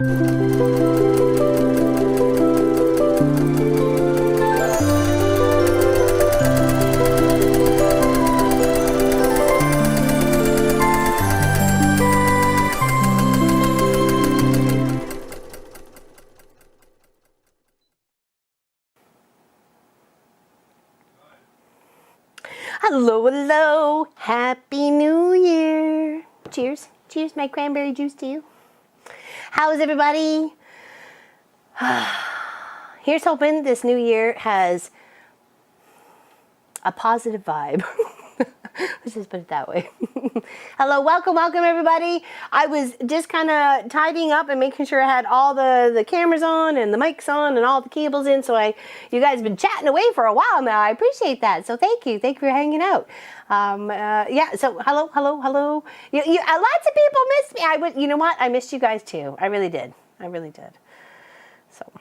Hello, hello. Happy New Year. Cheers. Cheers, my cranberry juice to you. How's everybody? Here's hoping this new year has a positive vibe. Let's just put it that way. Hello, welcome everybody. I was just kind of tidying up and making sure I had all the cameras on and the mics on and all the cables in. So you guys have been chatting away for a while now. I appreciate that. So thank you for hanging out. Yeah. So hello. Lots of people missed me. You know what? I missed you guys too. I really did. So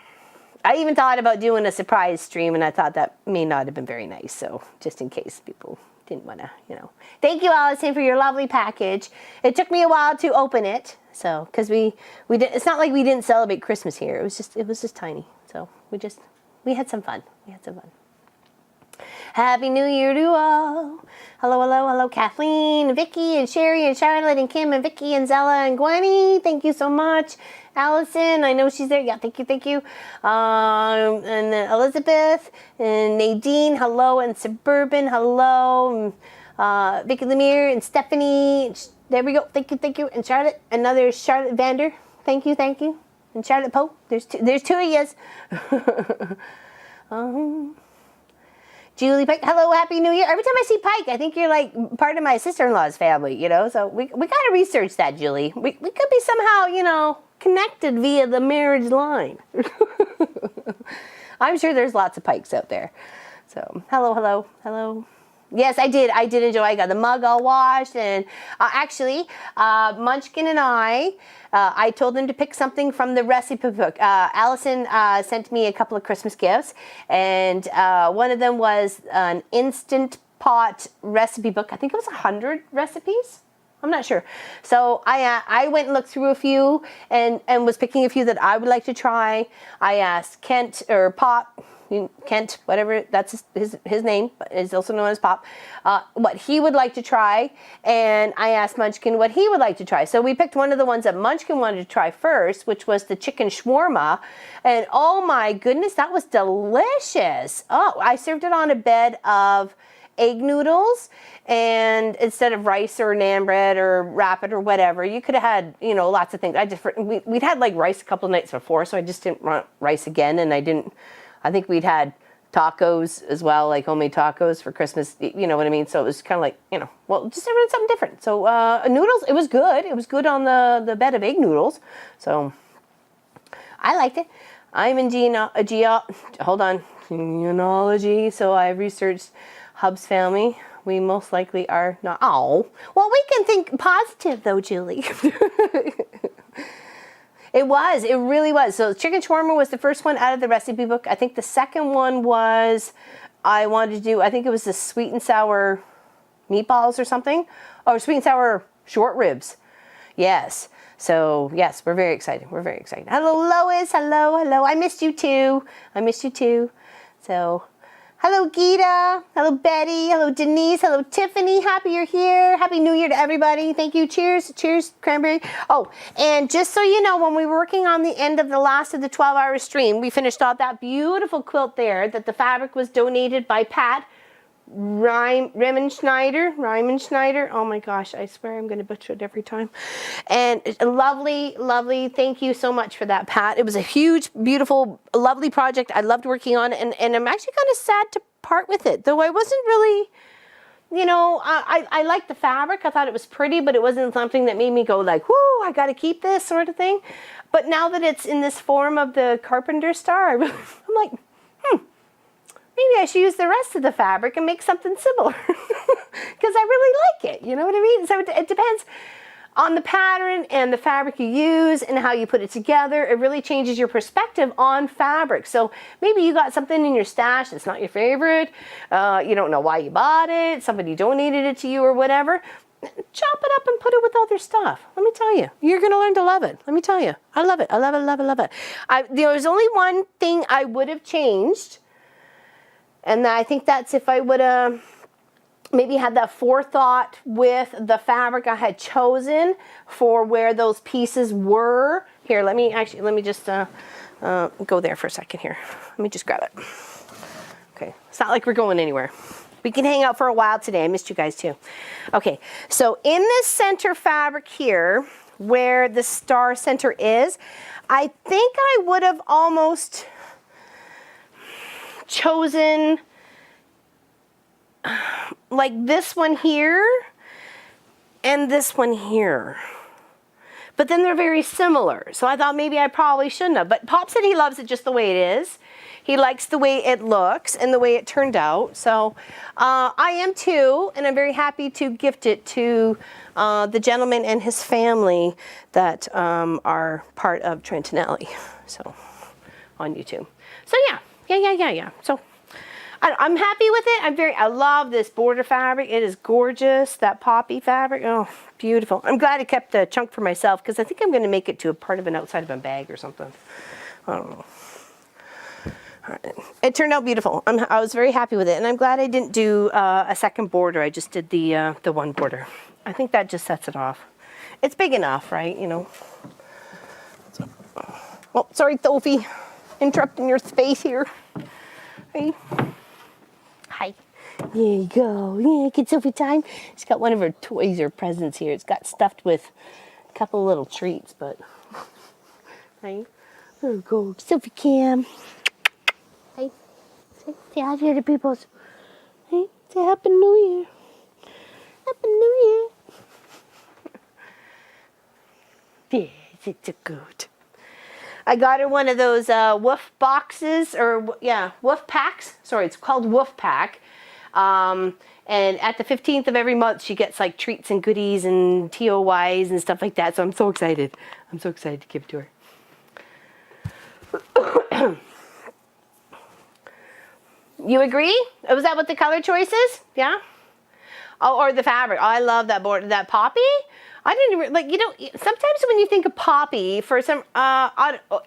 I even thought about doing a surprise stream, and I thought that may not have been very nice. So just in case people didn't want to, Thank you, Allison, for your lovely package. It took me a while to open it, so because we did. It's not like we didn't celebrate Christmas here. It was just tiny. So we had some fun. Happy New Year to all. Hello, Kathleen, Vicky, and Sherry, and Charlotte, and Kim, and Vicky, and Zella, and Gwenny. Thank you so much. Allison, I know she's there. Yeah, thank you. And then Elizabeth, and Nadine, hello, and Suburban, hello. Vicky Lemire, and Stephanie. There we go. Thank you. And Charlotte, another Charlotte Vander. Thank you. And Charlotte Poe. There's two of yous. Julie Pike, hello, Happy New Year. Every time I see Pike, I think you're like part of my sister-in-law's family, So we got to research that, Julie. We could be somehow, connected via the marriage line. I'm sure there's lots of Pikes out there. So hello. Yes, I did enjoy. I got the mug all washed, and actually, Munchkin and I told them to pick something from the recipe book. Allison sent me a couple of Christmas gifts, and one of them was an Instant Pot recipe book. I think it was 100 recipes. I'm not sure. So I went and looked through a few and was picking a few that I would like to try. I asked Kent, or Pop, Kent, whatever, that's his name, is also known as Pop, what he would like to try, and I asked Munchkin what he would like to try. So we picked one of the ones that Munchkin wanted to try first, which was the chicken shawarma, and oh my goodness, that was delicious. Oh, I served it on a bed of egg noodles, and instead of rice or naan bread or wrap it or whatever, you could have had, lots of things. We'd had like rice a couple of nights before, so I just didn't want rice again, and I think we'd had tacos as well, like homemade tacos for Christmas, you know what I mean? So it was kind of like, just something different. So noodles, it was good. It was good on the bed of egg noodles. So I liked it. I'm in genealogy, so I've researched Hub's family. We most likely are not. Oh, well, we can think positive though, Julie. It really was. So chicken shawarma was the first one out of the recipe book. I think the second one was, I think it was the sweet and sour meatballs or something. Or sweet and sour short ribs. Yes. So yes, we're very excited. Hello, Lois. Hello. I missed you too. So hello, Gita. Hello, Betty. Hello, Denise. Hello, Tiffany. Happy you're here. Happy New Year to everybody. Thank you. Cheers, cranberry. Oh, and just so you know, when we were working on the end of the last of the 12-hour stream, we finished off that beautiful quilt there that the fabric was donated by Pat Riemenschneider. Oh my gosh, I swear I'm going to butcher it every time. And lovely. Thank you so much for that, Pat. It was a huge, beautiful, lovely project. I loved working on it, and I'm actually kind of sad to part with it, though I wasn't really, I liked the fabric. I thought it was pretty, but it wasn't something that made me go like, whoo, I got to keep this sort of thing. But now that it's in this form of the Carpenter Star, I'm like, maybe I should use the rest of the fabric and make something similar because I really like it. You know what I mean? So it depends on the pattern and the fabric you use and how you put it together. It really changes your perspective on fabric. So maybe you got something in your stash that's not your favorite. You don't know why you bought it. Somebody donated it to you or whatever. chop it up and put it with other stuff. Let me tell you, you're going to learn to love it. Let me tell you, I love it. I love it, love it, love it. There was only one thing I would have changed, and I think that's if I would have maybe had that forethought with the fabric I had chosen for where those pieces were. Here, let me just go there for a second here. Let me just grab it. Okay, it's not like we're going anywhere. We can hang out for a while today. I missed you guys too. Okay, so in this center fabric here, where the star center is, I think I would have almost chosen like this one here and this one here. But then they're very similar. So I thought maybe I probably shouldn't have. But Pop said he loves it just the way it is. He likes the way it looks and the way it turned out. So I am too, and I'm very happy to gift it to the gentleman and his family that are part of Trent and Alley, so on YouTube. So yeah. So I'm happy with it. I love this border fabric. It is gorgeous. That poppy fabric, oh, beautiful. I'm glad I kept the chunk for myself because I think I'm going to make it to a part of an outside of a bag or something. I don't know. All right. It turned out beautiful. I was very happy with it, and I'm glad I didn't do a second border. I just did the one border. I think that just sets it off. It's big enough, right? You know. So, well, sorry, Sophie, interrupting your space here. Hey. Hi. There you go. Yeah, get Sophie time. She's got one of her toys or presents here. It's got stuffed with a couple of little treats, but. Hi. There you go, Sophie Cam. Hey, say hi to the peoples. Hey, say Happy New Year. Happy New Year. Yes, it's a good. I got her one of those woof boxes, or yeah, woof packs. Sorry, it's called Woof Pack. And at the 15th of every month, she gets like treats and goodies and TOYs and stuff like that. So I'm so excited. I'm so excited to give it to her. You agree? Was that what the color choice is? Yeah? Oh, or the fabric. Oh, I love that board. That poppy? I didn't even, like, you know, sometimes when you think of poppy, for some,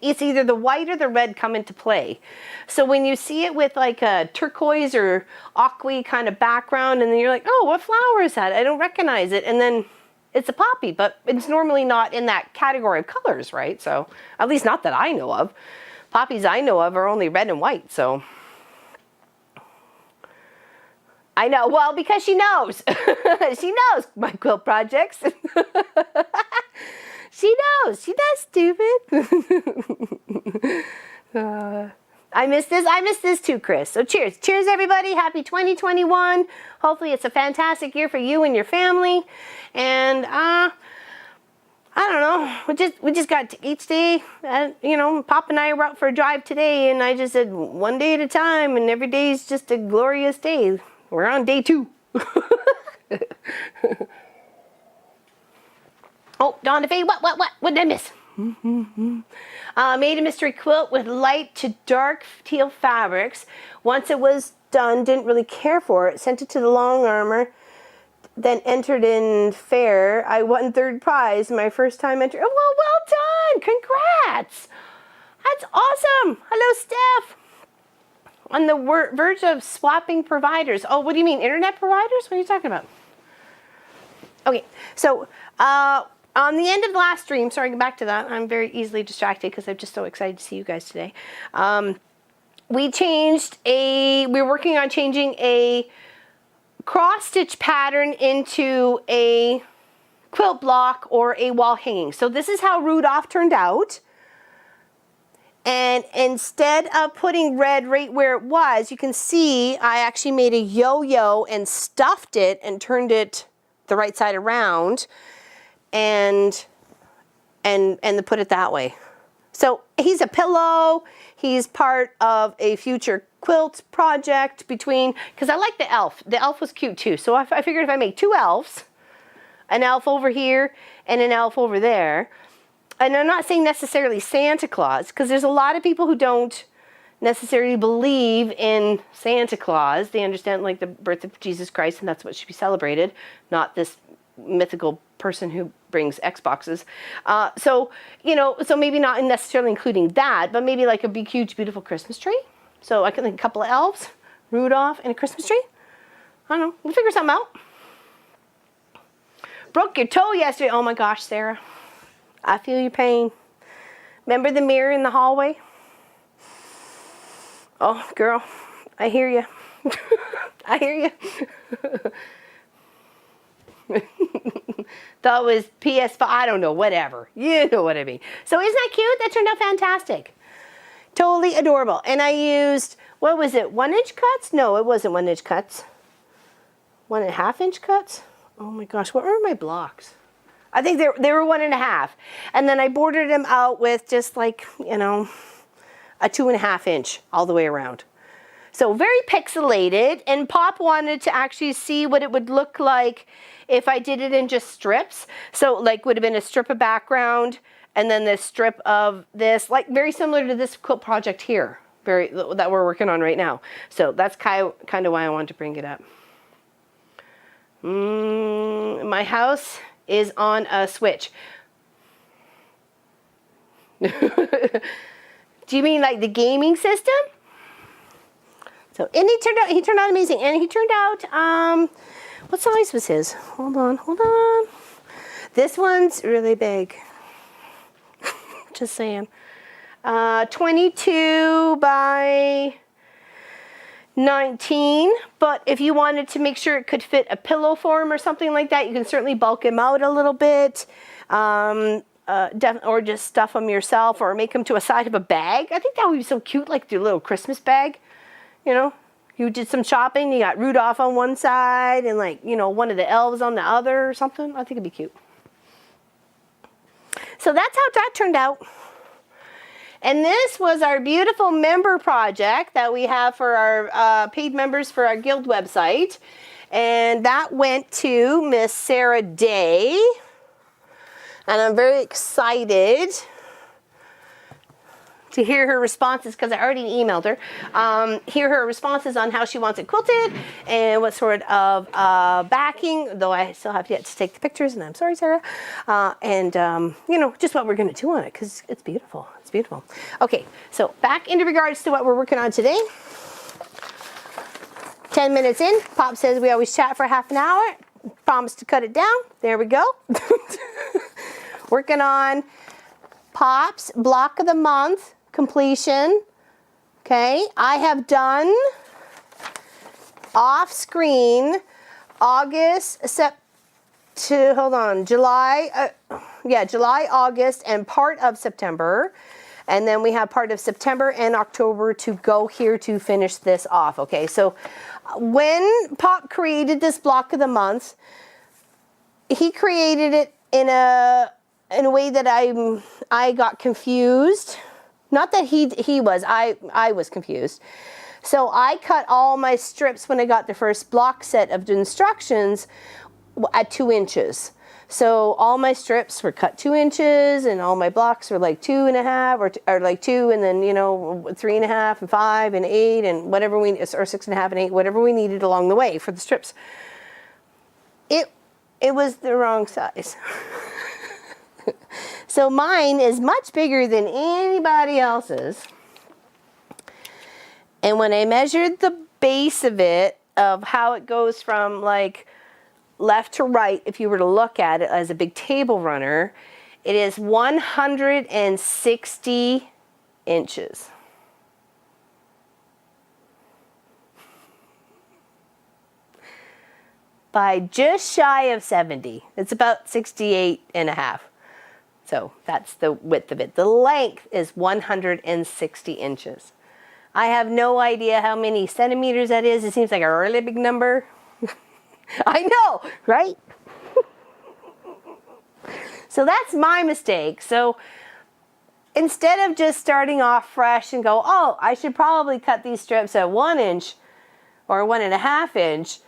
it's either the white or the red come into play. So when you see it with like a turquoise or aqua kind of background, and then you're like, oh, what flower is that? I don't recognize it. And then it's a poppy, but it's normally not in that category of colors, right? So, at least not that I know of. Poppies I know of are only red and white, so. I know, well, because she knows. She knows my quilt projects. She knows. She's not stupid. I miss this too, Chris. So cheers. Cheers, everybody. Happy 2021. Hopefully it's a fantastic year for you and your family. And I don't know. We just got to each day. You know, Pop and I were out for a drive today, and I just said one day at a time, and every day is just a glorious day. We're on day 2. Oh, Donna Faye, what did I miss? Made a mystery quilt with light to dark teal fabrics. Once it was done, didn't really care for it. Sent it to the long armor, then entered in fair. I won 3rd prize, my first time entering. Oh, well done! Congrats! That's awesome! Hello, Steph! On the verge of swapping providers. Oh, what do you mean? Internet providers? What are you talking about? Okay, so on the end of the last stream, sorry, go back to that. I'm very easily distracted because I'm just so excited to see you guys today. We were working on changing a cross-stitch pattern into a quilt block or a wall hanging. So this is how Rudolph turned out. And instead of putting red right where it was, you can see I actually made a yo-yo and stuffed it and turned it the right side around and put it that way. So he's a pillow. He's part of a future quilt project because I like the elf. The elf was cute too. So I figured if I make 2 elves, an elf over here and an elf over there, and I'm not saying necessarily Santa Claus, because there's a lot of people who don't necessarily believe in Santa Claus. They understand like the birth of Jesus Christ, and that's what should be celebrated, not this mythical person who brings Xboxes. So, you know, so maybe not necessarily including that, but maybe like a big, huge, beautiful Christmas tree. So I can think a couple of elves, Rudolph, and a Christmas tree. I don't know. We'll figure something out. Broke your toe yesterday. Oh my gosh, Sarah. I feel your pain. Remember the mirror in the hallway? Oh, girl, I hear you. I hear you. Thought it was PS5. I don't know, whatever. You know what I mean. So isn't that cute? That turned out fantastic. Totally adorable. And I used, what was it, 1-inch cuts? No, it wasn't 1-inch cuts. 1.5-inch cuts? Oh my gosh, what were my blocks? I think they were 1.5. And then I bordered them out with just like, you know, a 2.5-inch all the way around. So very pixelated, and Pop wanted to actually see what it would look like if I did it in just strips. So like would have been a strip of background and then this strip of this, like very similar to this quilt project here, that we're working on right now. So that's kind of why I wanted to bring it up. My house is on a switch. Do you mean like the gaming system? So, and he turned out amazing. And he turned out, what size was his? Hold on. This one's really big. Just saying. 22 by 19. But if you wanted to make sure it could fit a pillow form or something like that, you can certainly bulk him out a little bit. Or just stuff them yourself, or make them to a side of a bag. I think that would be so cute, like your little Christmas bag. You know, you did some shopping, you got Rudolph on one side and like, you know, one of the elves on the other or something. I think it'd be cute. So that's how that turned out. And this was our beautiful member project that we have for our paid members for our guild website. And that went to Miss Sarah Day. And I'm very excited to hear her responses, because I already emailed her, hear her responses on how she wants it quilted and what sort of backing, though I still have yet to take the pictures, and I'm sorry, Sarah, you know, just what we're going to do on it, because it's beautiful. It's beautiful. Okay, so back into regards to what we're working on today. 10 minutes in, Pop says we always chat for half an hour. Promise to cut it down. There we go. Working on Pop's block of the month completion. Okay, I have done off screen July, July, August, and part of September. And then we have part of September and October to go here to finish this off. Okay, so when Pop created this block of the month, he created it in a way that I got confused. Not that he was, I was confused. So I cut all my strips when I got the first block set of instructions at 2 inches. So all my strips were cut 2 inches, and all my blocks were like 2.5 or like 2, and then, you know, 3.5 and 5 and 8 and whatever or 6.5 and 8, whatever we needed along the way for the strips. It was the wrong size. So mine is much bigger than anybody else's. And when I measured the base of it, of how it goes from like left to right, if you were to look at it as a big table runner, it is 160 inches. By just shy of 70. It's about 68.5. So that's the width of it. The length is 160 inches. I have no idea how many centimeters that is. It seems like a really big number. I know, right? So that's my mistake. So instead of just starting off fresh and go, oh, I should probably cut these strips at 1 inch or 1.5 inch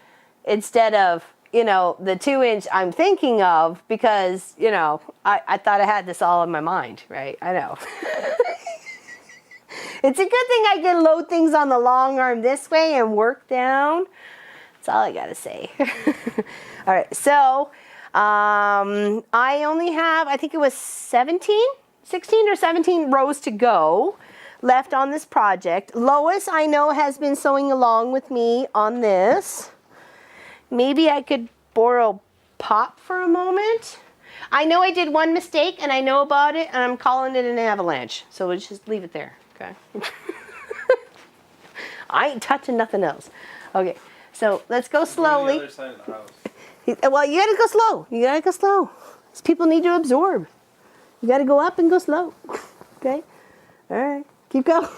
instead of, you know, the 2 inch I'm thinking of, because, you know, I thought I had this all in my mind, right? I know. It's a good thing I can load things on the long arm this way and work down. That's all I gotta say. All right, so I only have, I think it was 16 or 17 rows to go left on this project. Lois, I know, has been sewing along with me on this. Maybe I could borrow Pop for a moment. I know I did one mistake and I know about it and I'm calling it an avalanche. So we'll just leave it there, okay? I ain't touching nothing else. Okay, so let's go slowly. On the other side of the house. Well, you gotta go slow. You gotta go slow. These people need to absorb. You gotta go up and go slow. Okay? All right. Keep going.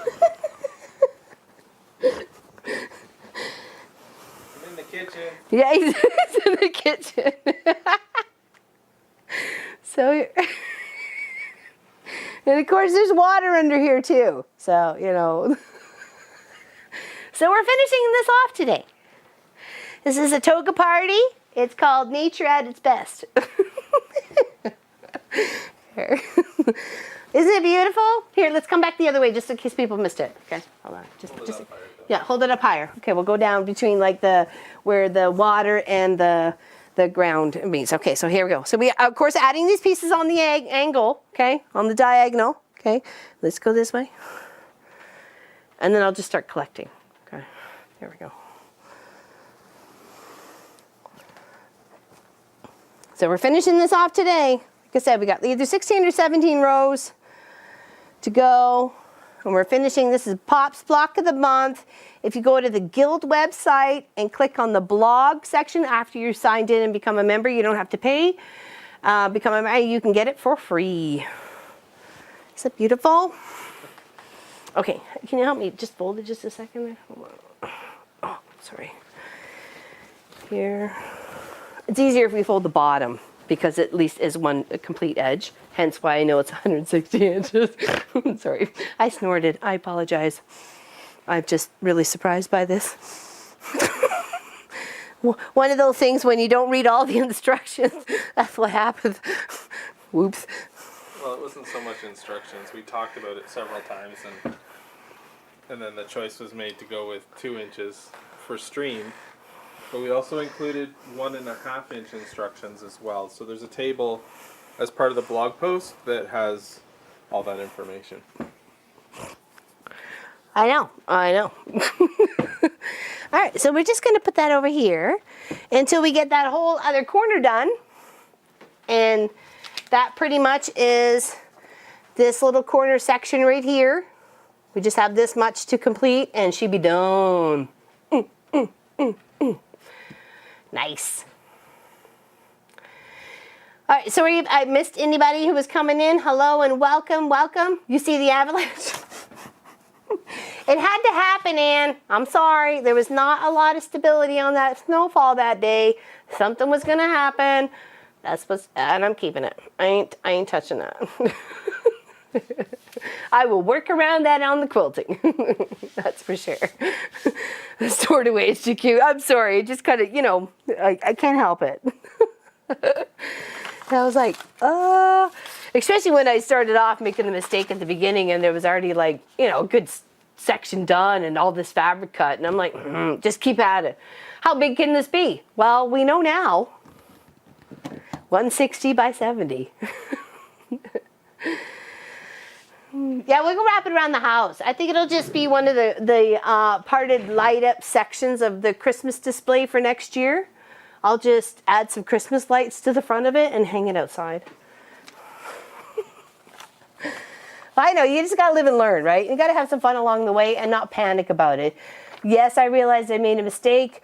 I'm in the kitchen. Yeah, he's in the kitchen. So, and of course, there's water under here too. So, you know. So we're finishing this off today. This is a toga party. It's called Nature at its Best. Isn't it beautiful? Here, let's come back the other way just in case people missed it. Okay, hold on. Just yeah, hold it up higher. Okay, we'll go down between like where the water and the ground meets. Okay, so here we go. So we, of course, adding these pieces on the angle, okay, on the diagonal. Okay, let's go this way. And then I'll just start collecting. Okay, there we go. So we're finishing this off today. Like I said, we got either 16 or 17 rows to go. And we're finishing, this is Pop's Block of the Month. If you go to the Guild website and click on the blog section after you're signed in and become a member, you don't have to pay. Become a member, you can get it for free. Is that beautiful? Okay, can you help me just fold it just a second there? Oh, sorry. Here. It's easier if we fold the bottom because at least is one complete edge. Hence why I know it's 160 inches. Sorry, I snorted. I apologize. I'm just really surprised by this. One of those things when you don't read all the instructions, that's what happens. Whoops. Well, it wasn't so much instructions. We talked about it several times, and then the choice was made to go with 2 inches for stream. But we also included 1.5 inch instructions as well. So there's a table as part of the blog post that has all that information. I know. All right, so we're just going to put that over here until we get that whole other corner done. And that pretty much is this little corner section right here. We just have this much to complete and she'd be done. Nice. All right, so I missed anybody who was coming in. Hello and welcome, welcome. You see the avalanche? It had to happen, Ann. I'm sorry. There was not a lot of stability on that snowfall that day. Something was gonna happen. And I'm keeping it. I ain't touching that. I will work around that on the quilting. That's for sure. The stored away is too cute. I'm sorry. It just kind of, you know, I can't help it. And I was like, especially when I started off making the mistake at the beginning and there was already like, you know, a good section done and all this fabric cut. And I'm like, just keep at it. How big can this be? Well, we know now. 160 by 70. Yeah, we'll go wrap it around the house. I think it'll just be one of the parted light up sections of the Christmas display for next year. I'll just add some Christmas lights to the front of it and hang it outside. I know, you just gotta live and learn, right? You gotta have some fun along the way and not panic about it. Yes, I realized I made a mistake.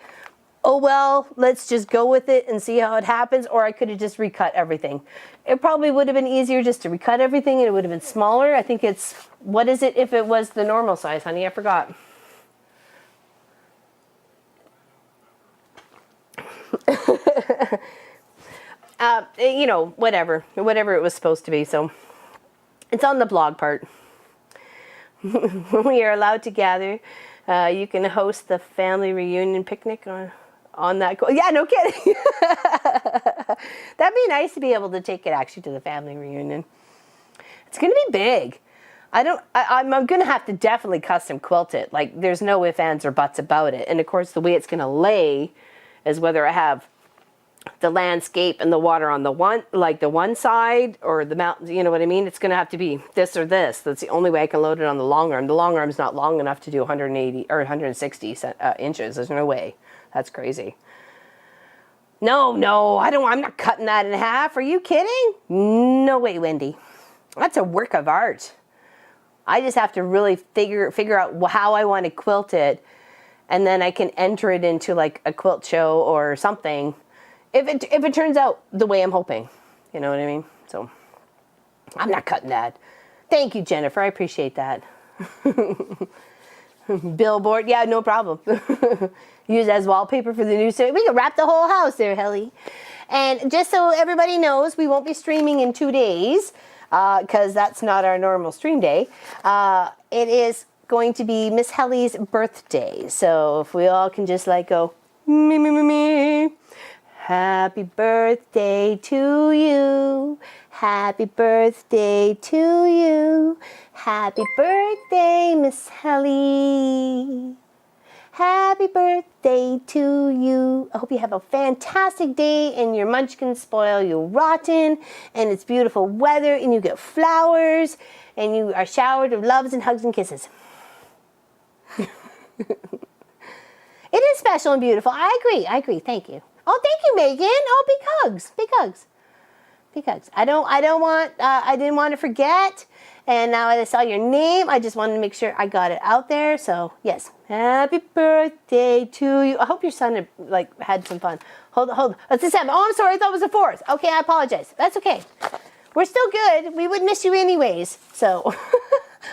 Oh well, let's just go with it and see how it happens, or I could have just recut everything. It probably would have been easier just to recut everything and it would have been smaller. I think it's, what is it if it was the normal size, honey? I forgot. You know, whatever it was supposed to be, so it's on the blog part. When we are allowed to gather, you can host the family reunion picnic on that. Yeah, no kidding. That'd be nice to be able to take it actually to the family reunion. It's gonna be big. I'm gonna have to definitely custom quilt it. Like there's no ifs, ands, or buts about it. And of course the way it's gonna lay is whether I have the landscape and the water on the one side or the mountains, you know what I mean? It's going to have to be this or this. That's the only way I can load it on the long arm. The long arm's not long enough to do 180 or 160 inches. There's no way. That's crazy. No, I'm not cutting that in half. Are you kidding? No way, Wendy. That's a work of art. I just have to really figure out how I want to quilt it, and then I can enter it into like a quilt show or something. If it turns out the way I'm hoping, you know what I mean? So I'm not cutting that. Thank you, Jennifer. I appreciate that. Billboard, yeah, no problem. Use as wallpaper for the new series. We can wrap the whole house there, Helly. And just so everybody knows, we won't be streaming in 2 days because that's not our normal stream day. It is going to be Miss Helly's birthday. So if we all can just like go, me, me, me, me. Happy birthday to you. Happy birthday to you. Happy birthday, Miss Helly. Happy birthday to you. I hope you have a fantastic day and your munchkins spoil you rotten and it's beautiful weather and you get flowers and you are showered with loves and hugs and kisses. It is special and beautiful. I agree. Thank you. Oh, thank you, Megan. Oh, big hugs. I didn't want to forget. And now I saw your name. I just wanted to make sure I got it out there. So yes, happy birthday to you. I hope your son had some fun. Hold. That's the 7th. Oh, I'm sorry. I thought it was the 4th. Okay, I apologize. That's okay. We're still good. We would miss you anyways. So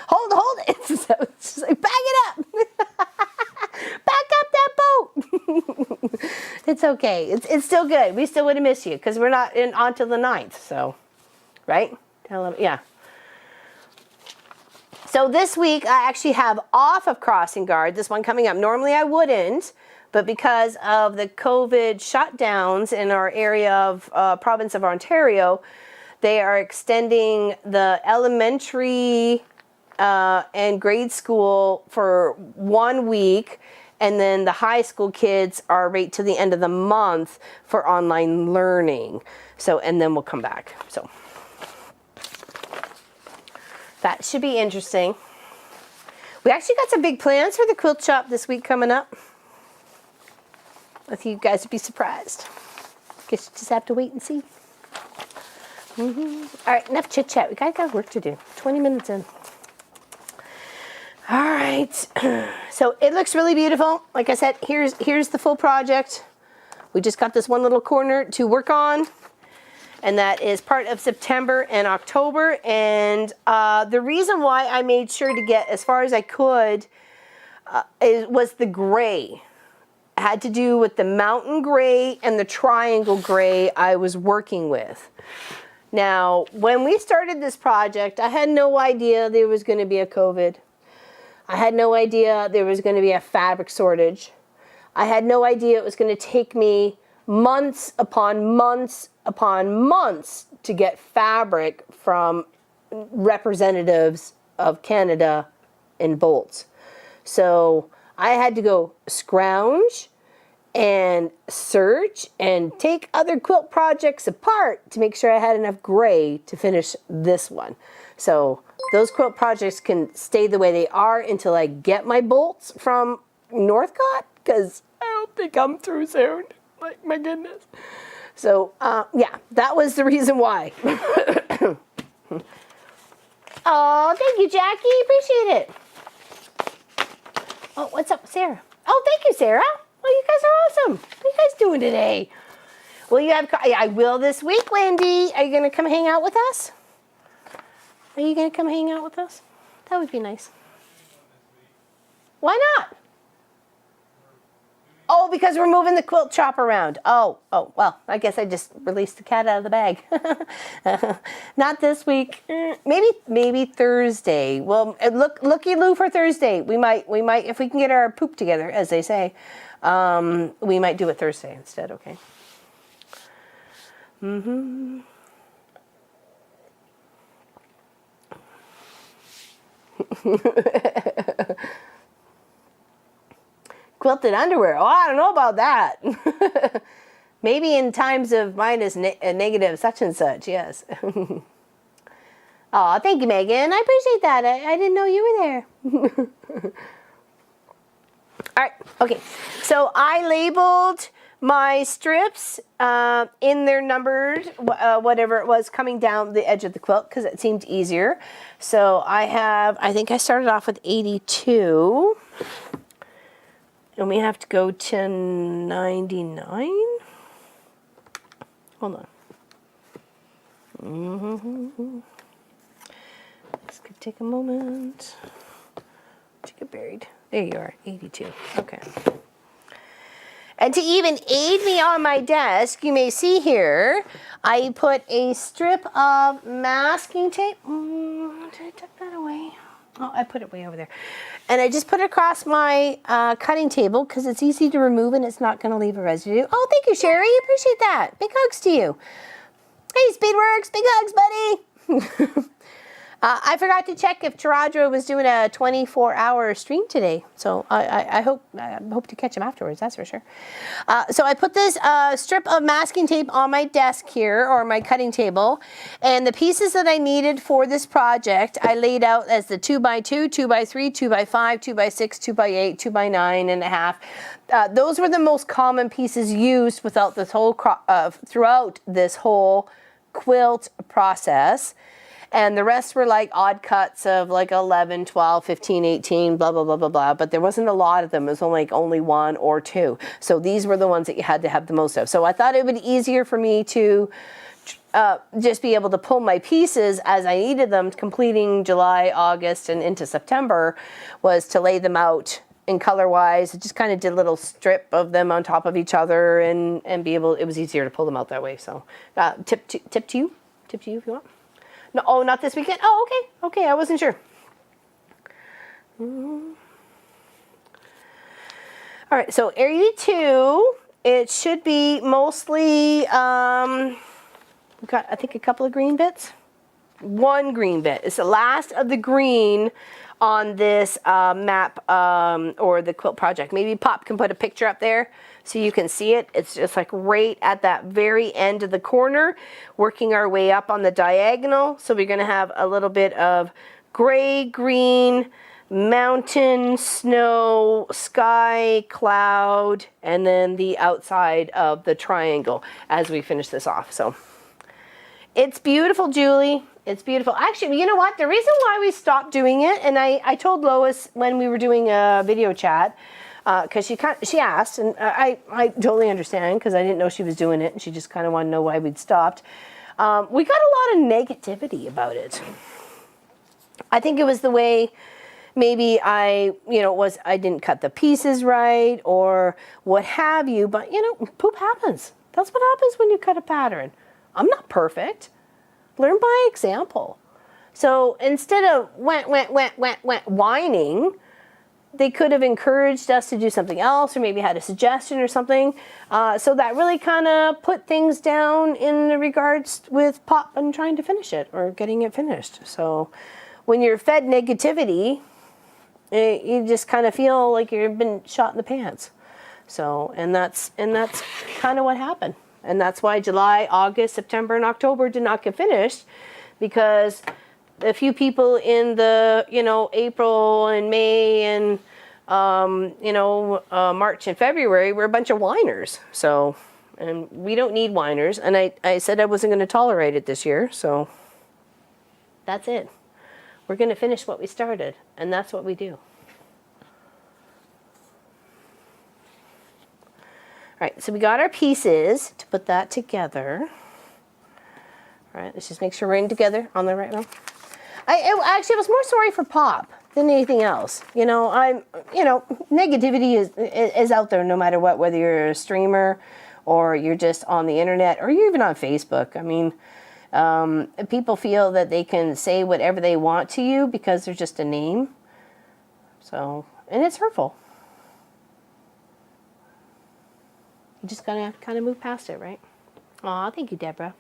hold it. So it's like, back it up. Back up that boat. It's okay. It's still good. We still would have missed you because we're not on till the 9th. So, right? Yeah. So this week I actually have off of Crossing Guard, this one coming up. Normally I wouldn't, but because of the COVID shutdowns in our area of province of Ontario, they are extending the elementary and grade school for 1 week, and then the high school kids are right to the end of the month for online learning. So, and then we'll come back. So that should be interesting. We actually got some big plans for the quilt shop this week coming up. I think you guys would be surprised. Guess you just have to wait and see. All right, enough chit chat. We got work to do. 20 minutes in. All right. So it looks really beautiful. Like I said, here's the full project. We just got this one little corner to work on. And that is part of September and October. And the reason why I made sure to get as far as I could was the gray. It had to do with the mountain gray and the triangle gray I was working with. Now, when we started this project, I had no idea there was going to be a COVID. I had no idea there was going to be a fabric shortage. I had no idea it was going to take me months upon months upon months to get fabric from representatives of Canada in bolts. So I had to go scrounge and search and take other quilt projects apart to make sure I had enough gray to finish this one. So those quilt projects can stay the way they are until I get my bolts from Northcott, because I hope they come through soon. Like, my goodness. So, yeah, that was the reason why. Oh, thank you, Jackie. Appreciate it. Oh, what's up, Sarah? Oh, thank you, Sarah. Oh, you guys are awesome. What are you guys doing today? Will you have... I will this week, Wendy. Are you going to come hang out with us? Are you going to come hang out with us? That would be nice. Why not? Oh, because we're moving the quilt shop around. Oh, well, I guess I just released the cat out of the bag. Not this week. Maybe Thursday. Well, looky-loo for Thursday. We might, if we can get our poop together, as they say, we might do it Thursday instead, okay? Quilted underwear. Oh, I don't know about that. Maybe in times of minus negative such and such, yes. Oh, thank you, Megan. I appreciate that. I didn't know you were there. All right, okay. So I labeled my strips in their numbers, whatever it was, coming down the edge of the quilt because it seemed easier. So I think I started off with 82. And we have to go to 99. Hold on. This could take a moment. Did you get buried? There you are, 82. Okay. And to even aid me on my desk, you may see here, I put a strip of masking tape. Did I tuck that away? Oh, I put it way over there. And I just put it across my cutting table because it's easy to remove and it's not going to leave a residue. Oh, thank you, Sherry. Appreciate that. Big hugs to you. Hey, Speedworks. Big hugs, buddy. I forgot to check if Taradro was doing a 24-hour stream today, so I hope to catch him afterwards, that's for sure. So I put this strip of masking tape on my desk here, or my cutting table, and the pieces that I needed for this project, I laid out as the 2x2, 2x3, 2x5, 2x6, 2x8, 2x9.5. Those were the most common pieces used throughout this whole quilt process. And the rest were like odd cuts of like 11, 12, 15, 18, blah, blah, blah, blah, blah. But there wasn't a lot of them. It was only one or two. So these were the ones that you had to have the most of. So I thought it would be easier for me to just be able to pull my pieces as I needed them, completing July, August, and into September, was to lay them out in color-wise. I just kind of did a little strip of them on top of each other and be able, it was easier to pull them out that way. So tip to you if you want. No, oh, not this weekend? Oh, okay. Okay, I wasn't sure. All right, so area 2, it should be mostly, we've got, I think, a couple of green bits. One green bit. It's the last of the green on this map or the quilt project. Maybe Pop can put a picture up there so you can see it. It's just like right at that very end of the corner, working our way up on the diagonal. So we're gonna have a little bit of gray, green, mountain, snow, sky, cloud, and then the outside of the triangle as we finish this off. So it's beautiful, Julie. It's beautiful. Actually, you know what? The reason why we stopped doing it, and I told Lois when we were doing a video chat, because she asked, and I totally understand because I didn't know she was doing it, and she just kind of wanted to know why we'd stopped. We got a lot of negativity about it. I think it was the way maybe I didn't cut the pieces right or what have you, but poop happens. That's what happens when you cut a pattern. I'm not perfect. Learn by example. So instead of whining, they could have encouraged us to do something else or maybe had a suggestion or something. So that really kind of put things down in regards with Pop and trying to finish it or getting it finished. So when you're fed negativity, you just kind of feel like you've been shot in the pants. So, and that's kind of what happened. And that's why July, August, September, and October did not get finished, because a few people in the, April and May and, March and February were a bunch of whiners. So, and we don't need whiners. And I said I wasn't going to tolerate it this year. So that's it. We're going to finish what we started. And that's what we do. All right, so we got our pieces to put that together. All right, let's just make sure we're in together on the right one. I was more sorry for Pop than anything else. Negativity is out there no matter what, whether you're a streamer or you're just on the internet or you're even on Facebook. I mean, people feel that they can say whatever they want to you because they're just a name. So, and it's hurtful. You just gotta kind of move past it, right? Aw, thank you, Deborah.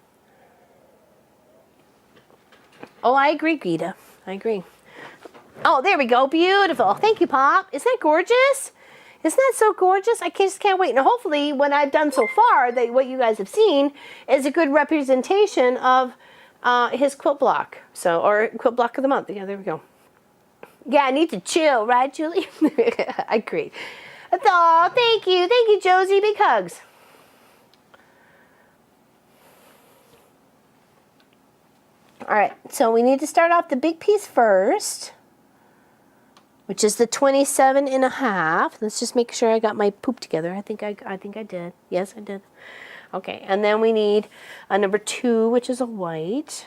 Oh, I agree, Gita. I agree. Oh, there we go. Beautiful. Thank you, Pop. Isn't that gorgeous? Isn't that so gorgeous? I just can't wait. Now, hopefully, what I've done so far, what you guys have seen, is a good representation of his quilt block. So, or quilt block of the month. Yeah, there we go. Yeah, I need to chill, right, Julie? I agree. Oh, thank you. Thank you, Josie. Big hugs. All right, so we need to start off the big piece first, which is the 27.5. Let's just make sure I got my poop together. I think I did. Yes, I did. Okay, and then we need a number 2, which is a white,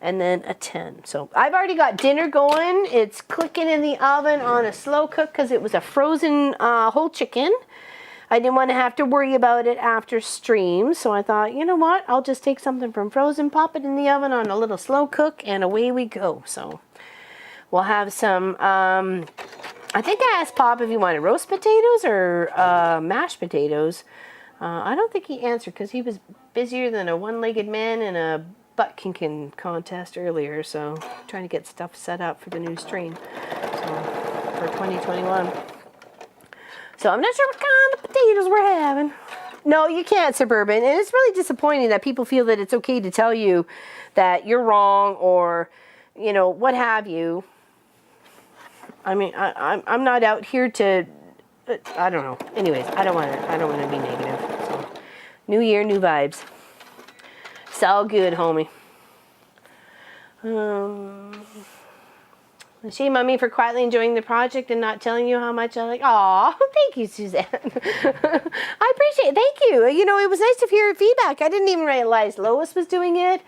and then a 10. So I've already got dinner going. It's clicking in the oven on a slow cook because it was a frozen whole chicken. I didn't want to have to worry about it after stream, so I thought, you know what, I'll just take something from frozen, pop it in the oven on a little slow cook, and away we go. So we'll have some, I think I asked Pop if he wanted roast potatoes or mashed potatoes. I don't think he answered because he was busier than a one-legged man in a butt kinking contest earlier, so trying to get stuff set up for the new stream for 2021. So I'm not sure what kind of potatoes we're having. No, you can't, Suburban. And it's really disappointing that people feel that it's okay to tell you that you're wrong or, you know, what have you. I mean, I'm not out here to, I don't know. Anyways, I don't want to be negative. So, new year, new vibes. It's all good, homie. Shame on me for quietly enjoying the project and not telling you how much I like. Aw, thank you, Suzanne. I appreciate it. Thank you. You know, it was nice to hear your feedback. I didn't even realize Lois was doing it.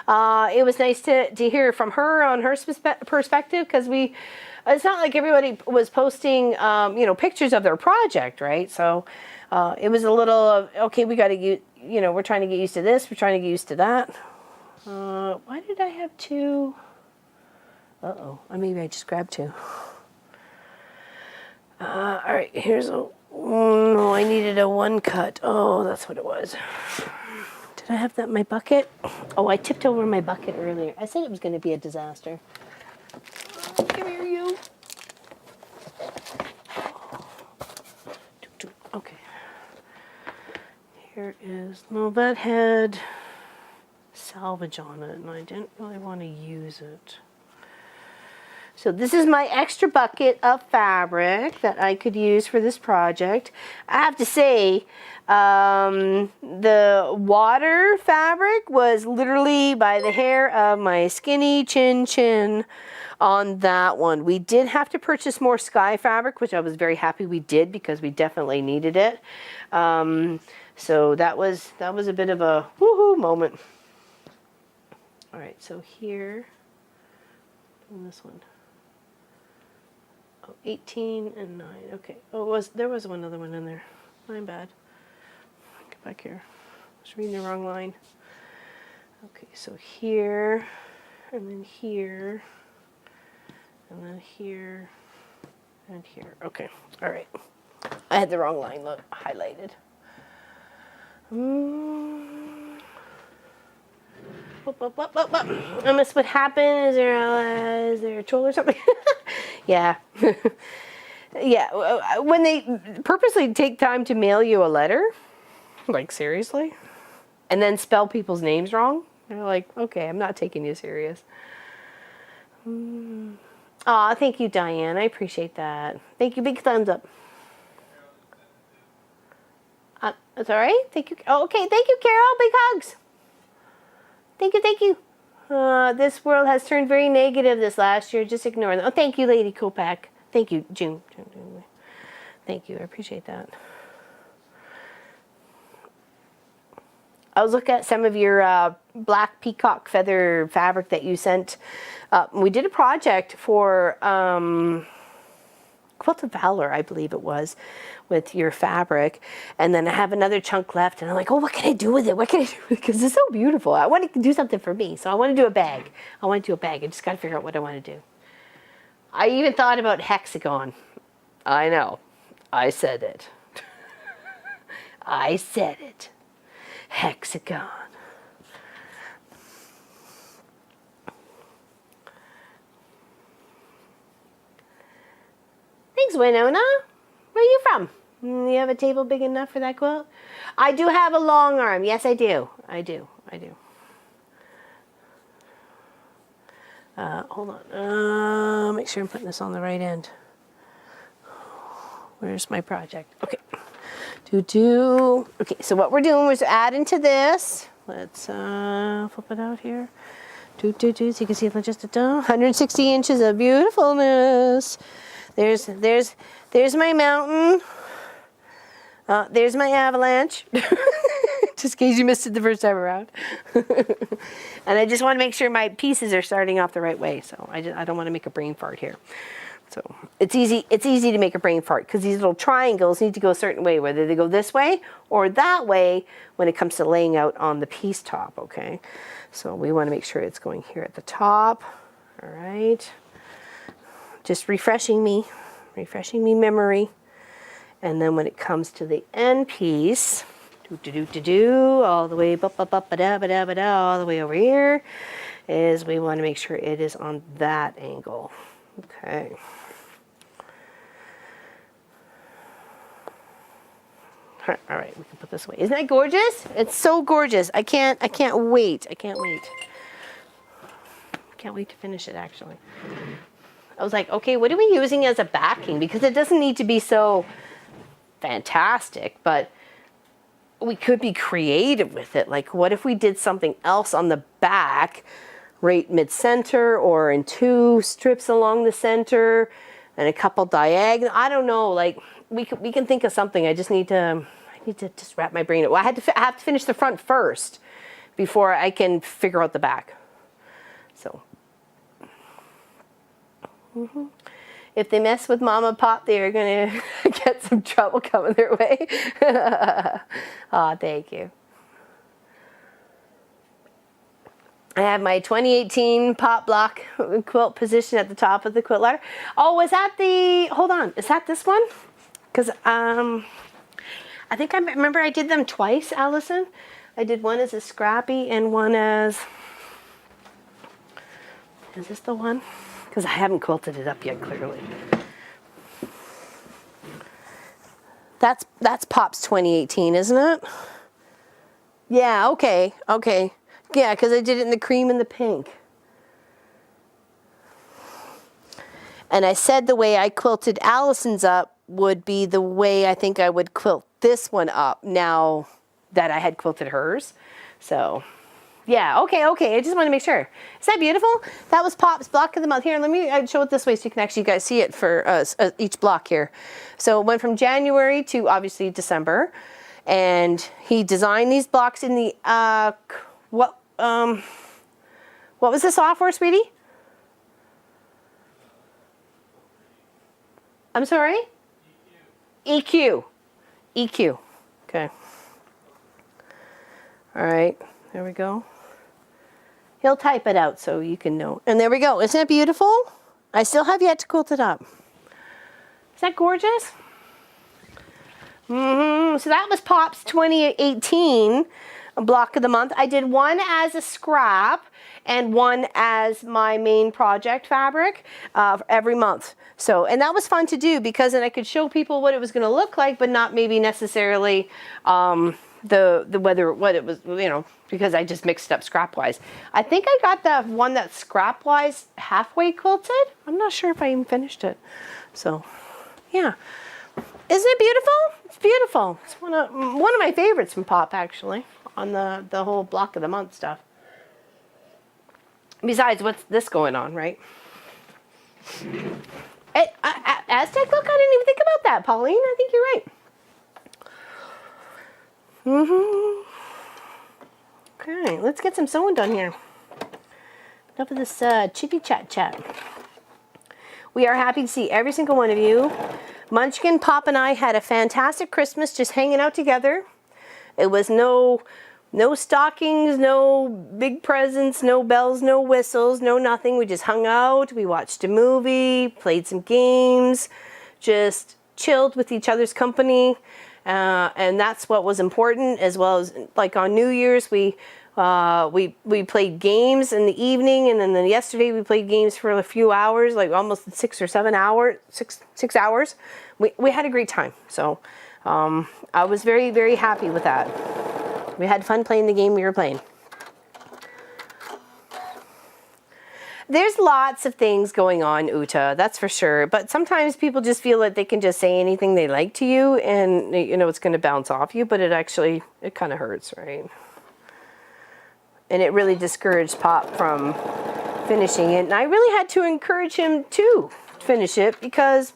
It was nice to hear from her on her perspective because it's not like everybody was posting, you know, pictures of their project, right? So it was a little of, okay, we got to get, you know, we're trying to get used to this. We're trying to get used to that. Why did I have 2? Uh-oh, maybe I just grabbed 2. All right, here's a, no, I needed a 1 cut. Oh, that's what it was. Did I have that in my bucket? Oh, I tipped over my bucket earlier. I said it was going to be a disaster. Come here, you. Okay. Here it is. No, that had salvage on it, and I didn't really want to use it. So this is my extra bucket of fabric that I could use for this project. I have to say, the water fabric was literally by the hair of my skinny chin on that one. We did have to purchase more sky fabric, which I was very happy we did because we definitely needed it. So that was a bit of a woohoo moment. All right, so here, and this one. Oh, 18 and 9. Okay. Oh, there was another one in there. My bad. Get back here. I was reading the wrong line. Okay, so here, and then here, and then here, and here. Okay. All right. I had the wrong line highlighted. I missed what happened. Is there a troll or something? Yeah. Yeah. When they purposely take time to mail you a letter, like seriously, and then spell people's names wrong, they're like, okay, I'm not taking you serious. Aw, thank you, Diane. I appreciate that. Thank you. Big thumbs up. That's all right. Thank you. Oh, okay. Thank you, Carol. Big hugs. Thank you, thank you. This world has turned very negative this last year. Just ignore them. Oh, thank you, Lady Kopak. Thank you, June. Thank you. I appreciate that. I was looking at some of your black peacock feather fabric that you sent. We did a project for Quilt of Valor, I believe it was, with your fabric, and then I have another chunk left, and I'm like, oh, what can I do with it? What can I do with it? Because it's so beautiful. I want to do something for me, so I want to do a bag. I just got to figure out what I want to do. I even thought about hexagon. I know. I said it. I said it. Hexagon. Thanks, Winona. Where are you from? You have a table big enough for that quilt? I do have a long arm. Yes, I do. I do. Hold on. Make sure I'm putting this on the right end. Where's my project? Okay. Okay, so what we're doing is adding to this. Let's flip it out here. So you can see just 160 inches of beautifulness. There's my mountain. There's my avalanche. Just in case you missed it the first time around. And I just want to make sure my pieces are starting off the right way. So I don't want to make a brain fart here. So it's easy to make a brain fart because these little triangles need to go a certain way, whether they go this way or that way when it comes to laying out on the piece top, okay? So we want to make sure it's going here at the top. All right. Just refreshing me memory. And then when it comes to the end piece, all the way all the way over here, is we want to make sure it is on that angle. Okay. All right, we can put this away. Isn't that gorgeous? It's so gorgeous. I can't wait. Can't wait to finish it, actually. I was like, okay, what are we using as a backing? Because it doesn't need to be so fantastic, but we could be creative with it. Like, what if we did something else on the back, right mid-center, or in 2 strips along the center, and a couple diagonal? I don't know. Like, we can think of something. I need to just wrap my brain. Well, I have to finish the front first before I can figure out the back. So, if they mess with Mama Pop, they're gonna get some trouble coming their way. Oh, thank you. I have my 2018 pop block quilt position at the top of the quilt ladder. Oh, is that hold on, is that this one? Because I think I remember I did them twice, Allison. I did one as a scrappy and one as, is this the one? Because I haven't quilted it up yet, clearly. That's Pop's 2018, isn't it? Yeah, okay. Yeah, because I did it in the cream and the pink. And I said the way I quilted Allison's up would be the way I think I would quilt this one up now that I had quilted hers. So, yeah, okay. I just want to make sure. Is that beautiful? That was Pop's block of the month. Here, let me show it this way so you can actually guys see it for each block here. So it went from January to obviously December. And he designed these blocks in the, what was the software, sweetie? I'm sorry? EQ. Okay. All right, there we go. He'll type it out so you can know. And there we go. Isn't it beautiful? I still have yet to quilt it up. Is that gorgeous? So that was Pop's 2018 block of the month. I did one as a scrap and one as my main project fabric every month. So, and that was fun to do because then I could show people what it was going to look like, but not maybe necessarily what it was, you know, because I just mixed it up scrap wise. I think I got the one that's scrap wise halfway quilted. I'm not sure if I even finished it. So, yeah. Isn't it beautiful? It's beautiful. It's one of my favorites from Pop, actually, on the whole block of the month stuff. Besides, what's this going on, right? Aztec look, I didn't even think about that, Pauline. I think you're right. Okay, let's get some sewing done here. Enough of this chitty chat. We are happy to see every single one of you. Munchkin, Pop, and I had a fantastic Christmas just hanging out together. It was no stockings, no big presents, no bells, no whistles, no nothing. We just hung out, we watched a movie, played some games, just chilled with each other's company. And that's what was important, as well as like on New Year's, we We played games in the evening, and then yesterday we played games for a few hours, like almost 6 or 7 hours, 6 hours. We had a great time. So I was very, very happy with that. We had fun playing the game we were playing. There's lots of things going on, Uta, that's for sure. But sometimes people just feel that they can just say anything they like to you, and you know it's going to bounce off you, but it kind of hurts, right? And it really discouraged Pop from finishing it. And I really had to encourage him to finish it because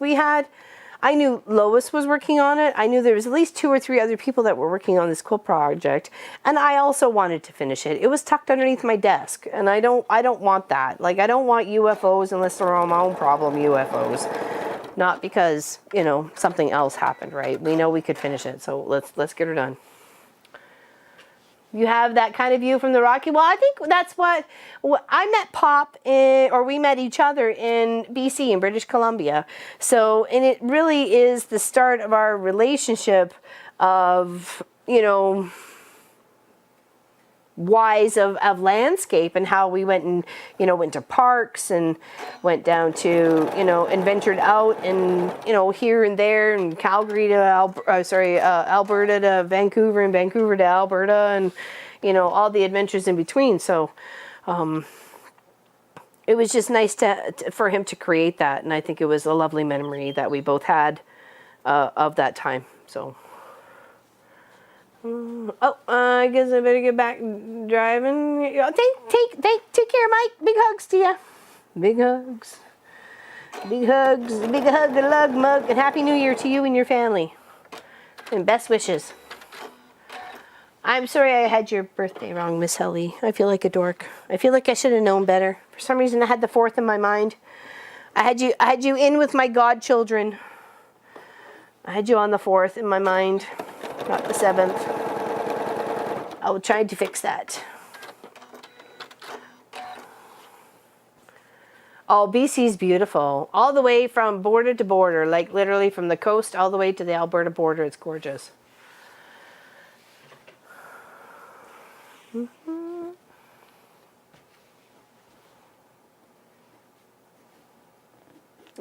I knew Lois was working on it. I knew there was at least 2 or 3 other people that were working on this quilt project. And I also wanted to finish it. It was tucked underneath my desk. And I don't want that. Like, I don't want UFOs unless they're on my own problem UFOs. Not because, you know, something else happened, right? We know we could finish it. So let's get her done. You have that kind of view from the Rocky. Well, I think that's what I met Pop or we met each other in BC, in British Columbia. So, and it really is the start of our relationship of, you know, wise of landscape, and how we went and, you know, went to parks and went down to, you know, and ventured out and, you know, here and there, and Calgary to Alberta to Vancouver, and Vancouver to Alberta, and, you know, all the adventures in between. So it was just nice for him to create that, and I think it was a lovely memory that we both had of that time. So I guess I better get back driving. Take care, Mike. Big hugs to you. Big hugs. Big hugs. Big hug, a lug mug, and Happy New Year to you and your family. And best wishes. I'm sorry I had your birthday wrong, Miss Helly. I feel like a dork. I feel like I should have known better. For some reason, I had the 4th in my mind. I had you in with my godchildren. I had you on the 4th in my mind, not the 7th. I will try to fix that. Oh, BC's beautiful. All the way from border to border, like literally from the coast all the way to the Alberta border. It's gorgeous. A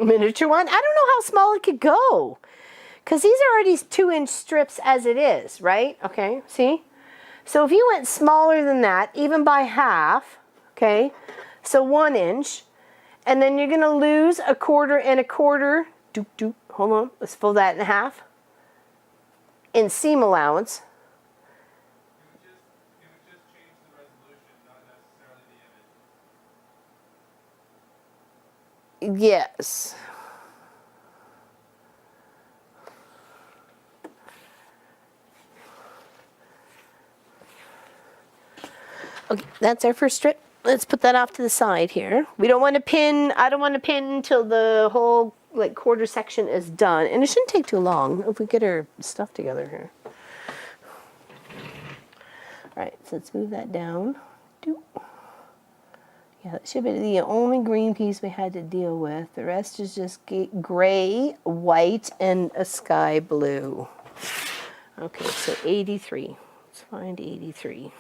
miniature one? I don't know how small it could go. Because these are already 2-inch strips as it is, right? Okay, see? So if you went smaller than that, even by half, okay, so 1 inch, and then you're going to lose 1/4 and 1/4. Hold on, let's fold that in half. In seam allowance. It would just change the resolution, not necessarily the image. Yes. Okay, that's our first strip. Let's put that off to the side here. We don't want to pin, I don't want to pin until the whole like quarter section is done. And it shouldn't take too long if we get our stuff together here. All right, so let's move that down. Yeah, that should be the only green piece we had to deal with. The rest is just gray, white, and a sky blue. Okay, so 83. Let's find 83.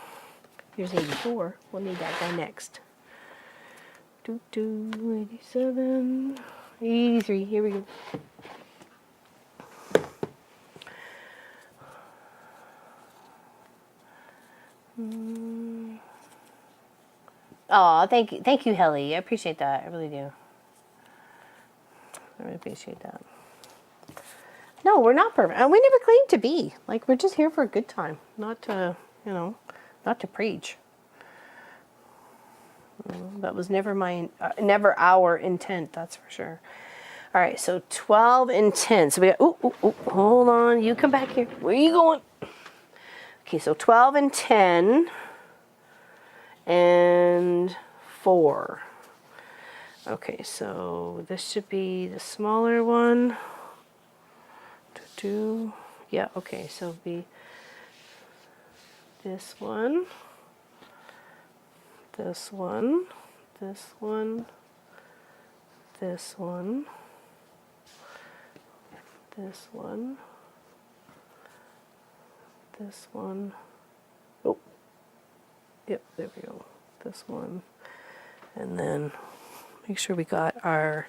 Here's 84. We'll need that guy next. 87, 83. Here we go. Oh, thank you, Helly. I appreciate that. I really do. I really appreciate that. No, we're not perfect, and we never claimed to be. Like, we're just here for a good time, not to, you know, not to preach. That was never never our intent. That's for sure. All right, so 12 and 10. So we got. Hold on. You come back here. Where are you going? Okay, so 12 and 10. And 4. Okay, so this should be the smaller one. 2. Yeah, okay, so it'll be this one, this one, this one, this one, this one, this one. Oh, Yep, there we go. This one. And then make sure we got our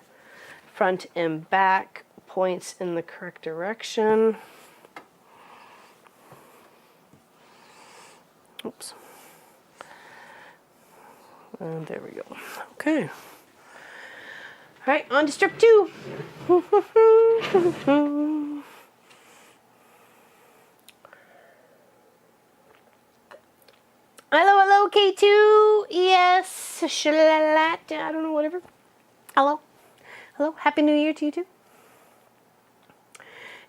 front and back points in the correct direction. Oops. And there we go. Okay. All right, on to strip 2. Hello, hello, K2. Yes, shalalat. I don't know, whatever. Hello. Hello. Happy New Year to you too.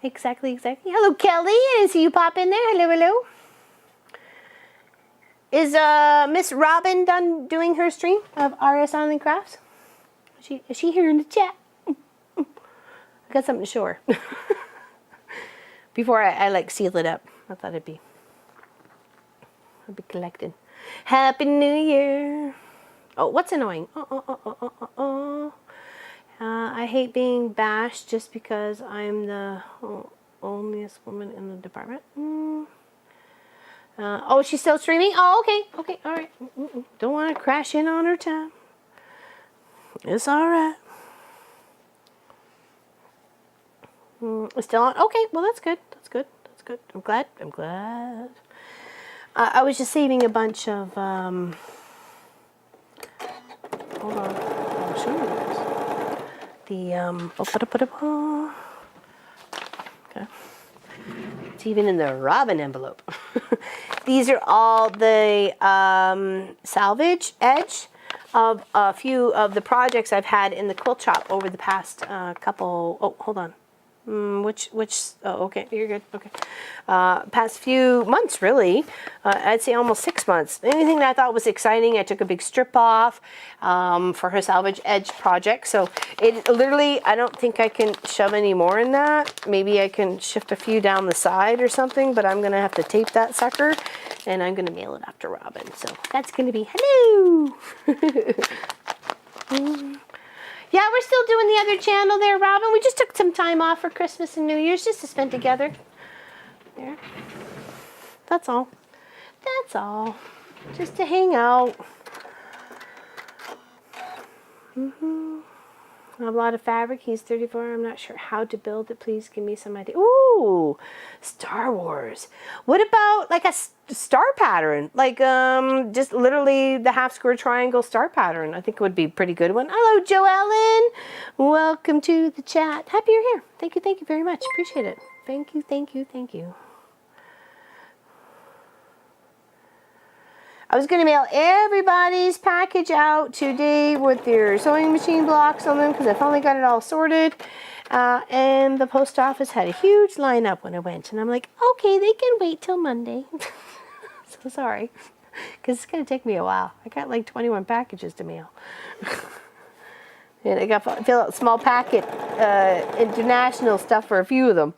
Exactly, exactly. Hello, Kelly. I didn't see you pop in there. Hello, hello. Is Miss Robin done doing her stream of RS Island Crafts? Is she here in the chat? I got something to show her. Before I like seal it up. I thought I'd be collected. Happy New Year. Oh, what's annoying? I hate being bashed just because I'm the onlyest woman in the department. Oh, she's still streaming? Oh, okay. Okay, all right. Don't want to crash in on her time. It's all right. It's still on? Okay, well, that's good. That's good. That's good. I'm glad. I'm glad. I was just saving a bunch of, hold on, I'll show you guys. Okay. It's even in the Robin envelope. These are all the salvage edge of a few of the projects I've had in the quilt shop over the past couple, oh, hold on. Oh, okay, you're good, okay. Past few months, really. I'd say almost 6 months. Anything that I thought was exciting, I took a big strip off for her salvage edge project. So it literally, I don't think I can shove any more in that. Maybe I can shift a few down the side or something, but I'm gonna have to tape that sucker and I'm gonna mail it off to Robin. So that's gonna be, hello. Yeah, we're still doing the other channel there, Robin. We just took some time off for Christmas and New Year's just to spend together. There. That's all. That's all. Just to hang out. A lot of fabric. He's 34. I'm not sure how to build it. Please give me some idea. Ooh, Star Wars. What about like a star pattern? Like just literally the half square triangle star pattern. I think it would be a pretty good one. Hello, Joellen. Welcome to the chat. Happy you're here. Thank you very much. Appreciate it. Thank you, thank you, thank you. I was going to mail everybody's package out today with their sewing machine blocks on them because I finally got it all sorted. And the post office had a huge lineup when I went. And I'm like, okay, they can wait till Monday. So sorry, because it's going to take me a while. I got like 21 packages to mail. And I got to fill out small packet international stuff for a few of them.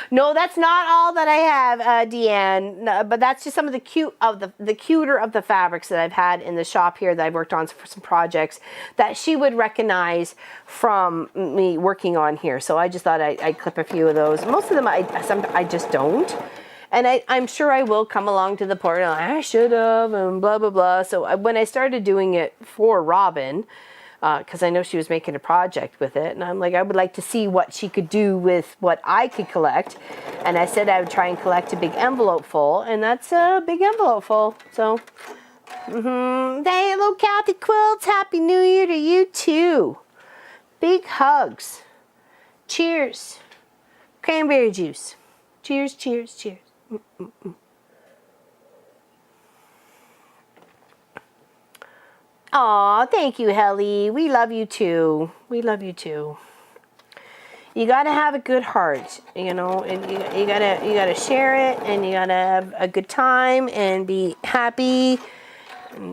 No, that's not all that I have, Deanne. No, but that's just some of the cuter of the fabrics that I've had in the shop here that I've worked on for some projects that she would recognize from me working on here. So I just thought I'd clip a few of those. Most of them I just don't. And I'm sure I will come along to the portal. I should have, and blah, blah, blah. So when I started doing it for Robin, because I know she was making a project with it, and I'm like, I would like to see what she could do with what I could collect. And I said I would try and collect a big envelope full, and that's a big envelope full. So, hey, hello, Kathy Quilts. Happy New Year to you too. Big hugs. Cheers. Cranberry juice. Cheers, cheers, cheers. Aw, thank you, Helly. We love you too. We love you too. You gotta have a good heart, you know, and you gotta share it, and you gotta have a good time and be happy,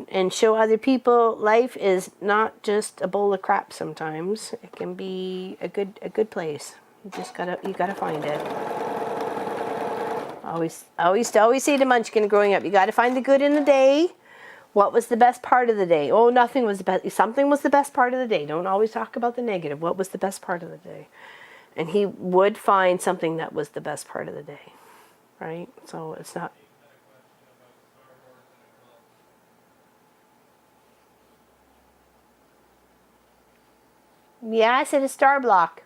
and show other people life is not just a bowl of crap. Sometimes it can be a good place. You gotta find it. I always say to Munchkin growing up, you gotta find the good in the day. What was the best part of the day? Oh, nothing was the best. Something was the best part of the day. Don't always talk about the negative. What was the best part of the day? And he would find something that was the best part of the day, right? So it's not. Yeah, I said a star block.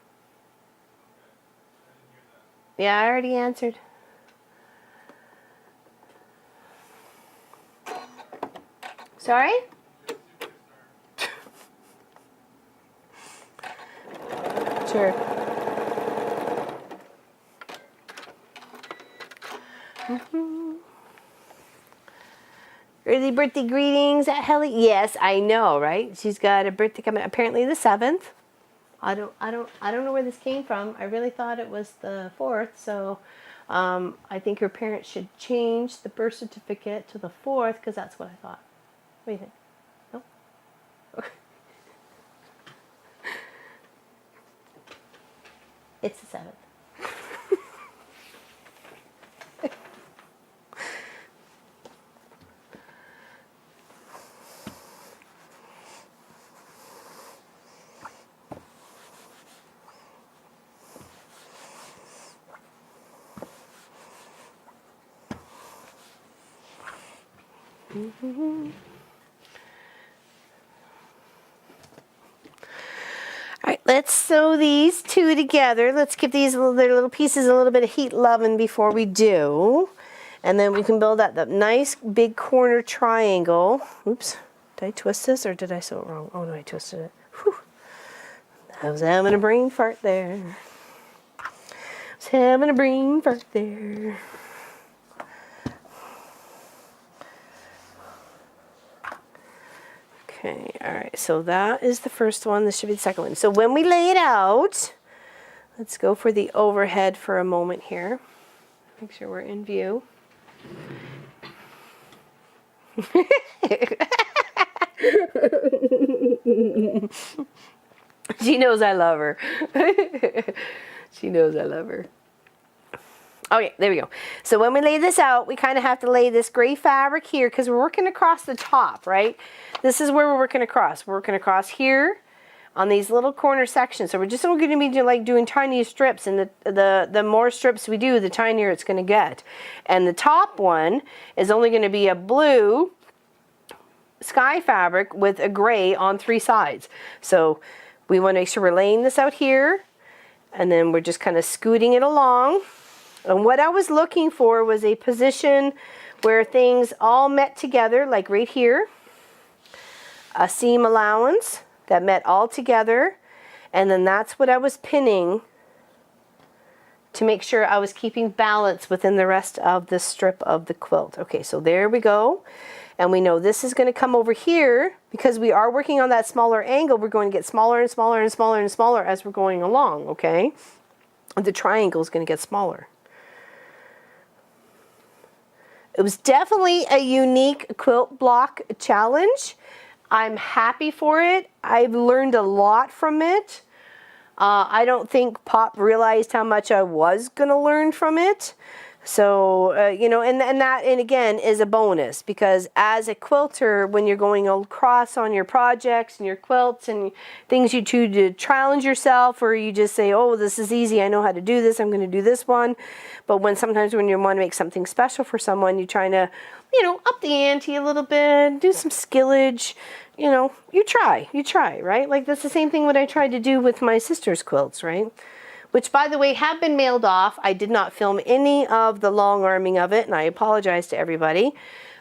Yeah, I already answered. Sorry? Sure. Early birthday greetings at Helly. Yes, I know, right? She's got a birthday coming apparently the 7th. I don't know where this came from. I really thought it was the 4th, so I think her parents should change the birth certificate to the 4th because that's what I thought. What do you think? No? Okay. It's the 7th. All right, let's sew these two together. Let's give these their little pieces a little bit of heat loving before we do. And then we can build out that nice big corner triangle. Oops, did I twist this or did I sew it wrong? Oh no, I twisted it. Whew. I was having a brain fart there. I was having a brain fart there. Okay, all right, so that is the first one. This should be the second one. So when we lay it out, let's go for the overhead for a moment here. Make sure we're in view. She knows I love her. She knows I love her. Okay, there we go. So when we lay this out, we kind of have to lay this gray fabric here because we're working across the top, right? This is where we're working across. We're working across here on these little corner sections. So we're just going to be like doing tiny strips, and the more strips we do, the tinier it's going to get. And the top one is only going to be a blue sky fabric with a gray on 3 sides. So we want to make sure we're laying this out here, and then we're just kind of scooting it along. And what I was looking for was a position where things all met together, like right here. A seam allowance that met all together. And then that's what I was pinning to make sure I was keeping balance within the rest of the strip of the quilt. Okay, so there we go. And we know this is going to come over here because we are working on that smaller angle. We're going to get smaller and smaller and smaller and smaller as we're going along, okay? The triangle is going to get smaller. It was definitely a unique quilt block challenge. I'm happy for it. I've learned a lot from it. I don't think Pop realized how much I was going to learn from it. So, you know, and again is a bonus, because as a quilter, when you're going across on your projects and your quilts and things you do to challenge yourself, or you just say, oh, this is easy, I know how to do this, I'm going to do this one. But sometimes when you want to make something special for someone, you're trying to, you know, up the ante a little bit, do some skillage, you know, you try, right? Like that's the same thing what I tried to do with my sister's quilts, right? Which, by the way, have been mailed off. I did not film any of the long arming of it, and I apologize to everybody.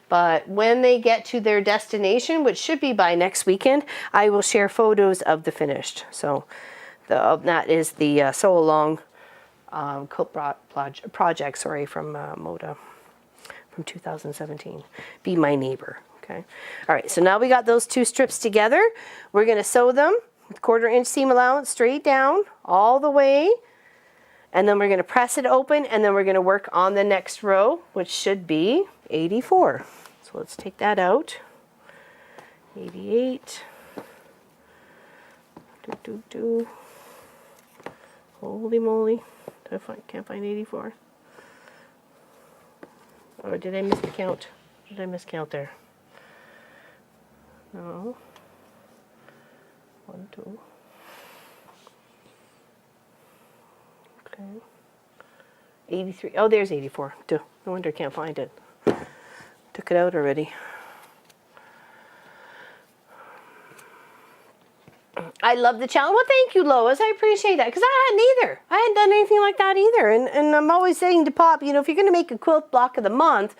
But when they get to their destination, which should be by next weekend, I will share photos of the finished. So that is the Sew Along quilt project, sorry, from Moda from 2017. Be my neighbor, okay? All right, so now we got those 2 strips together. We're going to sew them. 1/4 inch seam allowance straight down all the way, and then we're going to press it open, and then we're going to work on the next row, which should be 84. So let's take that out. 88. Holy moly, can't find 84. Or did I miss the count? Did I miscount there? No. 1, 2. Okay. 83. Oh, there's 84. Duh. No wonder I can't find it. Took it out already. I love the challenge. Well, thank you, Lois. I appreciate that because I hadn't either. I hadn't done anything like that either. And I'm always saying to Pop, you know, if you're going to make a quilt block of the month,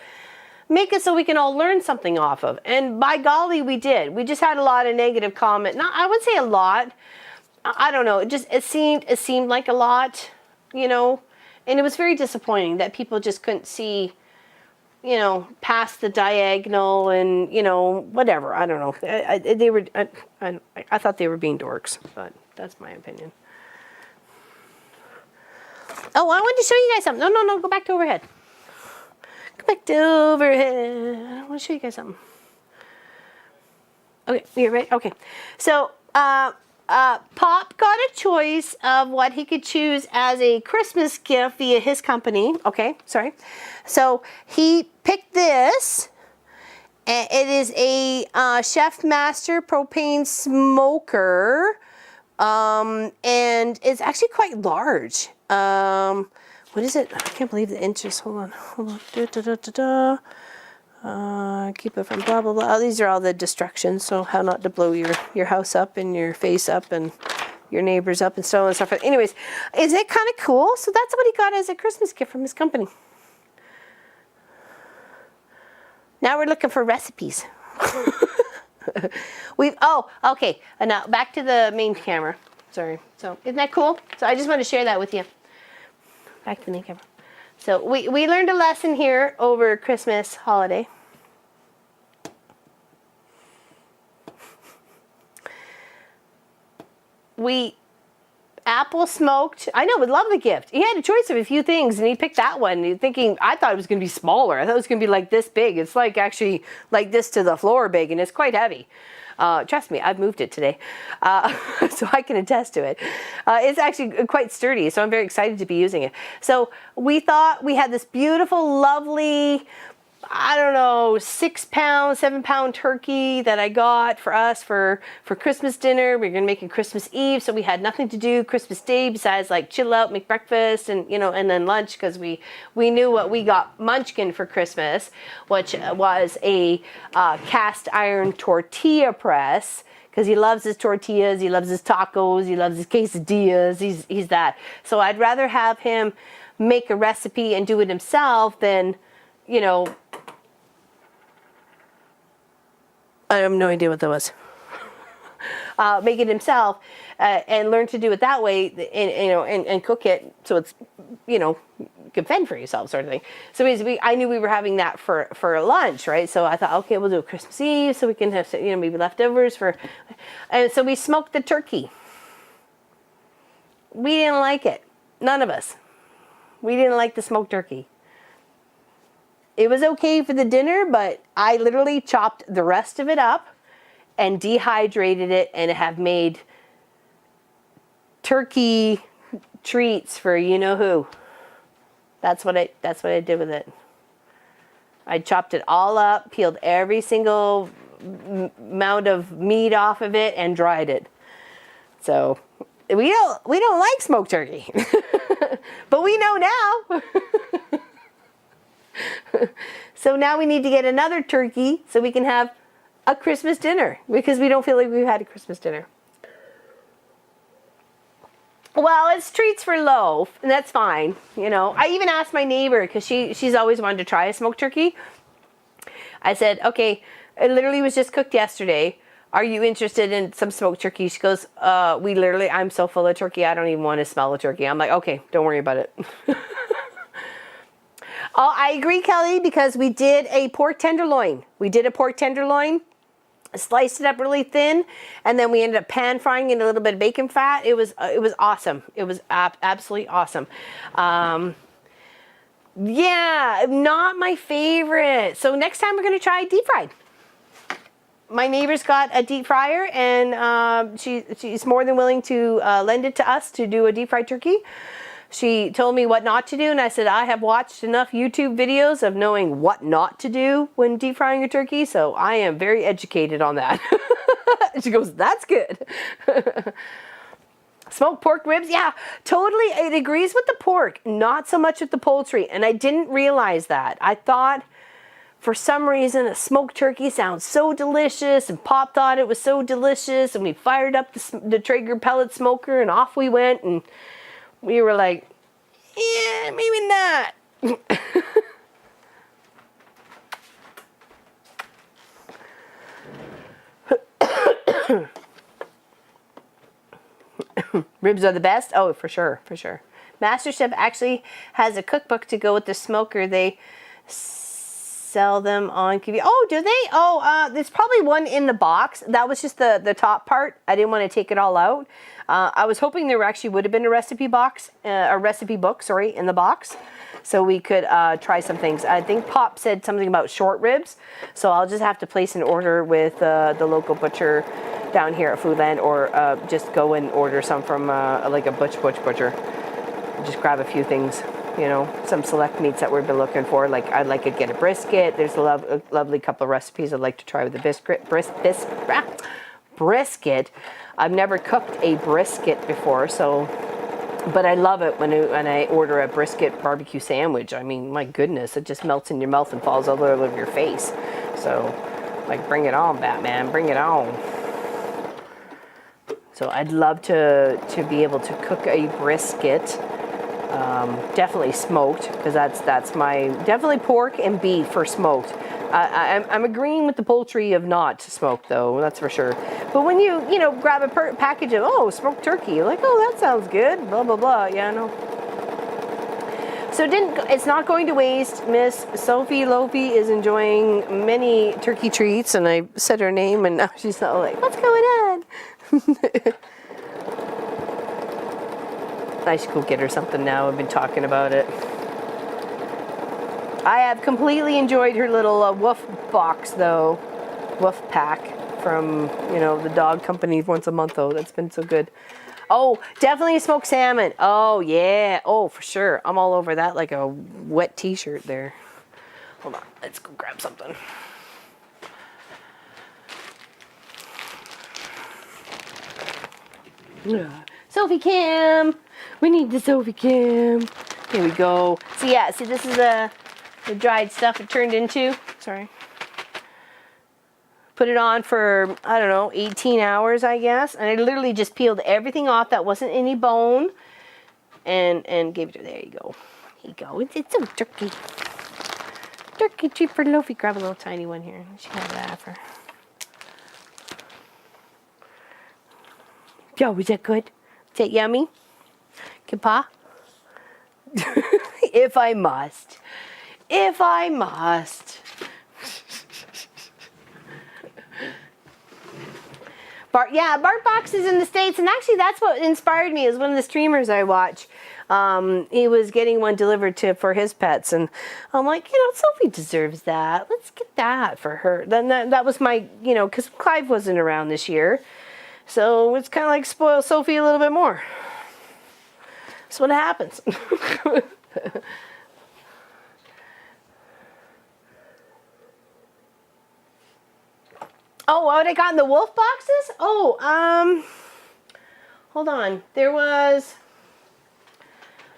make it so we can all learn something off of. And by golly, we did. We just had a lot of negative comment. Not, I would say a lot. I don't know. It seemed like a lot, you know, and it was very disappointing that people just couldn't see, you know, past the diagonal and, you know, whatever. I don't know. I thought they were being dorks, but that's my opinion. Oh, I wanted to show you guys something. No, go back to overhead. Go back to overhead. I want to show you guys something. Okay, you're ready? Okay. So, Pop got a choice of what he could choose as a Christmas gift via his company. Okay, sorry. So he picked this. It is a Chef Master propane smoker, and it's actually quite large. What is it? I can't believe the inches. Hold on. Keep it from blah blah blah. These are all the distractions, so how not to blow your house up and your face up and your neighbors up and so on and so forth. Anyways, is it kind of cool? So that's what he got as a Christmas gift from his company. Now we're looking for recipes. Okay. And now back to the main camera. Sorry. So isn't that cool? So I just want to share that with you. Back to the main camera. So we learned a lesson here over Christmas holiday. Apple smoked. I know, would love the gift. He had a choice of a few things, and he picked that one. Thinking, I thought it was going to be smaller. I thought it was going to be like this big. It's like actually like this to the floor big, and it's quite heavy. Trust me, I've moved it today, so I can attest to it. It's actually quite sturdy, so I'm very excited to be using it. So we thought we had this beautiful, lovely, I don't know, 6-pound, 7-pound turkey that I got for us for Christmas dinner. We were gonna make it Christmas Eve, so we had nothing to do Christmas Day besides like chill out, make breakfast, and you know, and then lunch because we knew what we got Munchkin for Christmas, which was a cast iron tortilla press. Because he loves his tortillas, he loves his tacos, he loves his quesadillas. He's that. So I'd rather have him make a recipe and do it himself than, you know, I have no idea what that was. Make it himself and learn to do it that way, and cook it so it's, you know, you can fend for yourself, sort of thing. So I knew we were having that for lunch, right? So I thought, okay, we'll do it Christmas Eve so we can have, you know, maybe leftovers for, and so we smoked the turkey. We didn't like it. None of us. We didn't like the smoked turkey. It was okay for the dinner, but I literally chopped the rest of it up and dehydrated it and have made turkey treats for you know who. That's what I did with it. I chopped it all up, peeled every single amount of meat off of it, and dried it. So we don't like smoked turkey, but we know now. So now we need to get another turkey so we can have a Christmas dinner because we don't feel like we've had a Christmas dinner. Well, it's treats for loaf, and that's fine. You know, I even asked my neighbor because she's always wanted to try a smoked turkey. I said, okay, it literally was just cooked yesterday. Are you interested in some smoked turkey? She goes, I'm so full of turkey, I don't even want to smell the turkey. I'm like, okay, don't worry about it. Oh, I agree, Kelly, because we did a pork tenderloin. Sliced it up really thin, and then we ended up pan frying in a little bit of bacon fat. It was awesome. It was absolutely awesome. Yeah, not my favorite. So next time we're going to try deep fried. My neighbor's got a deep fryer, and she's more than willing to lend it to us to do a deep fried turkey. She told me what not to do, and I said, I have watched enough YouTube videos of knowing what not to do when deep frying a turkey, so I am very educated on that. She goes, that's good. Smoked pork ribs, yeah, totally. It agrees with the pork, not so much with the poultry. And I didn't realize that. I thought for some reason a smoked turkey sounds so delicious, and Pop thought it was so delicious, and we fired up the Traeger pellet smoker and off we went, and we were like, yeah, maybe not. Ribs are the best? Oh, for sure, for sure. MasterChef actually has a cookbook to go with the smoker. They sell them on QV. Oh, do they? Oh, there's probably one in the box. That was just the top part. I didn't want to take it all out. I was hoping there actually would have been a recipe box, a recipe book, sorry, in the box, so we could try some things. I think Pop said something about short ribs, so I'll just have to place an order with the local butcher down here at Foodland, or just go and order some from like a butcher. Just grab a few things, you know, some select meats that we've been looking for. Like I'd like to get a brisket. There's a lovely couple of recipes I'd like to try with the brisket. I've never cooked a brisket before, so, but I love it when I order a brisket barbecue sandwich. I mean, my goodness, it just melts in your mouth and falls all over your face. So, like, bring it on, Batman, bring it on. So I'd love to be able to cook a brisket. Definitely smoked, because that's my, definitely pork and beef for smoked. I'm agreeing with the poultry of not smoked, though, that's for sure. But when you grab a package of, oh, smoked turkey, you're like, oh, that sounds good, blah, blah, blah, yeah, no. So it's not going to waste. Miss Sophie Lofi is enjoying many turkey treats, and I said her name, and now she's not like, what's going on? I should go get her something now. I've been talking about it. I have completely enjoyed her little woof box, though. Woof pack from, the dog company once a month, though. That's been so good. Oh, definitely smoked salmon. Oh, yeah. Oh, for sure. I'm all over that like a wet t-shirt there. Hold on. Let's go grab something. Sophie cam. We need the Sophie cam. Here we go. So yeah, see, this is the dried stuff it turned into. Sorry. Put it on for, I don't know, 18 hours, I guess. And I literally just peeled everything off that wasn't any bone. And gave it to her. There you go. Here you go. It's a turkey. Turkey treat for Lofi. Grab a little tiny one here. She can have that for. Yo, was that good? Is that yummy? Kipa? If I must. If I must. Bark Boxes in the States, and actually that's what inspired me, is one of the streamers I watch. He was getting one delivered for his pets, and I'm like, Sophie deserves that. Let's get that for her. Then that was my, because Clive wasn't around this year, so it's kind of like spoil Sophie a little bit more. That's what happens. Oh, what I got in the wolf boxes? Oh, hold on. There was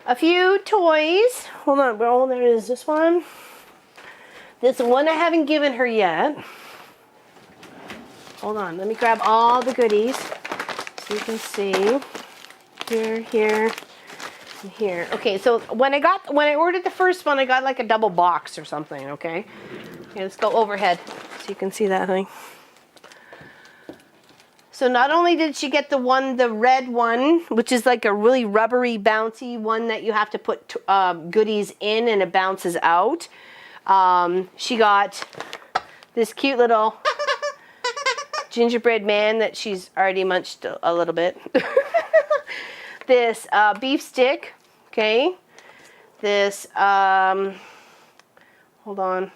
a few toys. Hold on, bro. There is this one. This one I haven't given her yet. Hold on. Let me grab all the goodies so you can see. Here, and here. Okay, so when I ordered the first one, I got like a double box or something, okay? Okay, let's go overhead so you can see that thing. So not only did she get the red one, which is like a really rubbery, bouncy one that you have to put goodies in and it bounces out. She got this cute little gingerbread man that she's already munched a little bit. This beef stick, okay. This, hold on.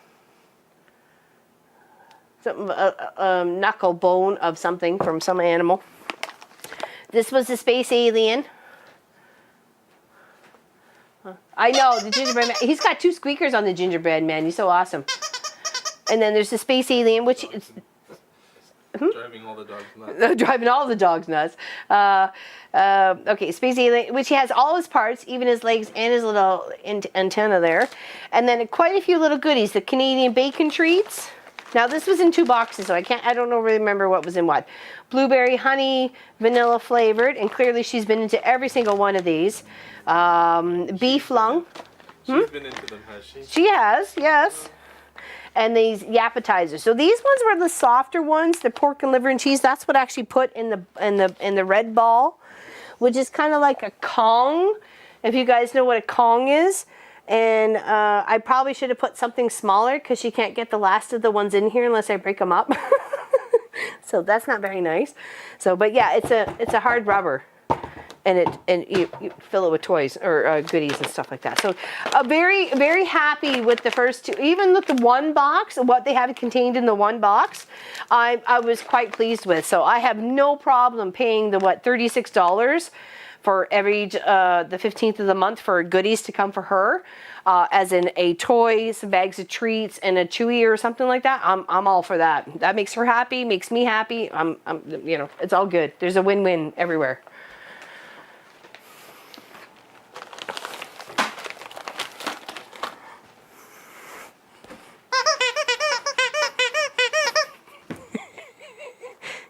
A knuckle bone of something from some animal. This was the space alien. I know, the gingerbread man. He's got 2 squeakers on the gingerbread man. He's so awesome. And then there's the space alien, which is... Driving all the dogs nuts. Driving all the dogs nuts. Okay, Space Alien, which he has all his parts, even his legs and his little antenna there. And then quite a few little goodies. The Canadian bacon treats. Now this was in 2 boxes, so I don't really remember what was in what. Blueberry, honey, vanilla flavored, and clearly she's been into every single one of these. Beef lung. She's been into them, has she? She has, yes. And these appetizers. So these ones were the softer ones, the pork and liver and cheese. That's what I actually put in the red ball, which is kind of like a Kong, if you guys know what a Kong is. And I probably should have put something smaller because she can't get the last of the ones in here unless I break them up. So that's not very nice. So, but yeah, it's a hard rubber. And you fill it with toys or goodies and stuff like that. So very, very happy with the first 2. Even with the 1 box, what they had contained in the 1 box, I was quite pleased with. So I have no problem paying the, $36 for every, the 15th of the month for goodies to come for her. As in a toy, some bags of treats, and a Chewy or something like that. I'm all for that. That makes her happy, makes me happy. You know, it's all good. There's a win-win everywhere.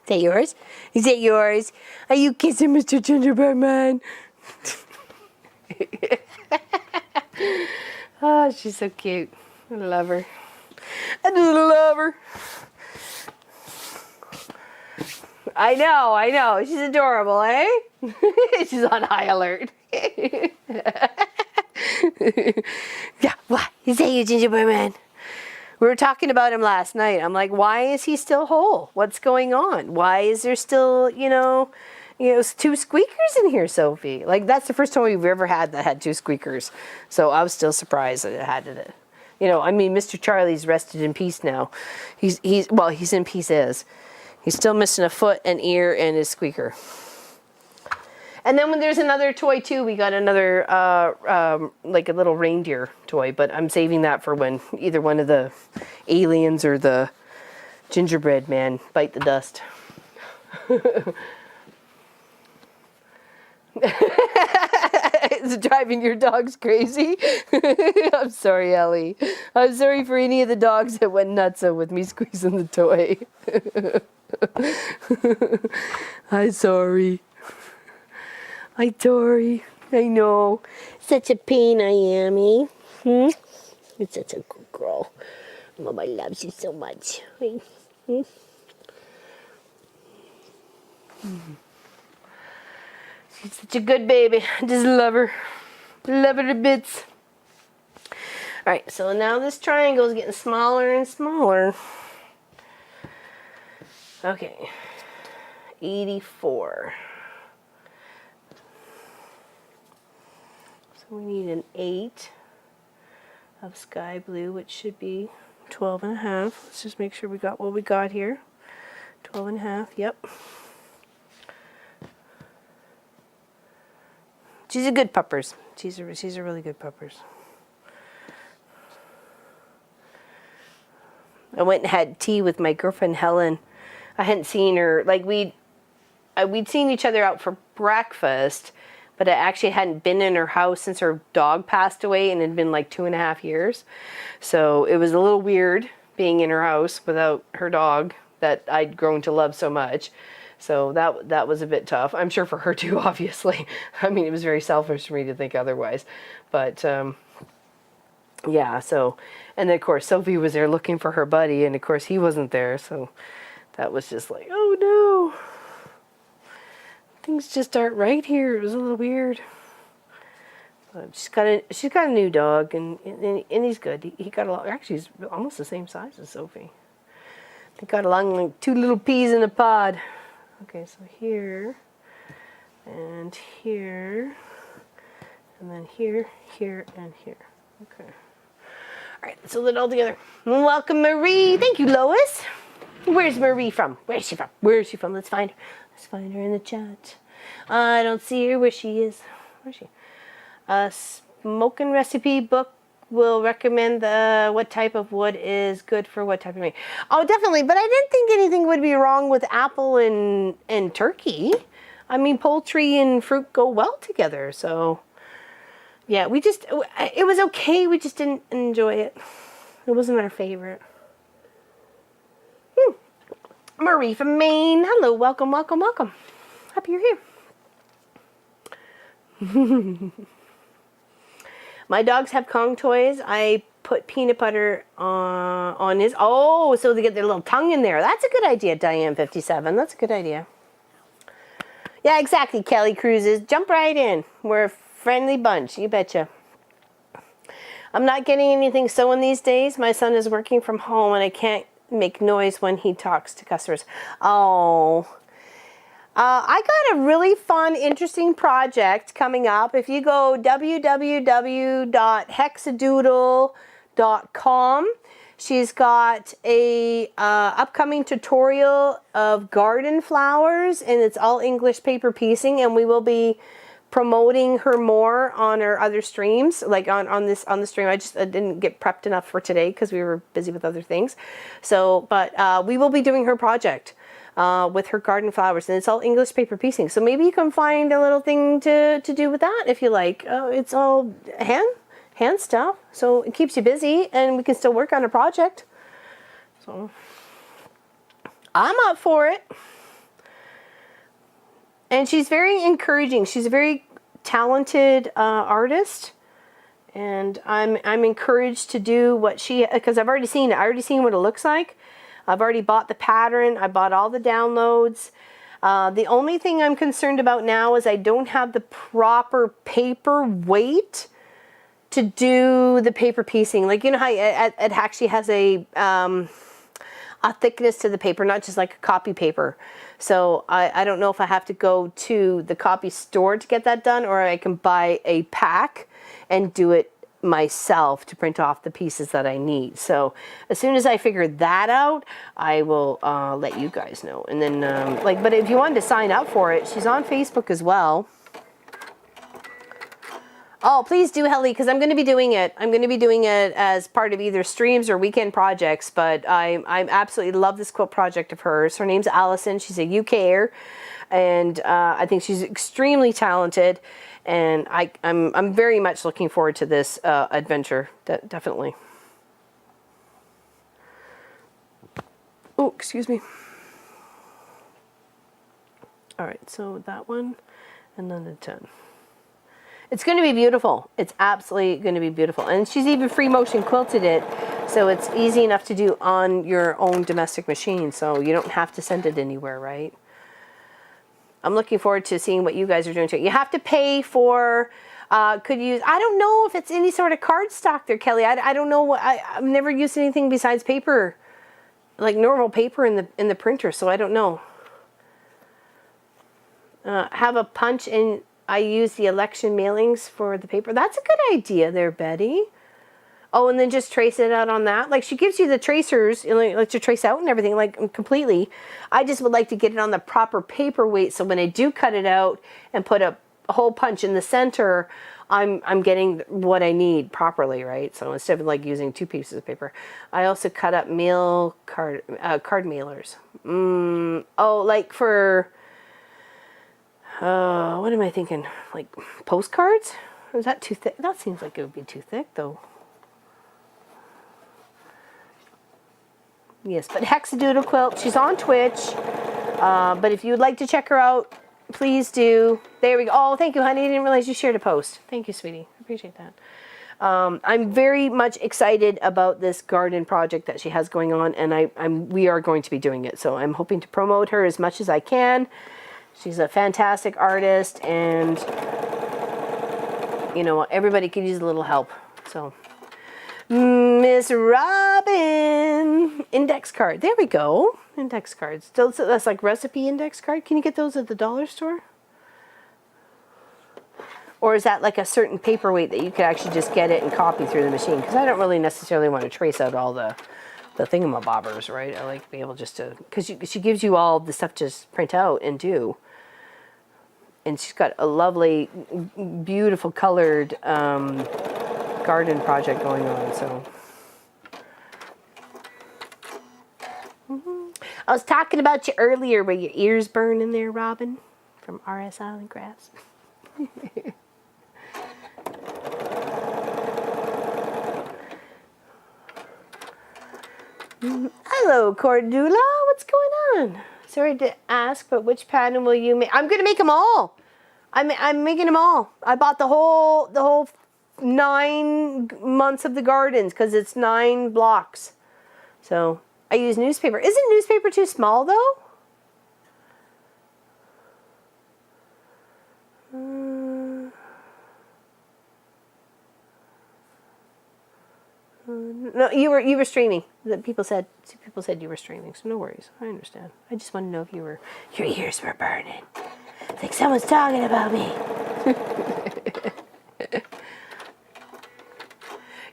Is that yours? Is that yours? Are you kissing Mr. Gingerbread Man? Oh, she's so cute. I love her. I just love her. I know. She's adorable, eh? She's on high alert. Yeah, what? Is that you, Gingerbread Man? We were talking about him last night. I'm like, why is he still whole? What's going on? Why is there still, 2 squeakers in here, Sophie? Like, that's the first time we've ever had that had 2 squeakers. So I was still surprised that it had it. Mr. Charlie's rested in peace now. He's in pieces. He's still missing a foot, an ear, and his squeaker. And then when there's another toy too, we got another, like a little reindeer toy, but I'm saving that for when either one of the aliens or the gingerbread man bite the dust. It's driving your dogs crazy. I'm sorry, Ellie. I'm sorry for any of the dogs that went nuts with me squeezing the toy. I'm sorry. Hi, Tori. I know. Such a pain I am, eh? You're such a good girl. Mama loves you so much. She's such a good baby. I just love her. Love her to bits. Alright, so now this triangle is getting smaller and smaller. Okay. 84. We need an 8 of sky blue, which should be 12 and a half. Let's just make sure we got what we got here. 12 and a half, yep. She's a good puppers. She's a really good puppers. I went and had tea with my girlfriend Helen. I hadn't seen her, like we'd seen each other out for breakfast, but I actually hadn't been in her house since her dog passed away, and it had been like 2.5 years. So it was a little weird being in her house without her dog that I'd grown to love so much. So that was a bit tough. I'm sure for her too, obviously. I mean, it was very selfish for me to think otherwise. But yeah, so, and then of course Sophie was there looking for her buddy, and of course he wasn't there. So that was just like, oh no. Things just aren't right here. It was a little weird. But she's got a new dog, and he's good. He got along. Actually, he's almost the same size as Sophie. They got along like 2 little peas in a pod. Okay, so here, and here, and then here, here, and here. Okay. All right, let's hold it all together. Welcome, Marie. Thank you, Lois. Where's Marie from? Where's she from? Where's she from? Let's find her. Let's find her in the chat. I don't see her. Where she is? Where's she? Smoking recipe book will recommend what type of wood is good for what type of meat. Oh, definitely. But I didn't think anything would be wrong with apple and turkey. I mean, poultry and fruit go well together. So, yeah, it was okay. We just didn't enjoy it. It wasn't our favorite. Marie from Maine. Hello, welcome, welcome, welcome. Happy you're here. My dogs have Kong toys. I put peanut butter on his. Oh, so they get their little tongue in there. That's a good idea, Diane 57. That's a good idea. Yeah, exactly, Kelly Cruises. Jump right in. We're a friendly bunch. You betcha. I'm not getting anything sewn these days. My son is working from home and I can't make noise when he talks to customers. Oh. I got a really fun, interesting project coming up. If you go www.hexadoodle.com, she's got a upcoming tutorial of garden flowers, and it's all English paper piecing, and we will be promoting her more on her other streams, like on the stream. I didn't get prepped enough for today because we were busy with other things. So, but we will be doing her project with her garden flowers, and it's all English paper piecing. So maybe you can find a little thing to do with that if you like. It's all hand stuff, so it keeps you busy, and we can still work on a project. So I'm up for it. And she's very encouraging. She's a very talented artist, and I'm encouraged to do what she, because I've already seen it. I already seen what it looks like. I've already bought the pattern. I bought all the downloads. The only thing I'm concerned about now is I don't have the proper paper weight to do the paper piecing. Like, you know how it actually has a thickness to the paper, not just like a copy paper. So I don't know if I have to go to the copy store to get that done, or I can buy a pack and do it myself to print off the pieces that I need. So as soon as I figure that out, I will let you guys know. And then but if you wanted to sign up for it, she's on Facebook as well. Oh, please do, Helly, because I'm going to be doing it. I'm going to be doing it as part of either streams or weekend projects, but I absolutely love this quilt project of hers. Her name's Allison. She's a UKer, and I think she's extremely talented, and I'm very much looking forward to this adventure, definitely. Oh, excuse me. All right, so that one, and then the 10. It's going to be beautiful. It's absolutely going to be beautiful. And she's even free motion quilted it, so it's easy enough to do on your own domestic machine, so you don't have to send it anywhere, right? I'm looking forward to seeing what you guys are doing too. You have to pay for, I don't know if it's any sort of cardstock there, Kelly. I don't know. I've never used anything besides paper, like normal paper in the printer, so I don't know. Have a punch in. I use the election mailings for the paper. That's a good idea there, Betty. Oh, and then just trace it out on that. Like, she gives you the tracers, lets you trace out and everything, like, completely. I just would like to get it on the proper paper weight, so when I do cut it out and put a hole punch in the center, I'm getting what I need properly, right? So instead of like using 2 pieces of paper, I also cut up card mailers. Oh, like for... what am I thinking? Like postcards? Or is that too thick? That seems like it would be too thick, though. Yes, but Hexadoodle Quilt, she's on Twitch. But if you would like to check her out, please do. There we go. Oh, thank you, honey. I didn't realize you shared a post. Thank you, sweetie. I appreciate that. I'm very much excited about this garden project that she has going on, and we are going to be doing it. So I'm hoping to promote her as much as I can. She's a fantastic artist, and you know, everybody could use a little help. So, Miss Robin, index card. There we go. Index cards. So that's like recipe index card. Can you get those at the dollar store? Or is that like a certain paperweight that you could actually just get it and copy through the machine? Because I don't really necessarily want to trace out all the thingamabobbers, right? I like to be able just to, because she gives you all the stuff to just print out and do. And she's got a lovely, beautiful colored garden project going on, so. I was talking about you earlier where your ears burning there, Robin, from RS Island Crafts. Hello, Cordula. What's going on? Sorry to ask, but which pattern will you make? I'm going to make them all. I'm making them all. I bought the whole 9 months of the gardens because it's 9 blocks. So I use newspaper. Isn't newspaper too small though? No, you were streaming. People said you were streaming, so no worries. I understand. I just want to know if your ears were burning. It's like someone's talking about me.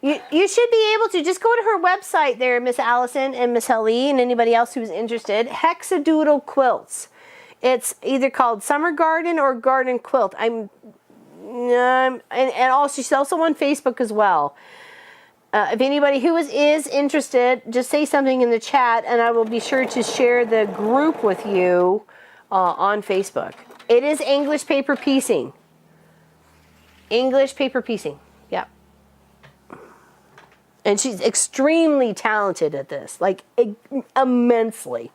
You should be able to just go to her website there, Miss Allison and Miss Helly and anybody else who's interested. Hexadoodle Quilts. It's either called Summer Garden or Garden Quilt. And also she's also on Facebook as well. If anybody who is interested, just say something in the chat and I will be sure to share the group with you on Facebook. It is English paper piecing. English paper piecing. Yeah. And she's extremely talented at this, like immensely.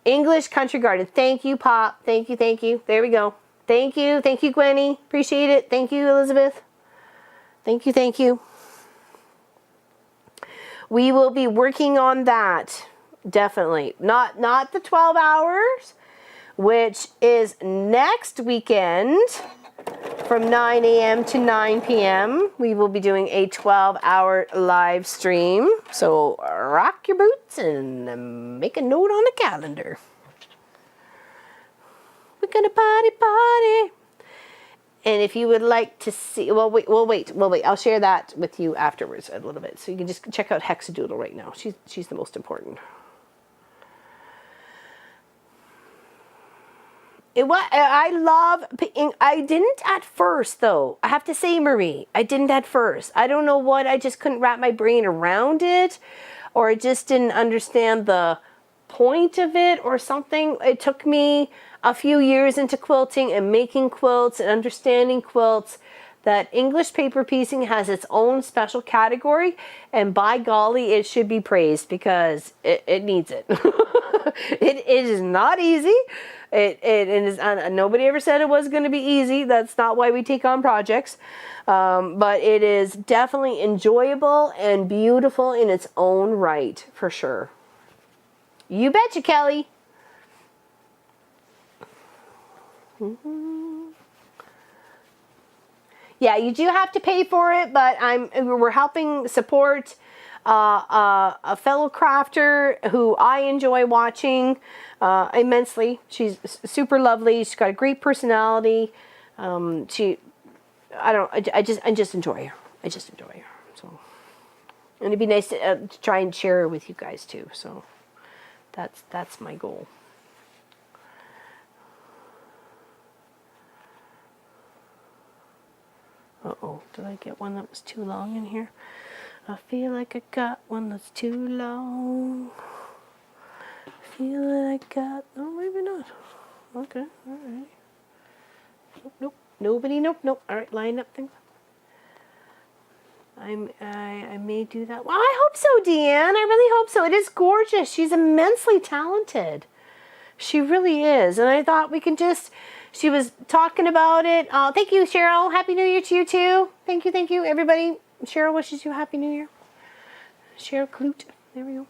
English Country Garden. Thank you, Pop. Thank you, thank you. There we go. Thank you, Gwenny. Appreciate it. Thank you, Elizabeth. Thank you, thank you. We will be working on that, definitely. Not the 12 hours, which is next weekend from 9 a.m. to 9 p.m. We will be doing a 12-hour live stream. So rock your boots and make a note on the calendar. We're gonna party. And if you would like to see, we'll wait. I'll share that with you afterwards a little bit. So you can just check out Hexadoodle right now. She's the most important. I didn't at first though. I have to say, Marie, I didn't at first. I don't know what, I just couldn't wrap my brain around it, or I just didn't understand the point of it or something. It took me a few years into quilting and making quilts and understanding quilts that English paper piecing has its own special category, and by golly, it should be praised because it needs it. It is not easy. It is. Nobody ever said it was going to be easy. That's not why we take on projects. But it is definitely enjoyable and beautiful in its own right, for sure. You betcha, Kelly. Yeah, you do have to pay for it, but we're helping support a fellow crafter who I enjoy watching immensely. She's super lovely. She's got a great personality. I just enjoy her. I just enjoy her. So, and it'd be nice to try and share her with you guys too. So, that's my goal. Uh-oh, did I get one that was too long in here? I feel like I got one that's too long. I feel like I got, no, maybe not. Okay, all right. Nope, nobody, nope. All right, line up things. I may do that. Well, I hope so, Deanne. I really hope so. It is gorgeous. She's immensely talented. She really is. And I thought we can just, she was talking about it. Thank you, Cheryl. Happy New Year to you, too. Thank you, everybody. Cheryl wishes you a Happy New Year. Cheryl Clute. There we go.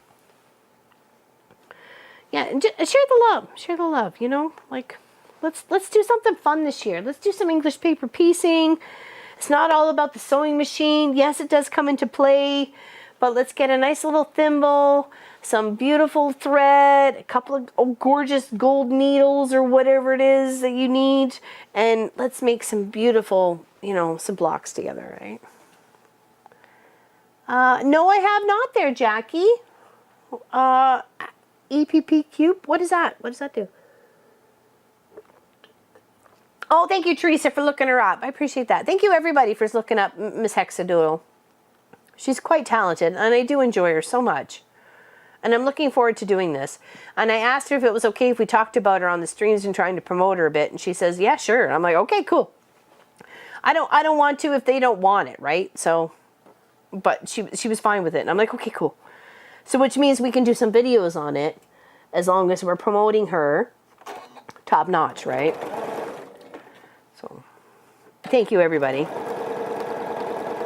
Yeah, and share the love. Share the love, you know? Like, let's do something fun this year. Let's do some English paper piecing. It's not all about the sewing machine. Yes, it does come into play, but let's get a nice little thimble, some beautiful thread, a couple of gorgeous gold needles or whatever it is that you need, and let's make some beautiful, you know, some blocks together, right? No, I have not there, Jackie. EPP Cube, what is that? What does that do? Oh, thank you, Teresa, for looking her up. I appreciate that. Thank you, everybody, for looking up Miss Hexadoodle. She's quite talented, and I do enjoy her so much. And I'm looking forward to doing this. And I asked her if it was okay if we talked about her on the streams and trying to promote her a bit. And she says, yeah, sure. And I'm like, okay, cool. I don't want to if they don't want it, right? So, but she was fine with it. And I'm like, okay, cool. So which means we can do some videos on it as long as we're promoting her top notch, right? So thank you, everybody.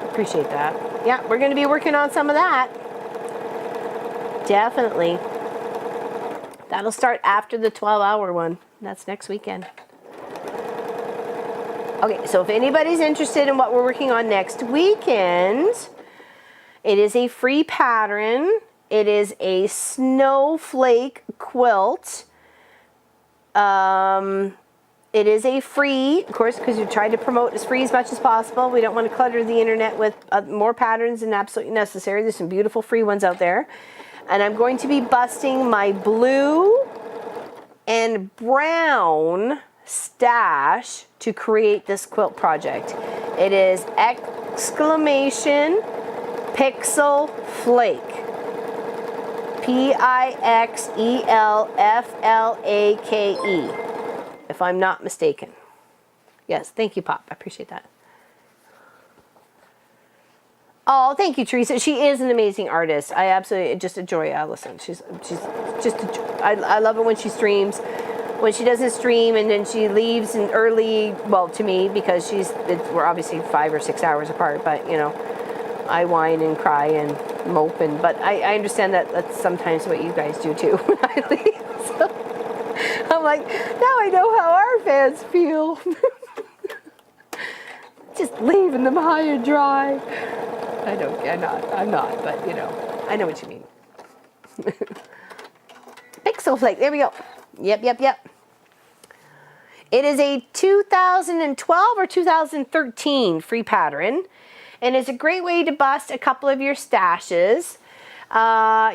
Appreciate that. Yeah, we're going to be working on some of that. Definitely. That'll start after the 12-hour one. That's next weekend. Okay, so if anybody's interested in what we're working on next weekend, it is a free pattern. It is a snowflake quilt. It is a free, of course, because we tried to promote as free as much as possible. We don't want to clutter the internet with more patterns than absolutely necessary. There's some beautiful free ones out there. And I'm going to be busting my blue and brown stash to create this quilt project. It is exclamation pixel flake. Pixelflake, if I'm not mistaken. Yes, thank you, Pop. I appreciate that. Oh, thank you, Teresa. She is an amazing artist. I absolutely just enjoy Allison. She's just I love it when she streams. When she doesn't stream and then she leaves in early, well, to me, because we're obviously 5 or 6 hours apart, but you know, I whine and cry and mope, but I understand that that's sometimes what you guys do too when I leave. So I'm like, now I know how our fans feel. Just leaving them high and dry. I'm not, but you know, I know what you mean. Pixel flake, there we go. Yep. It is a 2012 or 2013 free pattern, and it's a great way to bust a couple of your stashes.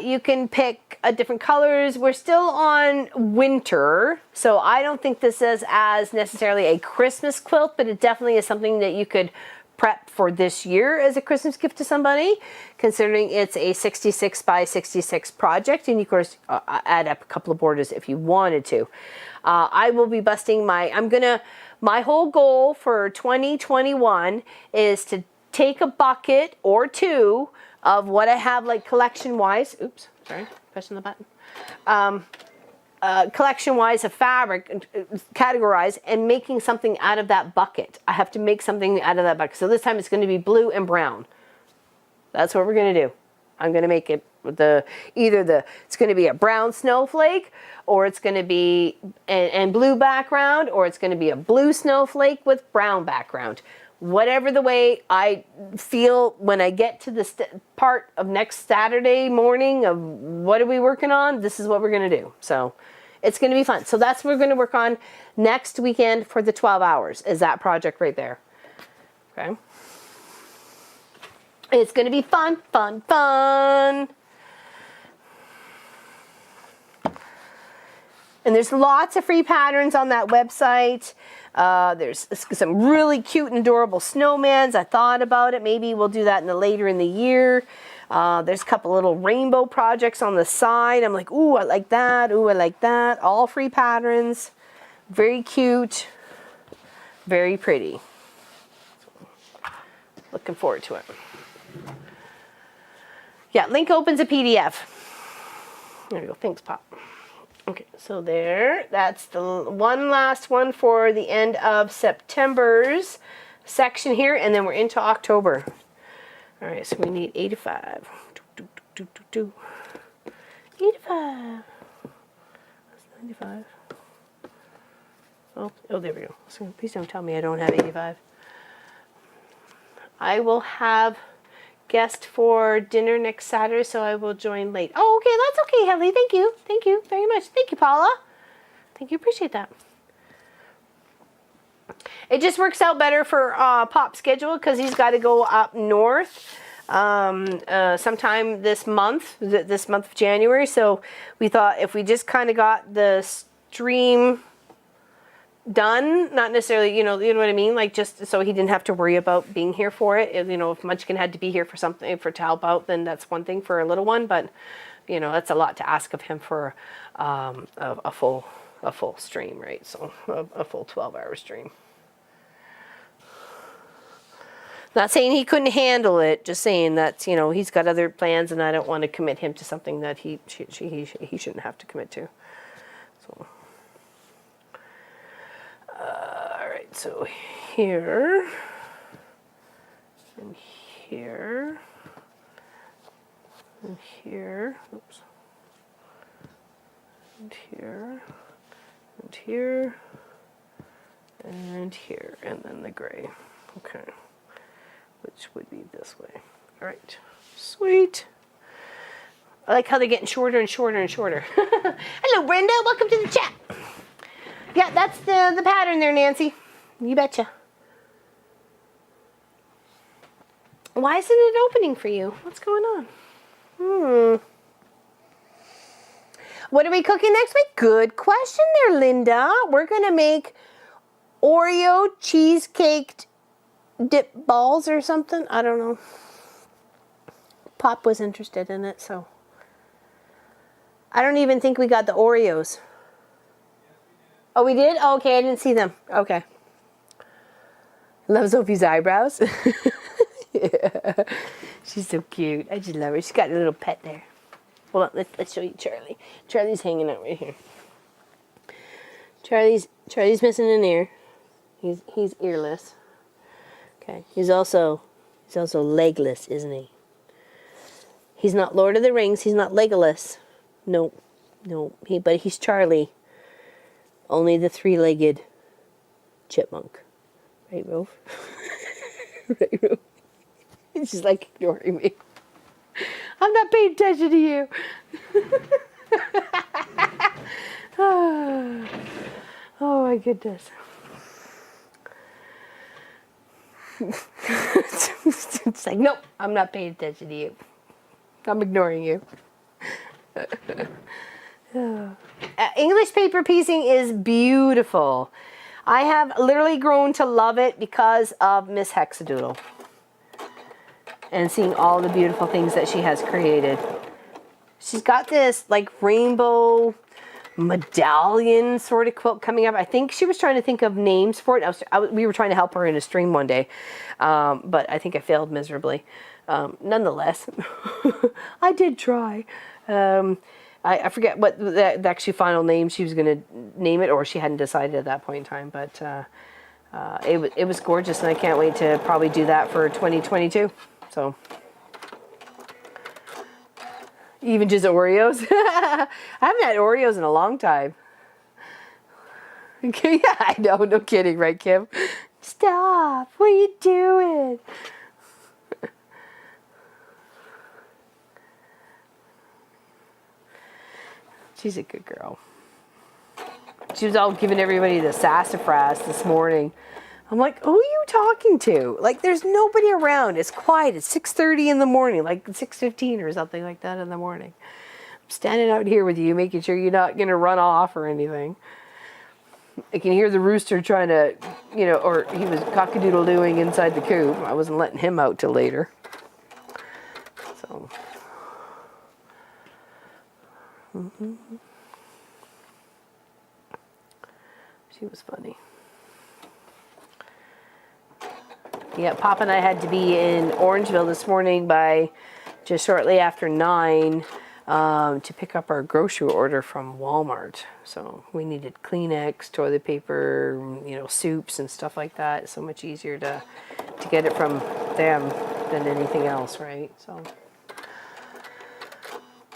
You can pick different colors. We're still on winter, so I don't think this is as necessarily a Christmas quilt, but it definitely is something that you could prep for this year as a Christmas gift to somebody, considering it's a 66 by 66 project, and you of course add up a couple of borders if you wanted to. I will be busting my whole goal for 2021 is to take a bucket or two of what I have, like collection-wise. Oops, sorry, pressing the button. Collection-wise of fabric, categorize, and making something out of that bucket. I have to make something out of that bucket. So this time it's going to be blue and brown. That's what we're going to do. I'm going to make it with it's going to be a brown snowflake, or it's going to be and blue background, or it's going to be a blue snowflake with brown background. Whatever the way I feel when I get to the part of next Saturday morning of what are we working on, this is what we're going to do. So it's going to be fun. So that's what we're going to work on next weekend for the 12 hours, is that project right there. Okay. It's going to be fun. And there's lots of free patterns on that website. There's some really cute and adorable snowmans. I thought about it. Maybe we'll do that later in the year. There's a couple little rainbow projects on the side. I'm like, ooh, I like that. Ooh, I like that. All free patterns. Very cute. Very pretty. Looking forward to it. Yeah, link opens a PDF. There you go. Thanks, Pop. Okay, so there, that's the one last one for the end of September's section here, and then we're into October. All right, so we need 85. 85. That's 95. Oh, there we go. So please don't tell me I don't have 85. I will have guest for dinner next Saturday, so I will join late. Oh, okay, that's okay, Helly. Thank you. Thank you very much. Thank you, Paula. Thank you. Appreciate that. It just works out better for Pop's schedule because he's got to go up north sometime this month of January. So we thought if we just kind of got the stream done, not necessarily, you know what I mean, like just so he didn't have to worry about being here for it. You know, if Munchkin had to be here for something, for to help out, then that's one thing for a little one, but you know, that's a lot to ask of him for a full stream, right? So a full 12-hour stream. Not saying he couldn't handle it, just saying that, you know, he's got other plans and I don't want to commit him to something that he shouldn't have to commit to. So, all right, so here and here and here, oops, and here and here and here, and then the gray. Okay. Which would be this way. All right, sweet. I like how they're getting shorter and shorter and shorter. Hello, Brenda. Welcome to the chat. Yeah, that's the pattern there, Nancy. You betcha. Why isn't it opening for you? What's going on? What are we cooking next week? Good question there, Linda. We're going to make Oreo cheesecake dip balls or something. I don't know. Pop was interested in it, so. I don't even think we got the Oreos. Oh, we did? Oh, okay, I didn't see them. Okay. Love Sophie's eyebrows. Yeah. She's so cute. I just love her. She's got a little pet there. Hold on, let's show you Charlie. Charlie's hanging out right here. Charlie's missing an ear. He's earless. Okay. He's also legless, isn't he? He's not Lord of the Rings. He's not Legolas. No. But he's Charlie. Only the three-legged chipmunk. Right, Rolf? Right, Rolf? He's just like ignoring me. I'm not paying attention to you. Oh my goodness. It's like, nope, I'm not paying attention to you. I'm ignoring you. English paper piecing is beautiful. I have literally grown to love it because of Miss Hexadoodle and seeing all the beautiful things that she has created. She's got this like rainbow medallion sort of quilt coming up. I think she was trying to think of names for it. We were trying to help her in a stream one day, but I think I failed miserably. Nonetheless, I did try. I forget what the actual final name she was going to name it, or she hadn't decided at that point in time, but it was gorgeous, and I can't wait to probably do that for 2022. So, even just Oreos. I haven't had Oreos in a long time. Okay, yeah, I know, no kidding, right, Kim? Stop! What are you doing? She's a good girl. She was all giving everybody the sassafras this morning. I'm like, who are you talking to? Like, there's nobody around. It's quiet. It's 6:30 in the morning, like 6:15 or something like that in the morning. I'm standing out here with you, making sure you're not going to run off or anything. I can hear the rooster trying to, you know, or he was cock-a-doodle-doing inside the coop. I wasn't letting him out till later. So. She was funny. Yeah, Pop and I had to be in Orangeville this morning by just shortly after 9 to pick up our grocery order from Walmart. So we needed Kleenex, toilet paper, you know, soups and stuff like that. It's so much easier to get it from them than anything else, right? So.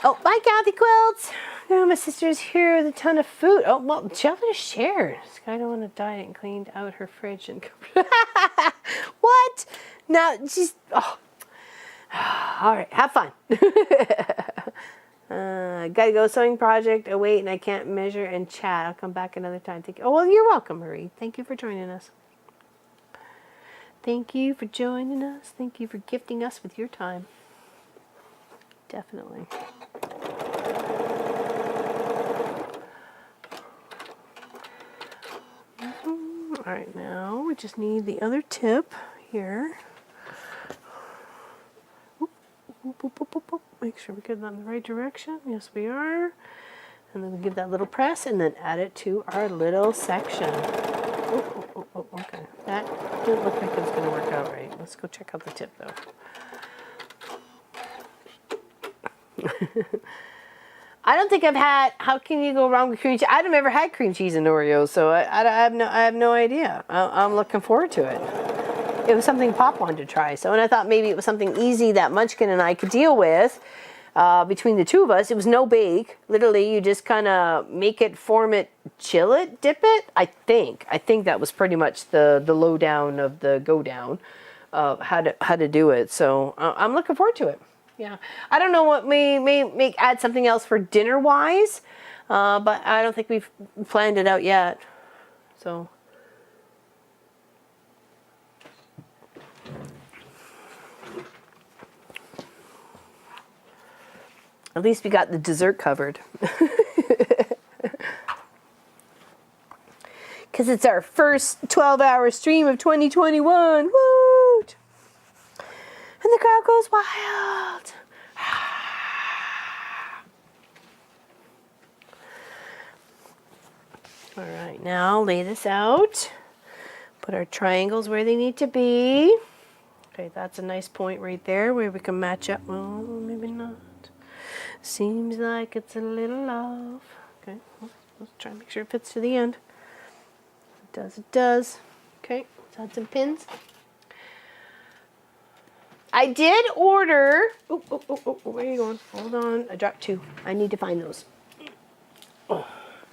Oh, bye, Kathy Quilts. Oh, my sister's here with a ton of food. Oh, well, Shelter shared. Sky don't want to diet and cleaned out her fridge and what? Now, she's... Oh. All right, have fun. Gotta go sewing project. Oh, wait, and I can't measure and chat. I'll come back another time. Thank you. Oh, well, you're welcome, Marie. Thank you for joining us. Thank you for joining us. Thank you for gifting us with your time. Definitely. All right, now we just need the other tip here. Oop, oop, oop, oop, oop, oop. Make sure we get it in the right direction. Yes, we are. And then we give that little press and then add it to our little section. Oh, oh, oh, oh, okay. That didn't look like it was going to work out right. Let's go check out the tip though. I don't think I've had, how can you go wrong with cream cheese? I've never had cream cheese and Oreos, so I have no idea. I'm looking forward to it. It was something Pop wanted to try, so, and I thought maybe it was something easy that Munchkin and I could deal with between the two of us. It was no bake. Literally, you just kind of make it, form it, chill it, dip it. I think that was pretty much the lowdown of the go down of how to do it. So I'm looking forward to it. Yeah, I don't know what may add something else for dinner wise, but I don't think we've planned it out yet. So. At least we got the dessert covered. Because it's our first 12-hour stream of 2021. Woo! And the crowd goes wild. All right, now lay this out. Put our triangles where they need to be. Okay, that's a nice point right there where we can match up. Well, maybe not. Seems like it's a little off. Okay, let's try and make sure it fits to the end. It does, it does. Okay, let's add some pins. I did order, oh, where are you going? Hold on, I dropped two. I need to find those. Oh,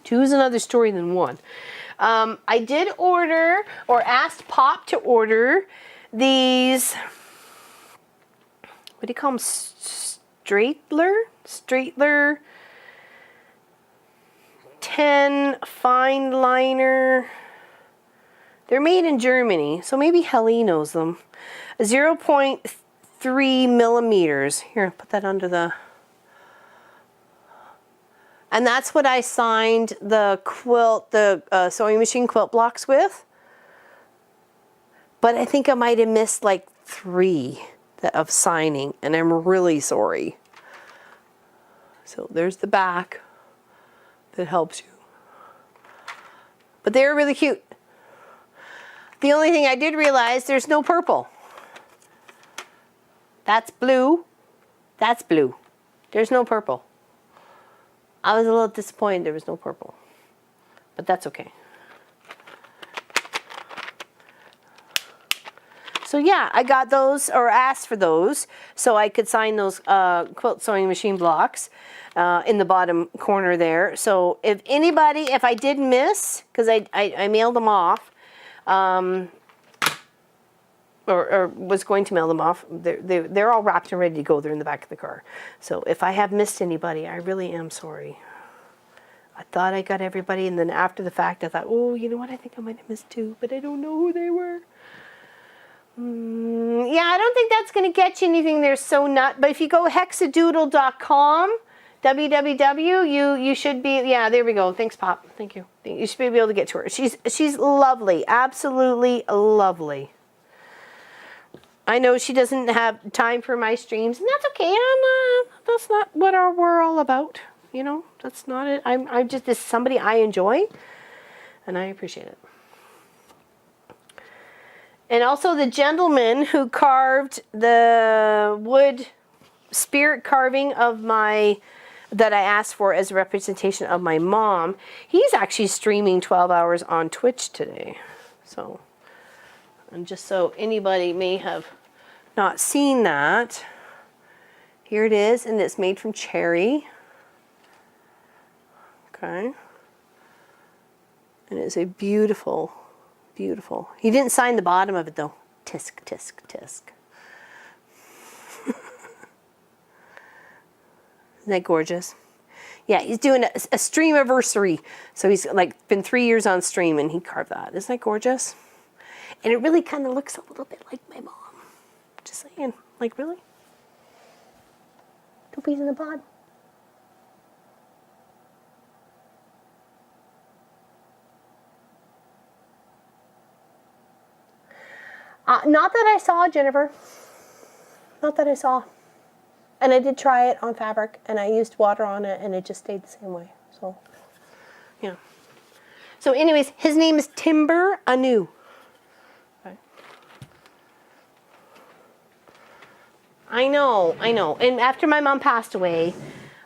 two is another story than one. I did order, or asked Pop to order, these, what do you call them, Straightler 10 fine liner. They're made in Germany, so maybe Helly knows them. 0.3 millimeters. Here, put that under the... And that's what I signed the quilt, the sewing machine quilt blocks with. But I think I might have missed like 3 of signing, and I'm really sorry. So there's the back that helps you. But they're really cute. The only thing I did realize, there's no purple. That's blue. That's blue. There's no purple. I was a little disappointed there was no purple. But that's okay. So yeah, I got those, or asked for those, so I could sign those quilt sewing machine blocks in the bottom corner there. So if anybody, if I did miss, because I mailed them off, or was going to mail them off, they're all wrapped and ready to go. They're in the back of the car. So if I have missed anybody, I really am sorry. I thought I got everybody, and then after the fact, I thought, oh, you know what, I think I might have missed 2, but I don't know who they were. Yeah, I don't think that's going to get you anything. They're so nut. But if you go hexadoodle.com, www, you should be, yeah, there we go. Thanks, Pop. Thank you. You should be able to get to her. She's lovely. Absolutely lovely. I know she doesn't have time for my streams, and that's okay. That's not what we're all about. You know, that's not it. I'm just this somebody I enjoy, and I appreciate it. And also the gentleman who carved the wood spirit carving of my, that I asked for as a representation of my mom, he's actually streaming 12 hours on Twitch today. So, and just so anybody may have not seen that, here it is, and it's made from cherry. Okay. And it's a beautiful, beautiful. He didn't sign the bottom of it though. Tisk, tisk, tisk. Isn't that gorgeous? Yeah, he's doing a stream anniversary. So he's like been 3 years on stream and he carved that. Isn't that gorgeous? And it really kind of looks a little bit like my mom. Just saying. Like, really? 2 peas in the pod. Not that I saw, Jennifer. Not that I saw. And I did try it on fabric, and I used water on it, and it just stayed the same way. So, yeah. So anyways, his name is Timber Anu. Okay. I know. And after my mom passed away,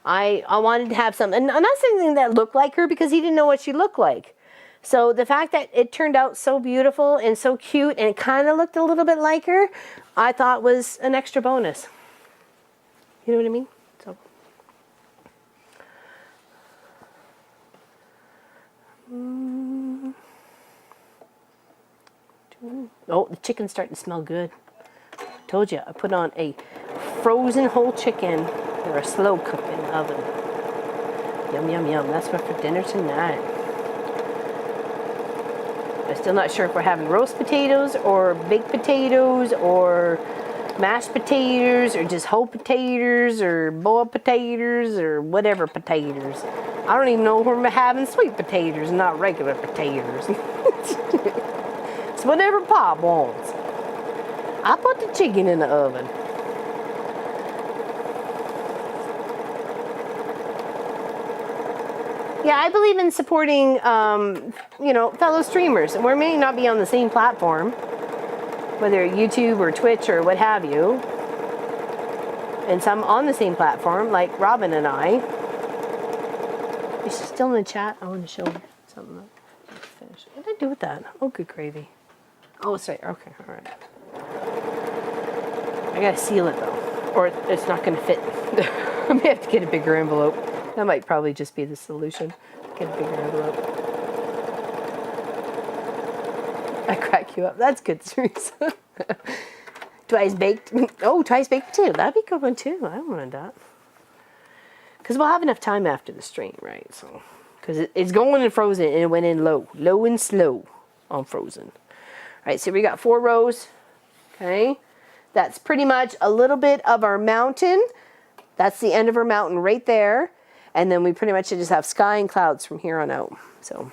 I wanted to have some, and not something that looked like her because he didn't know what she looked like. So the fact that it turned out so beautiful and so cute and it kind of looked a little bit like her, I thought was an extra bonus. You know what I mean? So. Oh, the chicken's starting to smell good. Told you, I put on a frozen whole chicken or a slow cook in the oven. Yum, yum, yum. That's what for dinner tonight. I'm still not sure if we're having roast potatoes or baked potatoes or mashed potatoes or just whole potatoes or boiled potatoes or whatever potatoes. I don't even know if we're having sweet potatoes, not regular potatoes. It's whatever Pop wants. I put the chicken in the oven. Yeah, I believe in supporting, you know, fellow streamers. And we may not be on the same platform, whether YouTube or Twitch or what have you. And some on the same platform, like Robin and I. Is she still in the chat? I want to show her something. Finish. What did I do with that? Oh, good gravy. Oh, it's right. Okay, all right. I gotta seal it though, or it's not gonna fit. I may have to get a bigger envelope. That might probably just be the solution. Get a bigger envelope. I crack you up. That's good, Teresa. Twice baked. Oh, twice baked too. That'd be a good one too. I don't want that. Because we'll have enough time after the stream, right? So, because it's going in frozen and it went in low and slow on frozen. All right, so we got 4 rows. Okay, that's pretty much a little bit of our mountain. That's the end of our mountain right there. And then we pretty much just have sky and clouds from here on out. So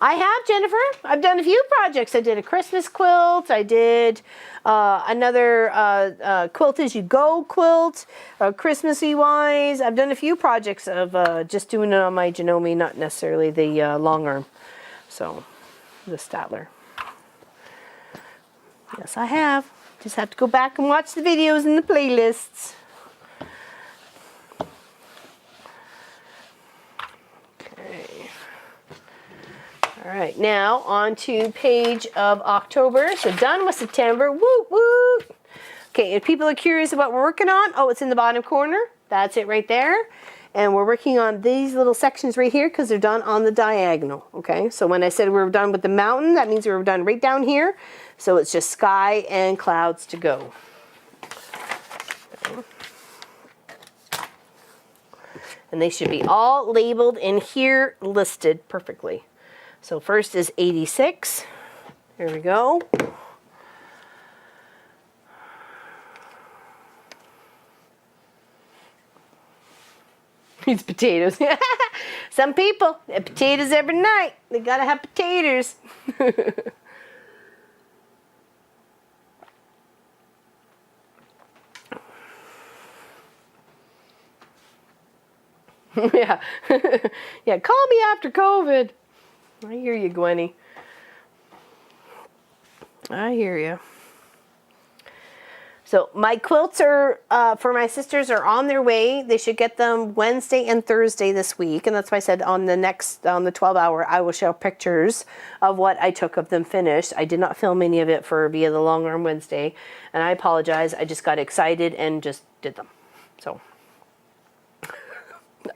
I have, Jennifer. I've done a few projects. I did a Christmas quilt. I did another quilt as you go quilt, Christmassy wise. I've done a few projects of just doing it on my Janome, not necessarily the long arm. So the Statler. Yes, I have. Just have to go back and watch the videos and the playlists. Okay. All right, now on to page of October. So done with September. Woo, woo. Okay, if people are curious about what we're working on, oh, it's in the bottom corner. That's it right there. And we're working on these little sections right here because they're done on the diagonal. Okay, so when I said we were done with the mountain, that means we were done right down here. So it's just sky and clouds to go. Okay. And they should be all labeled in here, listed perfectly. So first is 86. There we go. It's potatoes. Some people, they have potatoes every night. They gotta have potatoes. Yeah. Yeah, call me after COVID. I hear you, Gwenny. I hear you. So my quilts are, for my sisters, are on their way. They should get them Wednesday and Thursday this week. And that's why I said on the 12 hour, I will show pictures of what I took of them finished. I did not film any of it for via the Long Arm Wednesday. And I apologize. I just got excited and just did them. So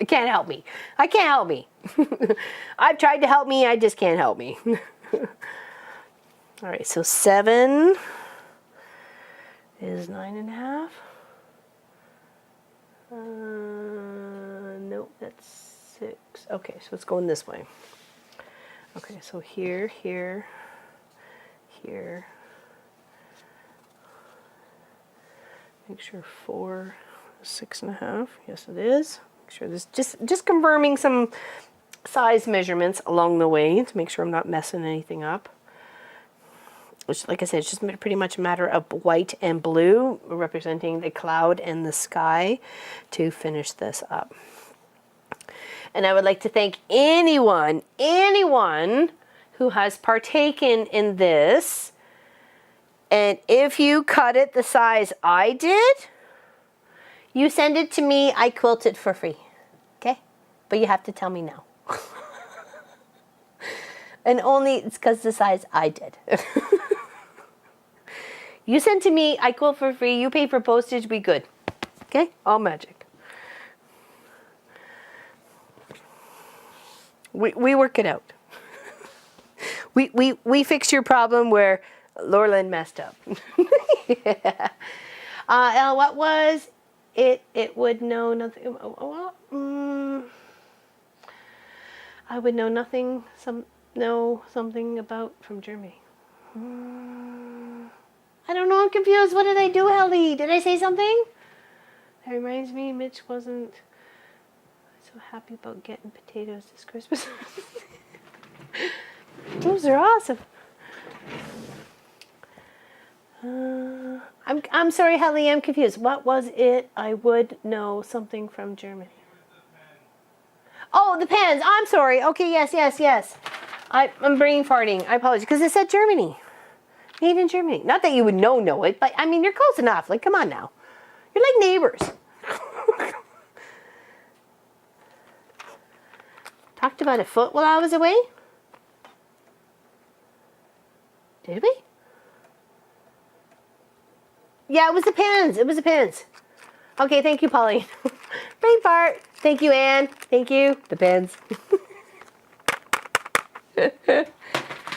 I can't help me. I can't help me. I've tried to help me. I just can't help me. All right. So 7 is 9.5. Nope, that's 6. Okay, so it's going this way. Okay, so here, here, here. Make sure 4 is 6.5. Yes, it is. Make sure this just confirming some size measurements along the way to make sure I'm not messing anything up. which, like I said, it's just pretty much a matter of white and blue, representing the cloud and the sky, to finish this up. And I would like to thank anyone who has partaken in this. And if you cut it the size I did, you send it to me, I quilt it for free. Okay? But you have to tell me now. And only it's because the size I did. You send to me, I quilt for free, you pay for postage, we good. Okay? All magic. We work it out. We fix your problem where Lorlyn messed up. Yeah. What was it? It would know nothing. I would know nothing. Know something about from Germany. I don't know. I'm confused. What did I do, Ellie? Did I say something? That reminds me, Mitch wasn't so happy about getting potatoes this Christmas. Those are awesome. I'm sorry, Helly, I'm confused. What was it? I would know something from Germany. Oh, the pens. I'm sorry. Okay, yes. I'm brain farting. I apologize because it said Germany. Made in Germany. Not that you would know it, but I mean you're close enough. Like, come on now. You're like neighbors. Talked about a foot while I was away. Did we? Yeah, it was the pens. Okay, thank you, Pauline. Brain fart. Thank you, Anne. Thank you. The pens.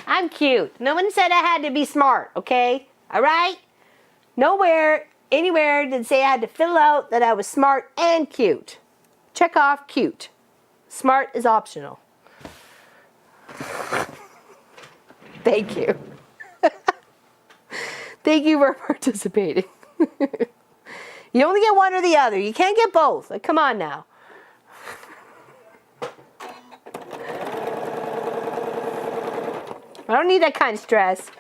I'm cute. No one said I had to be smart, okay? All right? Nowhere, anywhere did say I had to fill out that I was smart and cute. Check off cute. Smart is optional. Thank you. Thank you for participating. You only get one or the other. You can't get both. Like, come on now. I don't need that kind of stress.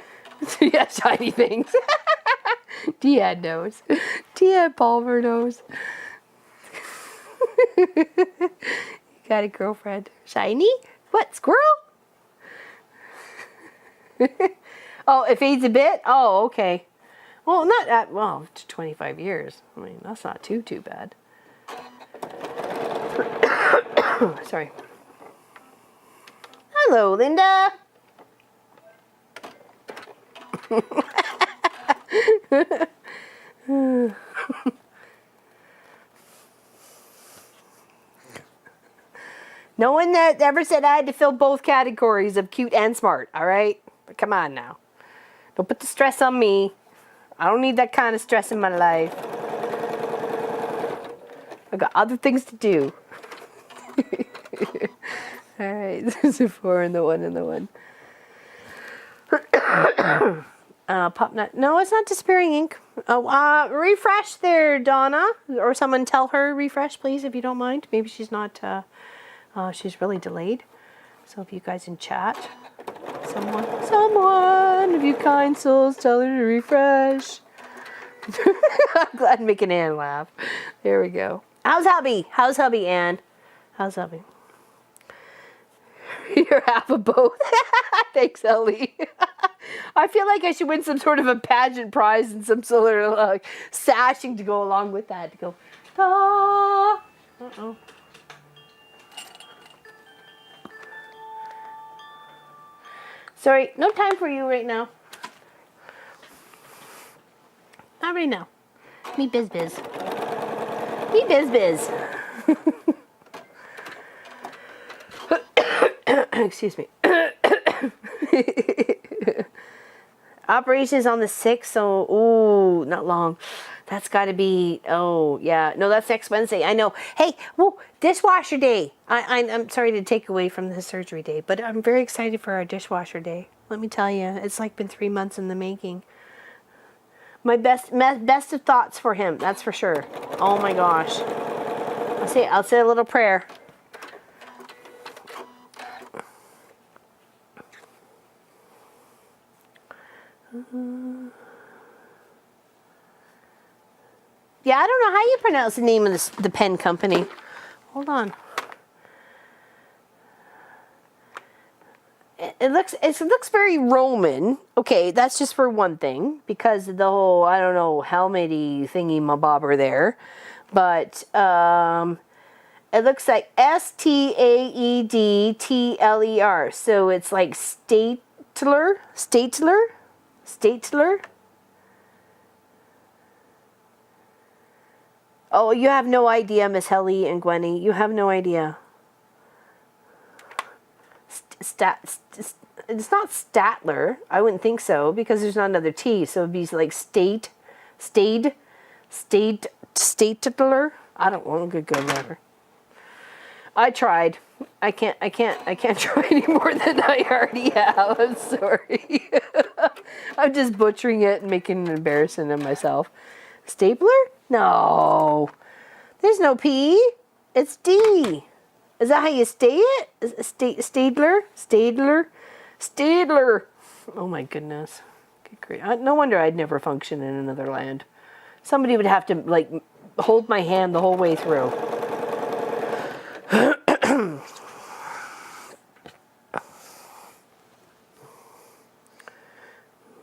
Yeah, shiny things. Deanne knows. Deanne Palmer knows. You got a girlfriend. Shiny? What, squirrel? Oh, it fades a bit? Oh, okay. Well, not at, well, 25 years. I mean, that's not too bad. Sorry. Hello, Linda. No one that ever said I had to fill both categories of cute and smart, all right? But come on now. Don't put the stress on me. I don't need that kind of stress in my life. I got other things to do. All right, there's a 4 and the 1 and the 1. Pop nut. No, it's not disappearing ink. Oh, refresh there, Donna, or someone tell her refresh, please, if you don't mind. Maybe she's not. She's really delayed. So if you guys in chat, someone, if you kind souls, tell her to refresh. I'm glad I'm making Anne laugh. There we go. How's hubby? How's hubby, Anne? How's hubby? You're half of both. Thanks, Ellie. I feel like I should win some sort of a pageant prize and some sort of sashing to go along with that. To go, ah. Uh-oh. Sorry, no time for you right now. Not right now. Me biz. Me biz. Excuse me. Operations on the 6th, so, ooh, not long. That's got to be, oh, yeah. No, that's next Wednesday. I know. Hey, whoa, dishwasher day. I'm sorry to take away from the surgery day, but I'm very excited for our dishwasher day. Let me tell you, it's like been 3 months in the making. My best of thoughts for him, that's for sure. Oh my gosh. I'll say a little prayer. Yeah, I don't know how you pronounce the name of the pen company. Hold on. It looks very Roman. Okay, that's just for one thing, because of the whole, I don't know, helmety thingy mabobber there. But it looks like Staedtler. So it's like Statler. Oh, you have no idea, Miss Helly and Gwenny. You have no idea. It's not Statler. I wouldn't think so, because there's not another T. So it'd be like Statler. I don't know. Good, whatever. I tried. I can't try any more than I already have. I'm sorry. I'm just butchering it and making an embarrassment of myself. Stapler? No. There's no P. It's D. Is that how you say it? Staedtler. Oh my goodness. Good grief. No wonder I'd never function in another land. Somebody would have to like hold my hand the whole way through.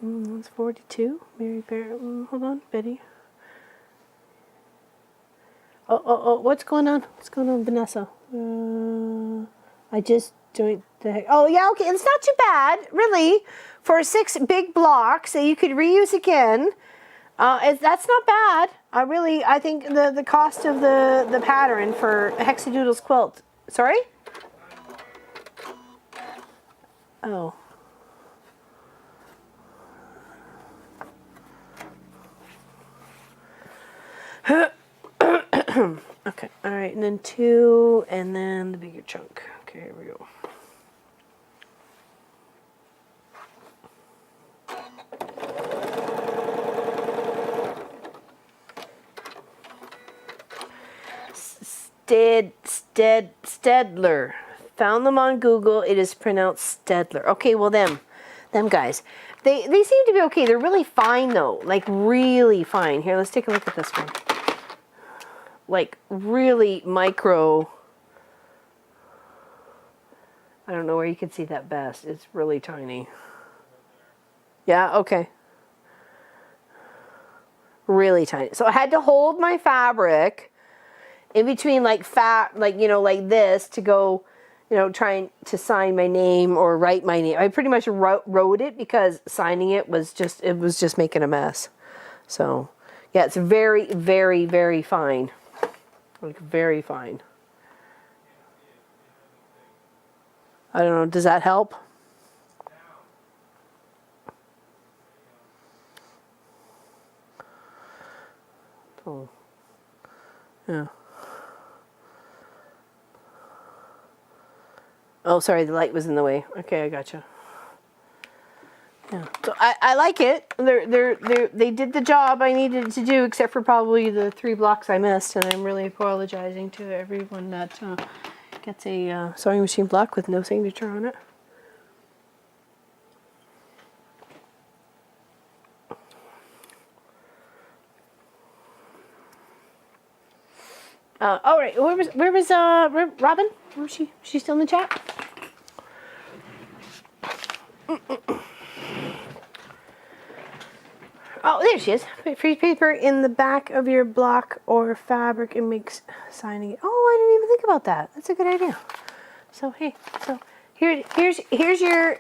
That's 42. Mary Bear. Hold on, Betty. Oh, what's going on? What's going on, Vanessa? I just joined the heck. Oh, yeah, okay. It's not too bad, really, for 6 big blocks that you could reuse again. That's not bad. I think the cost of the pattern for Hexadoodle's quilt. Sorry? Oh. Okay, all right, and then 2, and then the bigger chunk. Okay, here we go. Staedtler. Found them on Google. It is pronounced Staedtler. Okay, well them guys. They seem to be okay. They're really fine though. Like really fine. Here, let's take a look at this one. Like really micro. I don't know where you can see that best. It's really tiny. Yeah, okay. Really tiny. So I had to hold my fabric in between like like this to go, trying to sign my name or write my name. I pretty much wrote it because signing it was just making a mess. So yeah, it's very, very, very fine. Like very fine. I don't know, does that help? Oh. Yeah. Oh, sorry, the light was in the way. Okay, I gotcha. Yeah, so I like it. They did the job I needed to do, except for probably the 3 blocks I missed, and I'm really apologizing to everyone that gets a sewing machine block with no signature on it. All right, where was Robin? Where was she? She's still in the chat? Oh, there she is. Free paper in the back of your block or fabric. It makes signing it. Oh, I didn't even think about that. That's a good idea. So hey, so here's your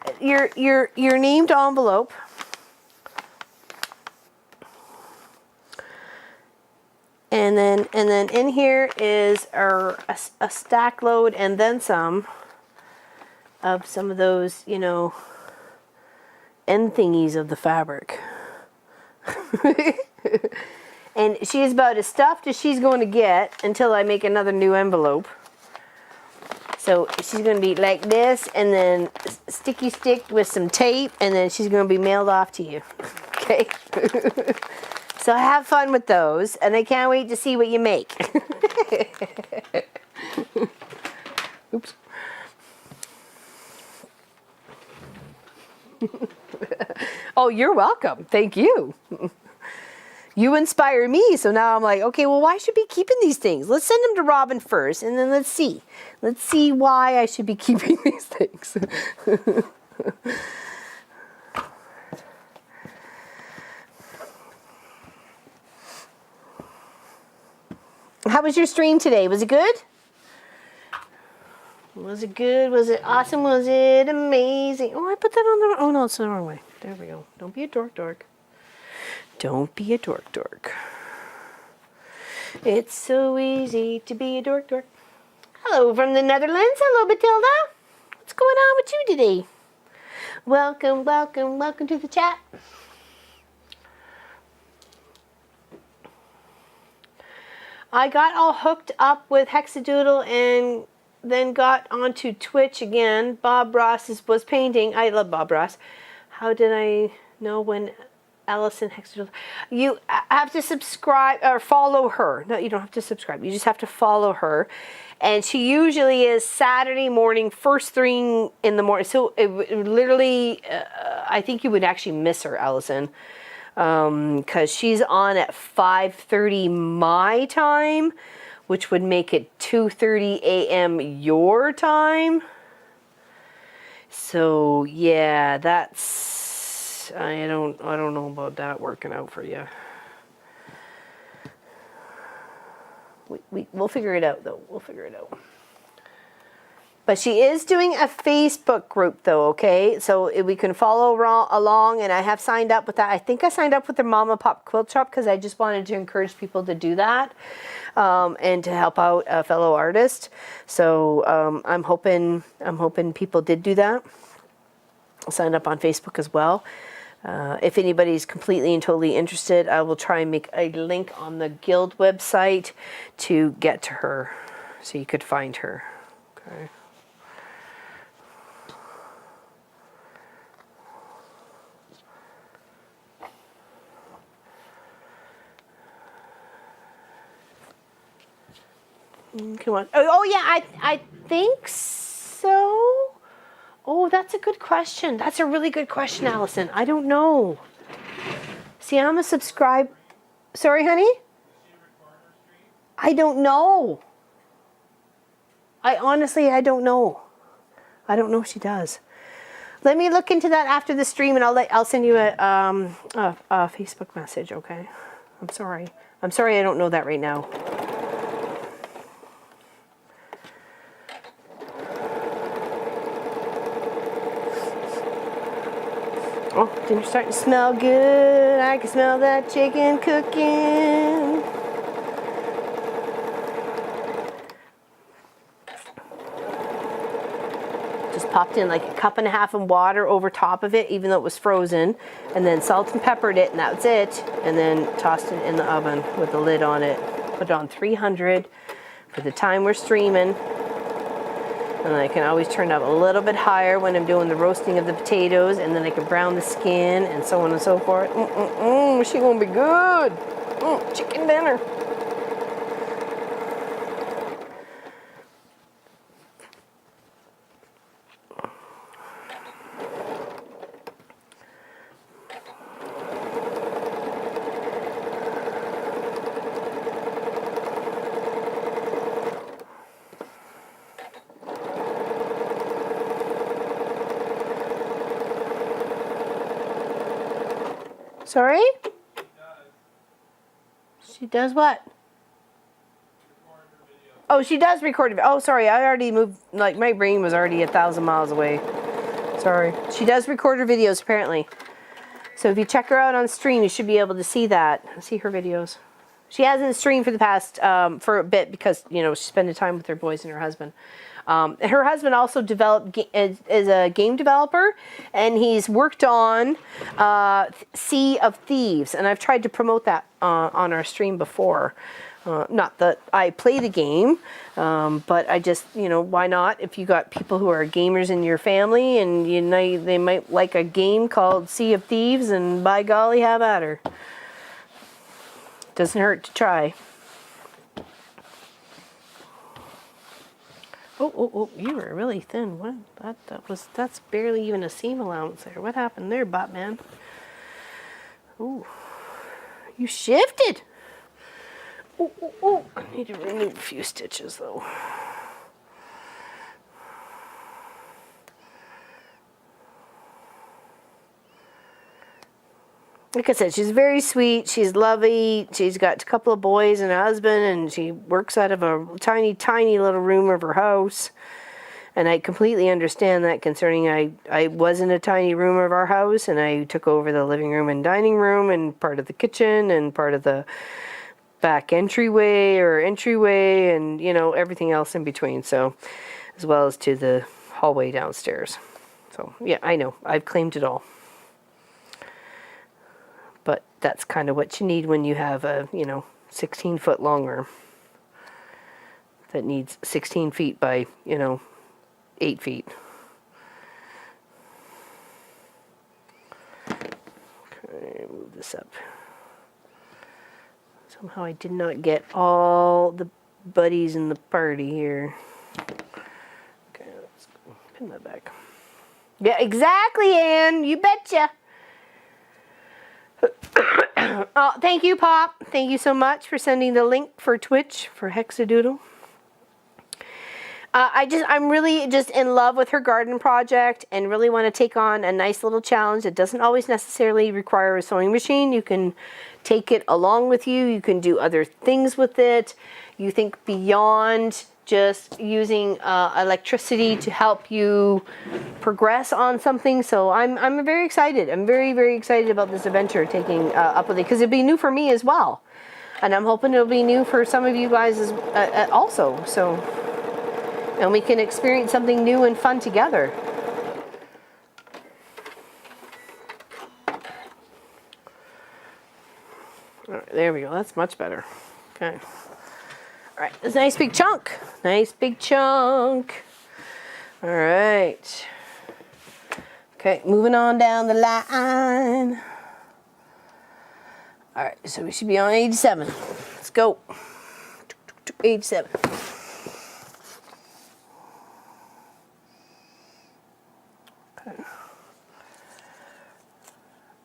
named envelope. And then in here is a stack load and then some of some of those, end thingies of the fabric. And she is about as stuffed as she's going to get until I make another new envelope. So she's going to be like this, and then sticky stick with some tape, and then she's going to be mailed off to you. Okay? So have fun with those, and I can't wait to see what you make. Oops. Oh, you're welcome. Thank you. You inspire me, so now I'm like, okay, well, why should I be keeping these things? Let's send them to Robin first, and then let's see. Let's see why I should be keeping these things. How was your stream today? Was it good? Was it good? Was it awesome? Was it amazing? Oh, I put that on the... Oh, no, it's the wrong way. There we go. Don't be a dork. Don't be a dork. It's so easy to be a dork. Hello from the Netherlands. Hello, Matilda. What's going on with you today? Welcome to the chat. I got all hooked up with Hexadoodle and then got onto Twitch again. Bob Ross was painting. I love Bob Ross. How did I know when Allison Hexadoodle? You have to subscribe or follow her. No, you don't have to subscribe. You just have to follow her. And she usually is Saturday morning, first thing in the morning. So it literally, I think you would actually miss her, Allison. Because she's on at 5:30 my time, which would make it 2:30 a.m. your time. So yeah, that's I don't know about that working out for you. We'll figure it out though. We'll figure it out. But she is doing a Facebook group though, okay? So we can follow along, and I have signed up with that. I think I signed up with the Mama Pop Quilt Shop because I just wanted to encourage people to do that and to help out a fellow artist. So I'm hoping people did do that. I'll sign up on Facebook as well. If anybody's completely and totally interested, I will try and make a link on the Guild website to get to her so you could find her. Okay. Come on. Oh yeah, I think so. Oh, that's a good question. That's a really good question, Allison. I don't know. See, I'm a subscribe. Sorry, honey? I don't know. I don't know. I don't know if she does. Let me look into that after the stream, and I'll send you a Facebook message. Okay. I'm sorry. I don't know that right now. Oh, dinner's starting to smell good. I can smell that chicken cooking. Just popped in like a cup and a half of water over top of it, even though it was frozen, and then salt and peppered it, and that's it. And then tossed it in the oven with the lid on it. Put it on 300 for the time we're streaming. And I can always turn it up a little bit higher when I'm doing the roasting of the potatoes, and then I can brown the skin and so on and so forth. She gonna be good. Chicken dinner. Sorry? She does what? Oh, she does record it. Oh, sorry. I already moved. Like, my brain was already 1,000 miles away. Sorry. She does record her videos, apparently. So if you check her out on stream, you should be able to see that. See her videos. She hasn't streamed for the past, for a bit because, you know, she's spending time with her boys and her husband. Her husband also is a game developer, and he's worked on Sea of Thieves, and I've tried to promote that on our stream before. Not that I play the game, but I just, you know, why not? If you got people who are gamers in your family, and you know they might like a game called Sea of Thieves, and by golly, have at her. Doesn't hurt to try. Oh, you were really thin. What? That's barely even a seam allowance there. What happened there, Batman? Ooh, you shifted. Ooh, ooh, ooh. I need to remove a few stitches though. Like I said, she's very sweet. She's lovely. She's got a couple of boys and a husband, and she works out of a tiny, tiny little room of her house. And I completely understand that, concerning I was in a tiny room of our house, and I took over the living room and dining room and part of the kitchen and part of the back entryway, and you know, everything else in between. So, as well as to the hallway downstairs. So yeah, I know I've claimed it all. But that's kind of what you need when you have a, you know, 16-foot long arm that needs 16 feet by, you know, 8 feet. Okay, move this up. Somehow I did not get all the buddies in the party here. Okay, let's pin that back. Yeah, exactly, Anne. You betcha. Oh, thank you, Pop. Thank you so much for sending the link for Twitch for Hexadoodle. I'm really just in love with her garden project and really want to take on a nice little challenge. It doesn't always necessarily require a sewing machine. You can take it along with you. You can do other things with it. You think beyond just using electricity to help you progress on something. So I'm very excited. I'm very, very excited about this adventure taking up with it, because it'll be new for me as well. And I'm hoping it'll be new for some of you guys also. So, and we can experience something new and fun together. All right, there we go. That's much better. Okay. All right, it's a nice big chunk. Nice big chunk. All right. Okay, moving on down the line. All right, so we should be on 87. Let's go. 87. Okay.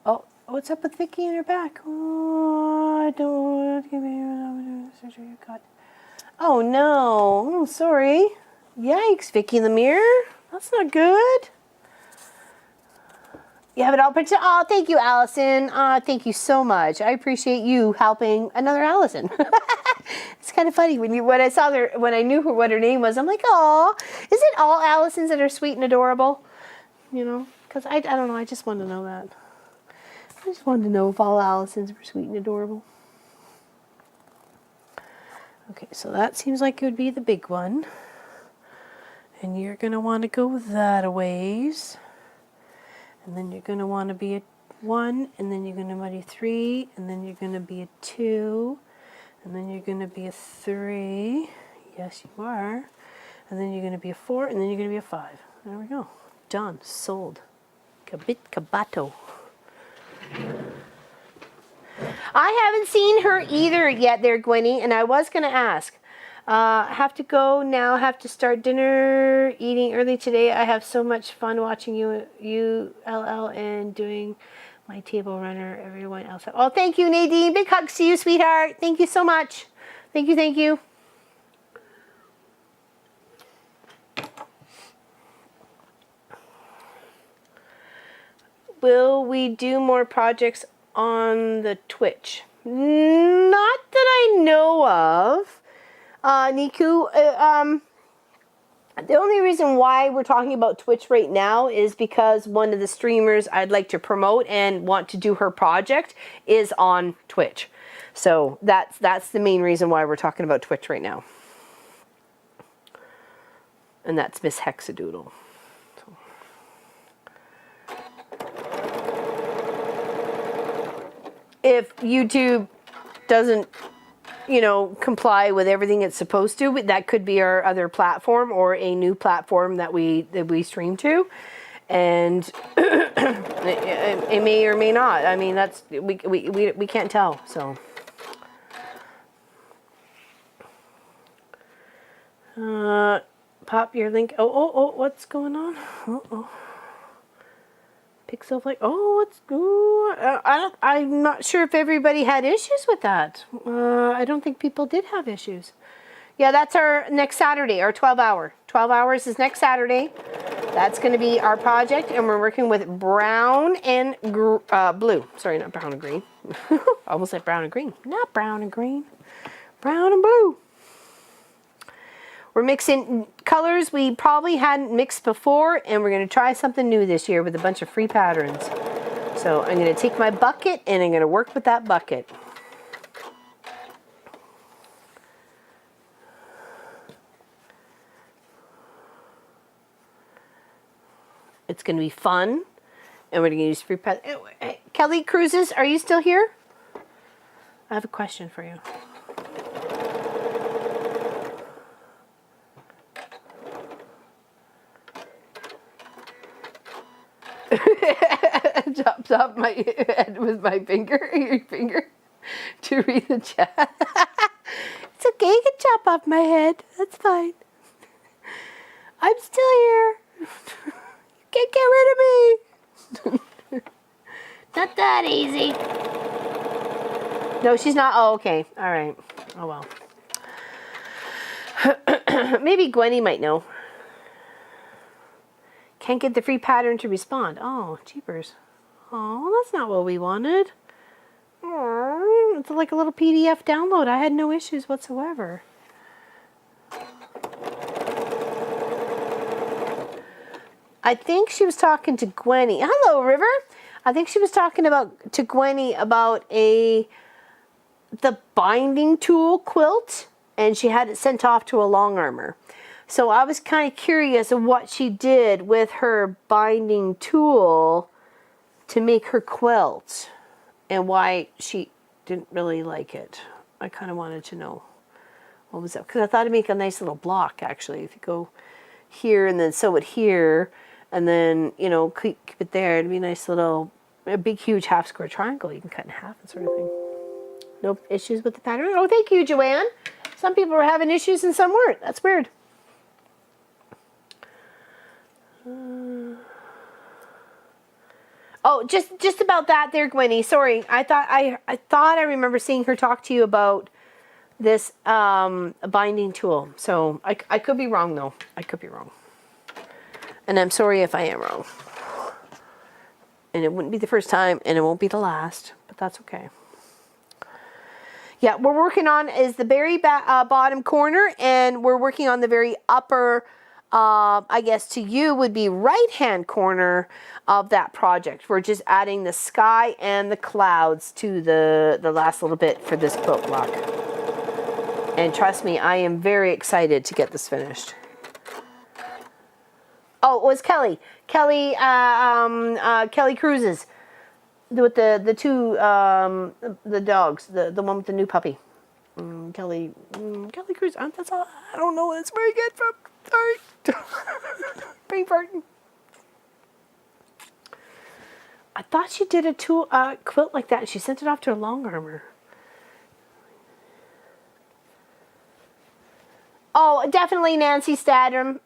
Oh, what's up with Vicky in her back? Oh, I don't give me surgery you got. Oh no, I'm sorry. Yikes, Vicky in the mirror. That's not good. You have it all printed. Oh, thank you, Allison. Thank you so much. I appreciate you helping another Allison. It's kind of funny when I saw her, when I knew what her name was. I'm like, oh, is it all Allisons that are sweet and adorable? You know, because I don't know. I just wanted to know that. I just wanted to know if all Allisons were sweet and adorable. Okay, so that seems like it would be the big one. And you're going to want to go that a ways. And then you're going to want to be a 1, and then you're going to be a 3, and then you're going to be a 2, and then you're going to be a 3. Yes, you are. And then you're going to be a 4, and then you're going to be a 5. There we go. Done. Sold. Kabit kabato. I haven't seen her either yet there, Gwenny, and I was going to ask. Have to go now, have to start dinner, eating early today. I have so much fun watching you LL, and doing my table runner. Everyone else. Oh, thank you, Nadine. Big hugs to you, sweetheart. Thank you so much. Thank you, thank you. Will we do more projects on the Twitch? Not that I know of. Niku, the only reason why we're talking about Twitch right now is because one of the streamers I'd like to promote and want to do her project is on Twitch. So that's the main reason why we're talking about Twitch right now. And that's Miss Hexadoodle. So. If YouTube doesn't, you know, comply with everything it's supposed to, that could be our other platform or a new platform that we stream to, and it may or may not. I mean, that's we can't tell. So, pop your link. Oh, what's going on? Pixel Flake. Oh, it's good. I'm not sure if everybody had issues with that. I don't think people did have issues. Yeah, that's our next Saturday, our 12-hour. 12 hours is next Saturday. That's going to be our project, and we're working with brown and blue. Sorry, not brown and green. Almost like brown and green. Not brown and green. Brown and blue. We're mixing colors we probably hadn't mixed before, and we're going to try something new this year with a bunch of free patterns. So I'm going to take my bucket, and I'm going to work with that bucket. It's going to be fun, and we're going to use free patterns. Kelly Cruises, are you still here? I have a question for you. Chops off my head with my finger, your finger, to read the chat. It's okay, you can chop off my head. That's fine. I'm still here. You can't get rid of me. Not that easy. No, she's not. Oh, okay. All right. Oh, well. Maybe Gwenny might know. Can't get the free pattern to respond. Oh, jeepers. Oh, that's not what we wanted. Oh, it's like a little PDF download. I had no issues whatsoever. I think she was talking to Gwenny. Hello, River. I think she was talking to Gwenny about the binding tool quilt, and she had it sent off to a long armor. So I was kind of curious of what she did with her binding tool to make her quilt and why she didn't really like it. I kind of wanted to know what was that, because I thought it'd make a nice little block actually. If you go here and then sew it here and then, you know, keep it there, it'd be a nice little, a big huge half square triangle you can cut in half and sort of thing. No issues with the pattern. Oh, thank you, Joanne. Some people were having issues and some weren't. That's weird. Oh, just about that there, Gwenny. Sorry, I thought I remember seeing her talk to you about this binding tool. So I could be wrong though. I could be wrong, and I'm sorry if I am wrong. And it wouldn't be the first time, and it won't be the last. But that's okay. Yeah, we're working on is the very bottom corner, and we're working on the very upper. I guess to you would be right-hand corner of that project. We're just adding the sky and the clouds to the last little bit for this quilt block. And trust me, I am very excited to get this finished. Oh, it was Kelly. Kelly Cruises with the two the dogs, the one with the new puppy. Kelly Cruises. That's all. I don't know. It's where I get from. Sorry. Brain farting. I thought she did a quilt like that and she sent it off to a long armor. Oh, definitely Nancy Sandstrom.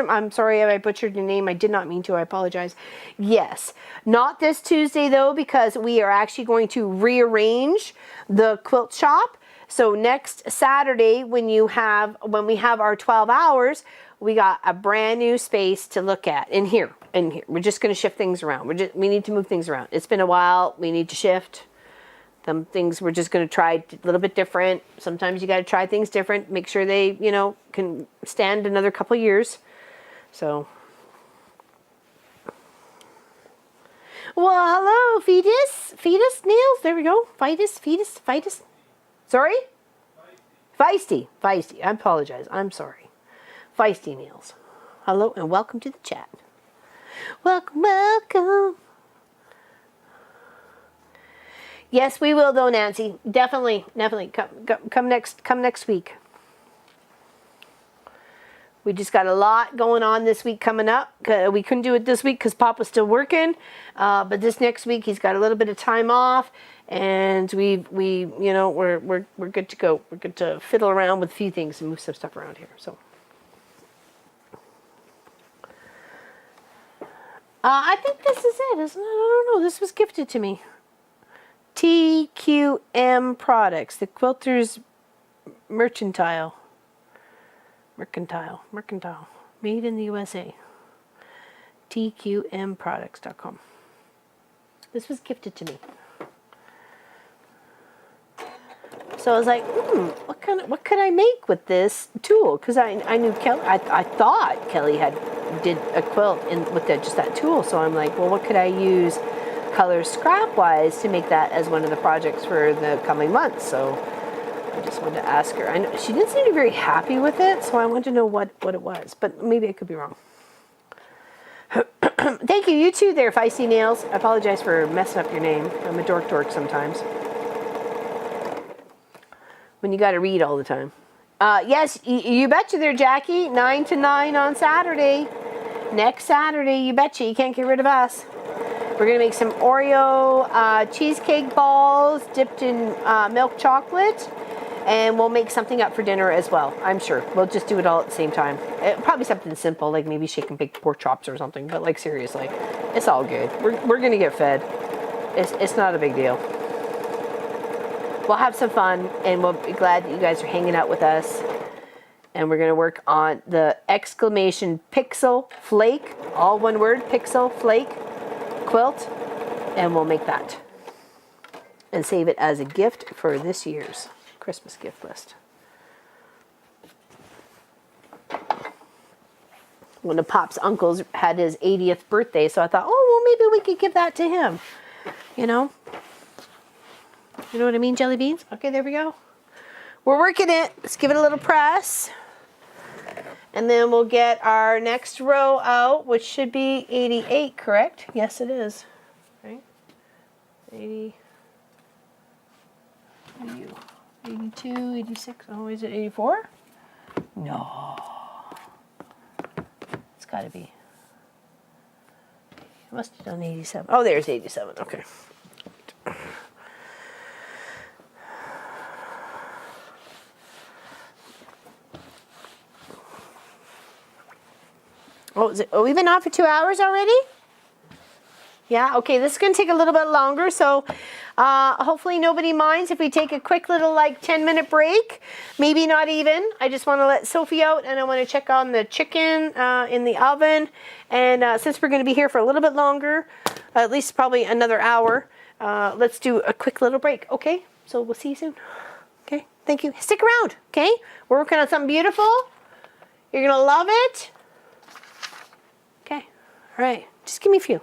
I'm sorry if I butchered your name. I did not mean to. I apologize. Yes. Not this Tuesday, though, because we are actually going to rearrange the quilt shop. So next Saturday, when we have our 12 hours, we got a brand new space to look at in here. We're just going to shift things around. We need to move things around. It's been a while. We need to shift. Some things we're just going to try a little bit different. Sometimes you got to try things different. Make sure they, can stand another couple years. So. Well, hello, Fetus Nails. There we go. Fetus. Sorry? Feisty. I apologize. I'm sorry. Feisty Nails. Hello and welcome to the chat. Welcome. Yes, we will though, Nancy. Definitely. Come next week. We just got a lot going on this week coming up. We couldn't do it this week because Pop was still working. But this next week he's got a little bit of time off, and we're good to go. We're good to fiddle around with a few things and move some stuff around here. So. I think this is it, isn't it? I don't know. This was gifted to me. TQM Products, the Quilters Mercantile. Made in the USA. TQMproducts.com. This was gifted to me. So I was like, what could I make with this tool? Because I knew Kelly, I thought Kelly did a quilt with just that tool. So I'm like, well, what could I use color scrap wise to make that as one of the projects for the coming months? So I just wanted to ask her. I know she didn't seem to be very happy with it, so I wanted to know what it was, but maybe I could be wrong. Thank you, you too there, Feisty Nails. I apologize for messing up your name. I'm a dork sometimes. When you got to read all the time. Yes, you betcha there, Jackie. 9 to 9 on Saturday. Next Saturday, you betcha. You can't get rid of us. We're going to make some Oreo cheesecake balls dipped in milk chocolate. And we'll make something up for dinner as well, I'm sure. We'll just do it all at the same time. Probably something simple, like maybe shake and bake pork chops or something. But like seriously, it's all good. We're going to get fed. It's not a big deal. We'll have some fun, and we'll be glad that you guys are hanging out with us. And we're going to work on the exclamation Pixel Flake, all one word, Pixel Flake quilt, and we'll make that and save it as a gift for this year's Christmas gift list. One of Pop's uncles had his 80th birthday, so I thought, oh, well, maybe we could give that to him, you know? You know what I mean, jelly beans? Okay, there we go. We're working it. Let's give it a little press. And then we'll get our next row out, which should be 88, correct? Yes, it is. Right? 80, 82, 86. Oh, is it 84? No. It's got to be. I must have done 87. Oh, there's 87. Okay. Oh, we've been on for 2 hours already? Yeah, okay, this is going to take a little bit longer, so hopefully nobody minds if we take a quick little 10-minute break. Maybe not even. I just want to let Sophie out, and I want to check on the chicken in the oven. And since we're going to be here for a little bit longer, at least probably another hour, let's do a quick little break, okay? So we'll see you soon. Okay, thank you. Stick around, okay? We're working on something beautiful. You're going to love it. Okay, all right, just give me a few.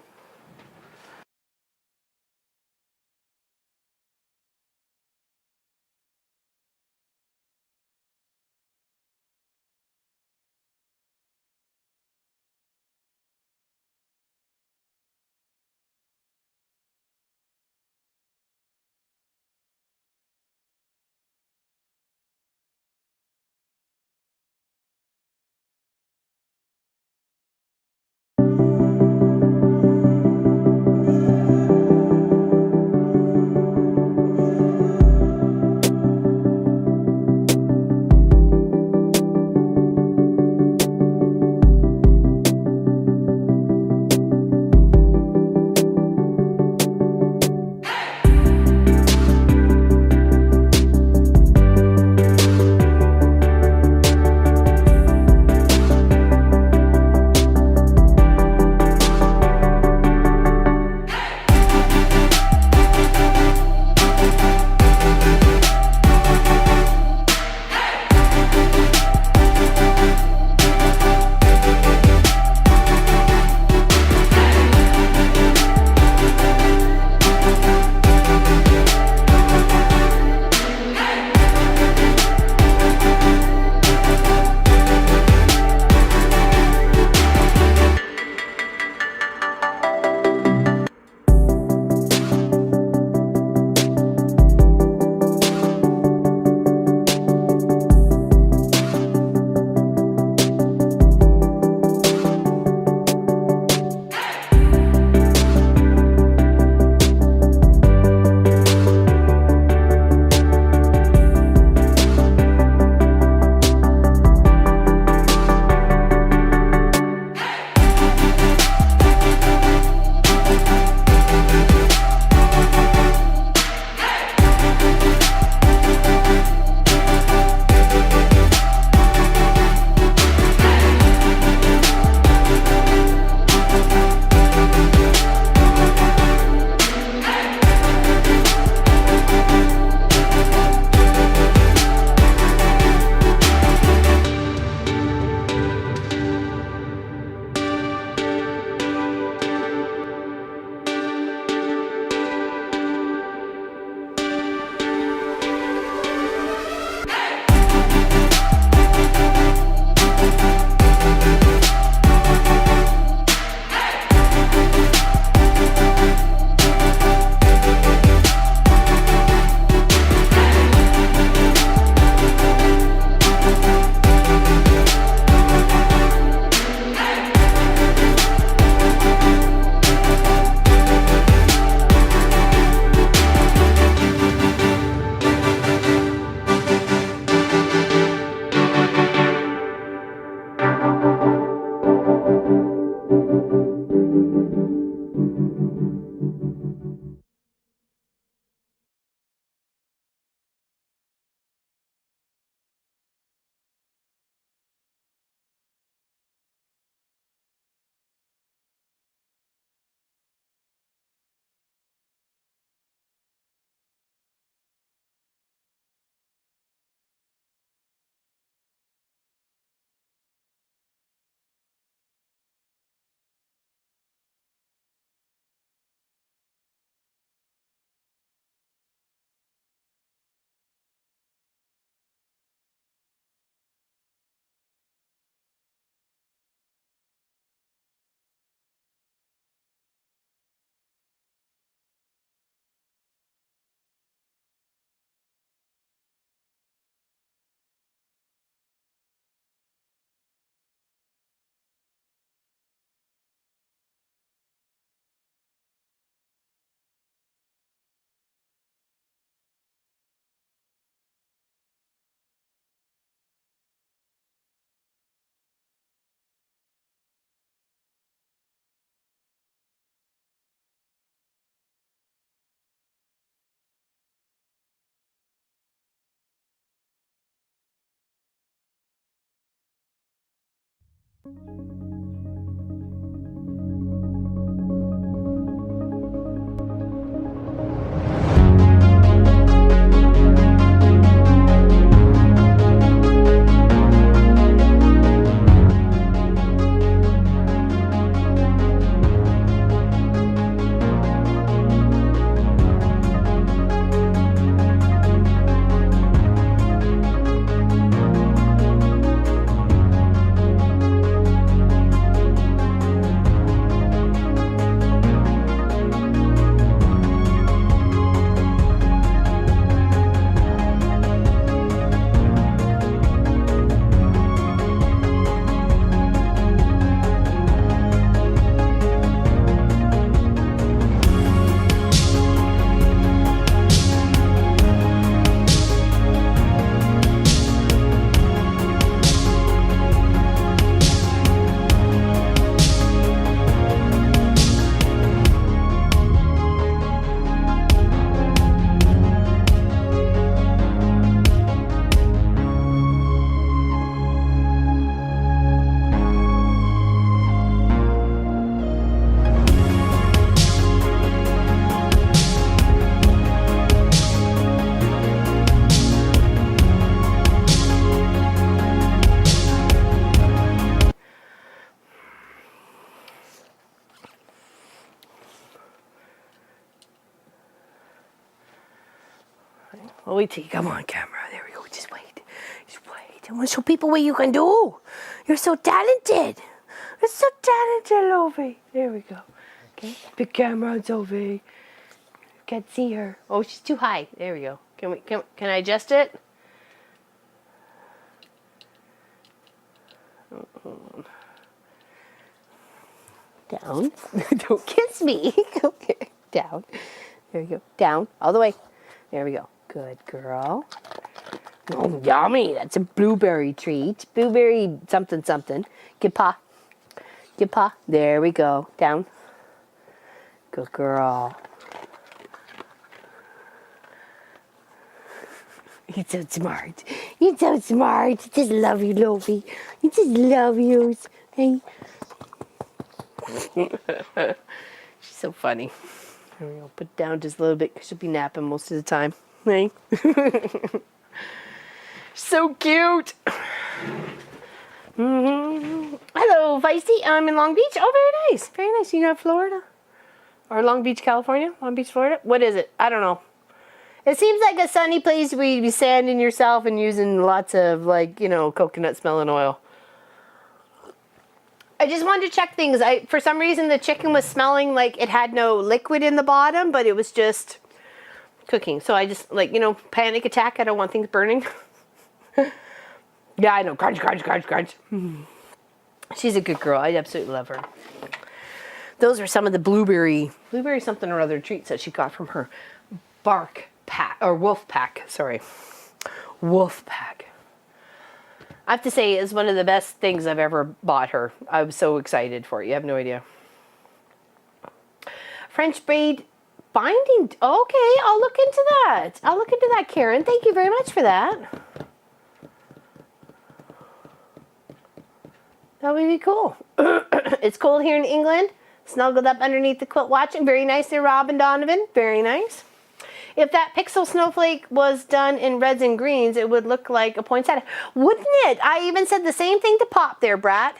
Oh, wait till you come on camera. There we go. Just wait. Just wait. I want to show people what you can do. You're so talented. You're so talented, Sophie. There we go. Okay. Big camera on Sophie. Can't see her. Oh, she's too high. There we go. Can I adjust it? Down. Don't kiss me. Okay. Down. There we go. Down. All the way. There we go. Good girl. Oh, yummy. That's a blueberry treat. Blueberry something something. Give paw. Give paw. There we go. Down. Good girl. You're so smart. You're so smart. I just love you, Sophie. I just love you. Hey. She's so funny. There we go. Put it down just a little bit because she'll be napping most of the time. Hey. So cute. Hello, Feisty. I'm in Long Beach. Oh, very nice. Very nice. You know Florida? Or Long Beach, California? Long Beach, Florida? What is it? I don't know. It seems like a sunny place where you'd be sanding yourself and using lots of, like, you know, coconut smelling oil. I just wanted to check things. For some reason, the chicken was smelling like it had no liquid in the bottom, but it was just cooking. So I just, like, you know, panic attack. I don't want things burning. Yeah, I know. Crunch, crunch, crunch, crunch. She's a good girl. I absolutely love her. Those are some of the blueberry something or other treats that she got from her bark pack, or wolf pack, sorry. Wolf pack. I have to say, it's one of the best things I've ever bought her. I was so excited for it. You have no idea. French braid binding. Okay, I'll look into that. I'll look into that, Karen. Thank you very much for that. That would be cool. It's cold here in England. Snuggled up underneath the quilt watching. Very nice there, Rob and Donovan. Very nice. If that pixel snowflake was done in reds and greens, it would look like a poinsettia. Wouldn't it? I even said the same thing to Pop there, Brat.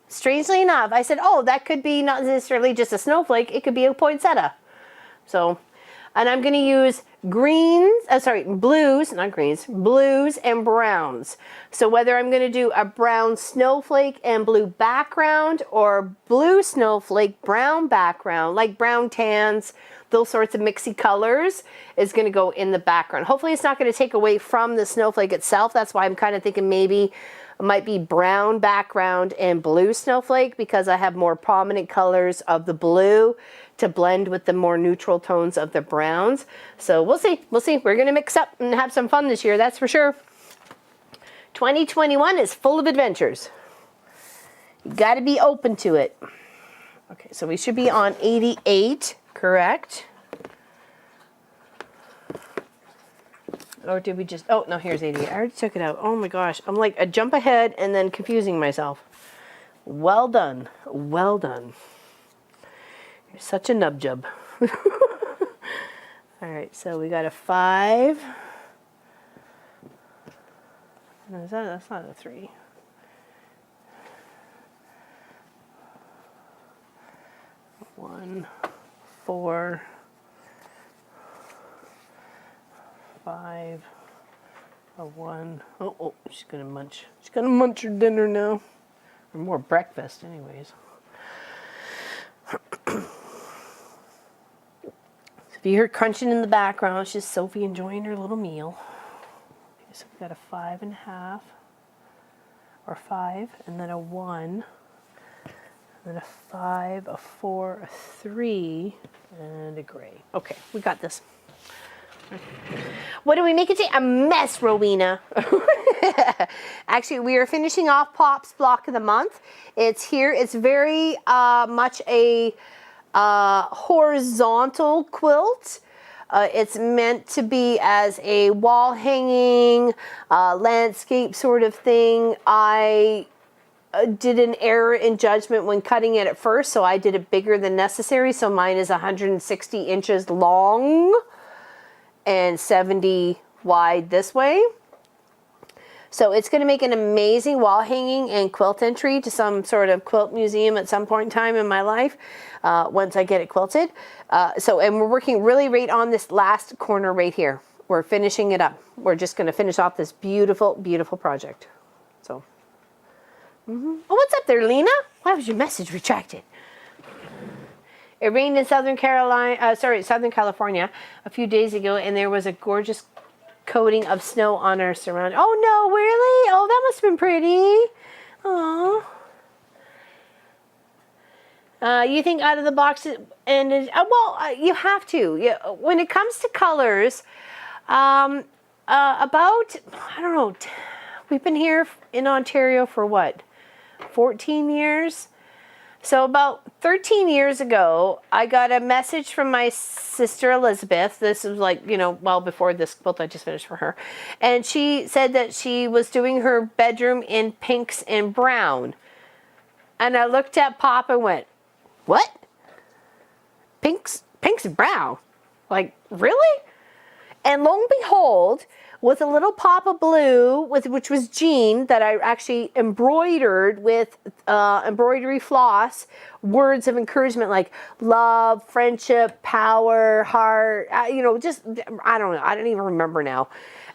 Strangely enough, I said, oh, that could be not necessarily just a snowflake. It could be a poinsettia. So, and I'm going to use blues, not greens, blues and browns. So whether I'm going to do a brown snowflake and blue background or blue snowflake, brown background, like brown tans, those sorts of mixy colors is going to go in the background. Hopefully it's not going to take away from the snowflake itself. That's why I'm kind of thinking maybe it might be brown background and blue snowflake because I have more prominent colors of the blue to blend with the more neutral tones of the browns. So we'll see. We'll see. We're going to mix up and have some fun this year. That's for sure. 2021 is full of adventures. You got to be open to it. Okay, so we should be on 88, correct? Or did we just, oh, no, here's 88. I already took it out. Oh my gosh. I'm like a jump ahead and then confusing myself. Well done. Well done. You're such a nub job. All right, so we got a 5. No, that's not a 3. 1, 4, 5, a 1. Oh, she's gonna munch. She's gonna munch her dinner now. Or more breakfast, anyways. So if you hear crunching in the background, it's just Sophie enjoying her little meal. Okay, so we got a 5.5, or 5, and then a 1, and then a 5, a 4, a 3, and a gray. Okay, we got this. What do we make it today? A mess, Rowena. Actually, we are finishing off Pop's block of the month. It's here. It's very much a horizontal quilt. It's meant to be as a wall hanging, landscape sort of thing. I did an error in judgment when cutting it at first, so I did it bigger than necessary. So mine is 160 inches long and 70 wide this way. So it's going to make an amazing wall hanging and quilt entry to some sort of quilt museum at some point in time in my life, once I get it quilted. And we're working really right on this last corner right here. We're finishing it up. We're just going to finish off this beautiful, beautiful project. So, Oh, what's up there, Lena? Why was your message retracted? It rained in Southern California a few days ago, and there was a gorgeous coating of snow on our surroundings. Oh no, really? Oh, that must have been pretty. Oh. You think out of the box, and you have to. Yeah, when it comes to colors, about, I don't know, we've been here in Ontario for what, 14 years? So about 13 years ago, I got a message from my sister Elizabeth. This was like, well before this quilt I just finished for her. And she said that she was doing her bedroom in pinks and brown. And I looked at Pop and went, what? Pinks and brown? Like, really? And lo and behold, with a little pop of blue, which was jean, that I actually embroidered with embroidery floss, words of encouragement like love, friendship, power, heart, I don't know, I don't even remember now.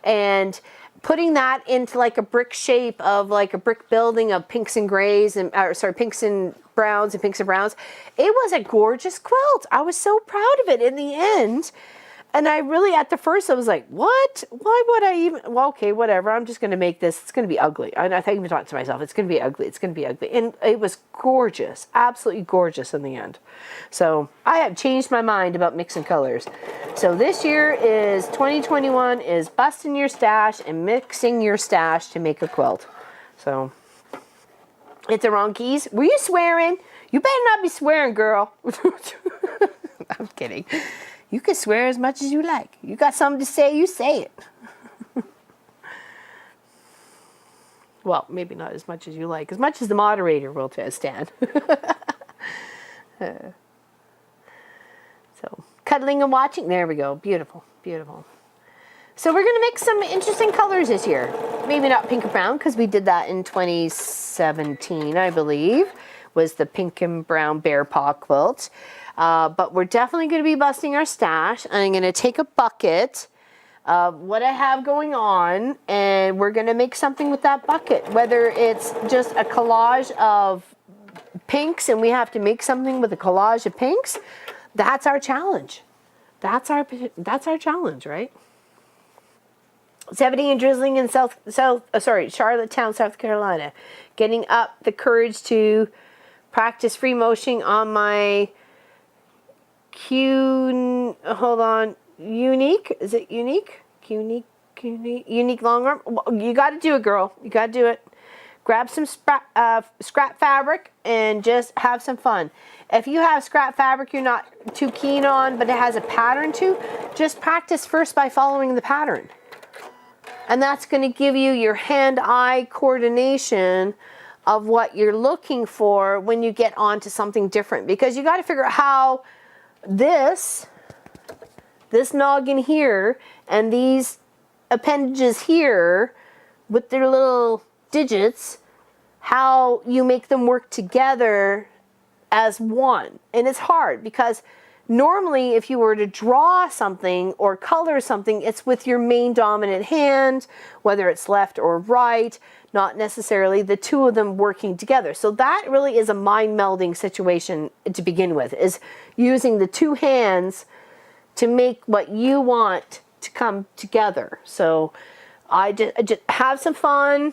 And putting that into like a brick shape of like a brick building of pinks and grays, and pinks and browns and pinks and browns. It was a gorgeous quilt. I was so proud of it in the end. And I really, at the first, I was like, what? Why would I even? Well, okay, whatever. I'm just going to make this. It's going to be ugly. And I even thought to myself, it's going to be ugly. It's going to be ugly. And it was gorgeous. Absolutely gorgeous in the end. So I have changed my mind about mixing colors. So this year is 2021 is busting your stash and mixing your stash to make a quilt. So it's the wrong keys. Were you swearing? You better not be swearing, girl. I'm kidding. You can swear as much as you like. You got something to say, you say it. Well, maybe not as much as you like. As much as the moderator will stand. So, cuddling and watching. There we go. Beautiful, beautiful. So we're going to mix some interesting colors this year. Maybe not pink and brown, because we did that in 2017, I believe, was the pink and brown bear paw quilt. But we're definitely going to be busting our stash. I'm going to take a bucket of what I have going on, and we're going to make something with that bucket. Whether it's just a collage of pinks, and we have to make something with a collage of pinks, that's our challenge. That's our challenge, right? 70 and drizzling in Charlottetown, South Carolina. Getting up the courage to practice free motion on my unique? Is it unique? Unique long arm? You got to do it, girl. You got to do it. Grab some scrap fabric and just have some fun. If you have scrap fabric you're not too keen on, but it has a pattern to, just practice first by following the pattern. And that's going to give you your hand-eye coordination of what you're looking for when you get onto something different, because you got to figure out how this noggin here and these appendages here with their little digits, how you make them work together as one. And it's hard because normally if you were to draw something or color something, it's with your main dominant hand, whether it's left or right, not necessarily the two of them working together. So that really is a mind melding situation to begin with, is using the two hands to make what you want to come together. So I just have some fun,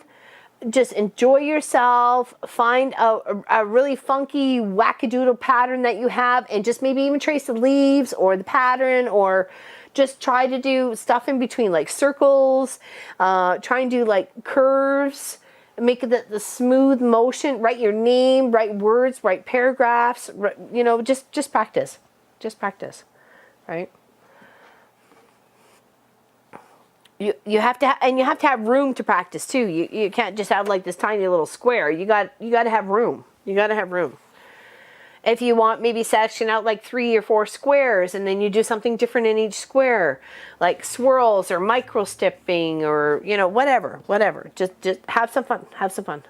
just enjoy yourself, find a really funky wackadoodle pattern that you have, and just maybe even trace the leaves or the pattern, or just try to do stuff in between, like circles, try and do like curves, make it the smooth motion, write your name, write words, write paragraphs, you know, just practice, right? You have to and you have to have room to practice too. You can't just have like this tiny little square. You got to have room. You got to have room. If you want, maybe section out like 3 or 4 squares, and then you do something different in each square, like swirls or micro stipping, or you know, whatever. Just have some fun. Have some fun.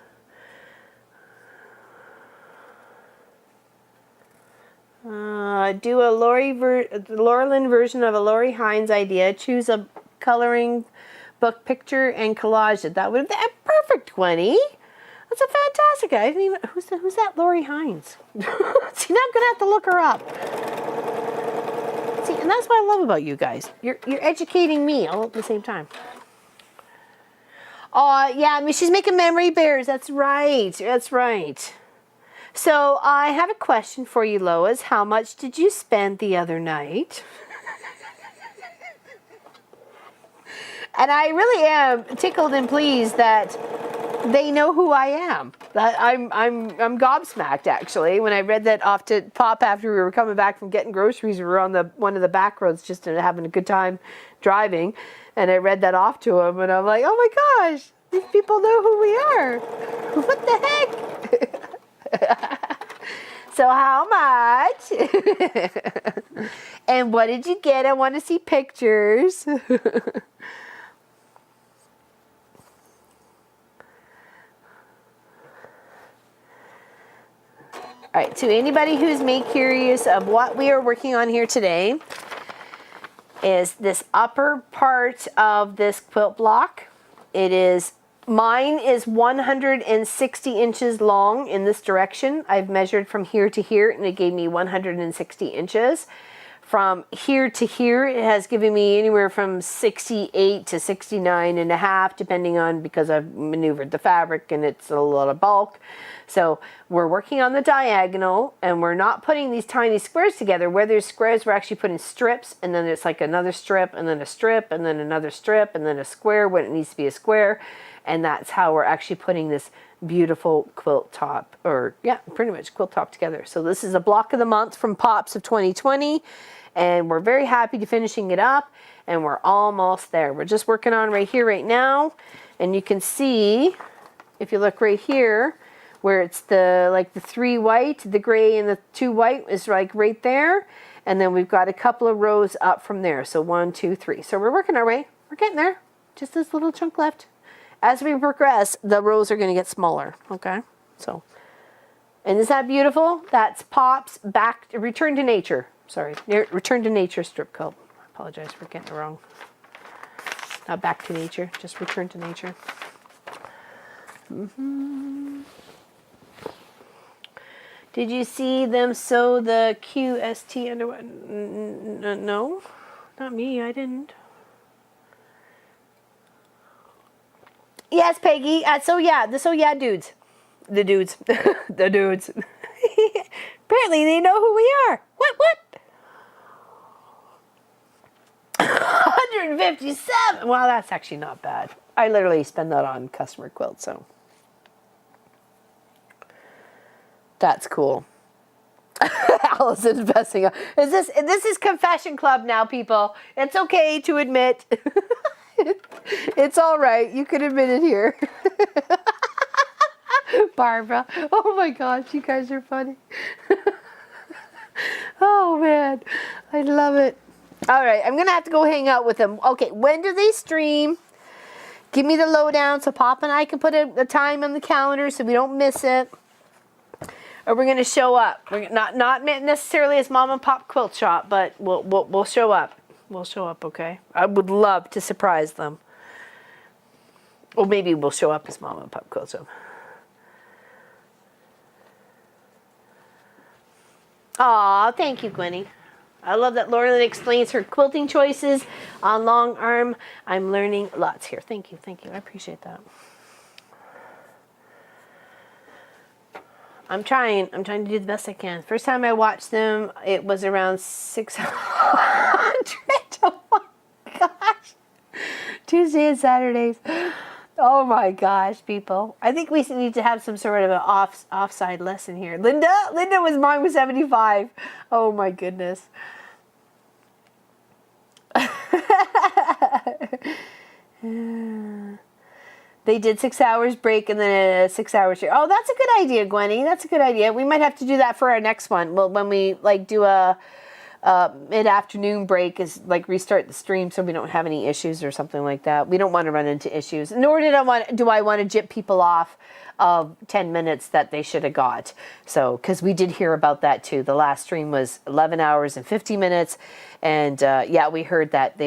Do a Laurelyn version of a Lori Hines idea. Choose a coloring book picture and collage it. That would be perfect, Gwenny. That's a fantastic. I didn't even who's that Lori Hines? See, now I'm gonna have to look her up. See, and that's what I love about you guys. You're educating me all at the same time. Oh yeah, I mean, she's making memory bears. That's right. That's right. So I have a question for you, Lois. How much did you spend the other night? And I really am tickled and pleased that they know who I am. I'm gobsmacked, actually. When I read that off to Pop after we were coming back from getting groceries, we were on one of the back roads just having a good time driving, and I read that off to him, and I'm like, oh my gosh, these people know who we are. What the heck? So how much? And what did you get? I want to see pictures. All right, to anybody who's made curious of what we are working on here today, is this upper part of this quilt block. Mine is 160 inches long in this direction. I've measured from here to here, and it gave me 160 inches. From here to here, it has given me anywhere from 68 to 69 and a half, depending on, because I've maneuvered the fabric and it's a lot of bulk. So we're working on the diagonal, and we're not putting these tiny squares together. Where there's squares, we're actually putting strips, and then it's like another strip, and then a strip, and then another strip, and then a square when it needs to be a square. And that's how we're actually putting this beautiful quilt top, or yeah, pretty much quilt top together. So this is a block of the month from Pops of 2020, and we're very happy to finishing it up, and we're almost there. We're just working on right here right now, and you can see, if you look right here, where it's the 3 white, the gray, and the 2 white is like right there, and then we've got a couple of rows up from there. So 1, 2, 3. So we're working our way. We're getting there. Just this little chunk left. As we progress, the rows are going to get smaller, okay? So, and is that beautiful? That's Pop's Return to Nature. Sorry, Return to Nature strip quilt. I apologize for getting it wrong. Not Back to Nature, just Return to Nature. Did you see them sew the QST underwear? No, not me, I didn't. Yes, Peggy. So yeah, dudes. The dudes. The dudes. Apparently they know who we are. What? 157. Well, that's actually not bad. I literally spend that on customer quilts, so that's cool. Allison's messing up. This is confession club now, people. It's okay to admit. It's all right. You can admit it here. Barbara. Oh my gosh, you guys are funny. Oh man, I love it. All right, I'm gonna have to go hang out with them. Okay, when do they stream? Give me the lowdown so Pop and I can put a time on the calendar so we don't miss it. Or we're gonna show up. We're not necessarily as Mom and Pop Quilt Shop, but we'll show up. We'll show up, okay? I would love to surprise them. Or maybe we'll show up as Mom and Pop Quilt Shop. Aw, thank you, Gwenny. I love that Laura explains her quilting choices on long arm. I'm learning lots here. Thank you, thank you. I appreciate that. I'm trying to do the best I can. First time I watched them, it was around 600. Oh my gosh. Tuesday and Saturdays. Oh my gosh, people. I think we need to have some sort of an offside lesson here. Linda mine was 75. Oh my goodness. They did 6 hours break and then a 6 hour share. Oh, that's a good idea, Gwenny. That's a good idea. We might have to do that for our next one. Well, when we like do a mid-afternoon break, is like restart the stream so we don't have any issues or something like that. We don't want to run into issues. Nor do I want to jip people off of 10 minutes that they should have got. So, because we did hear about that too. The last stream was 11 hours and 50 minutes. And yeah, we heard that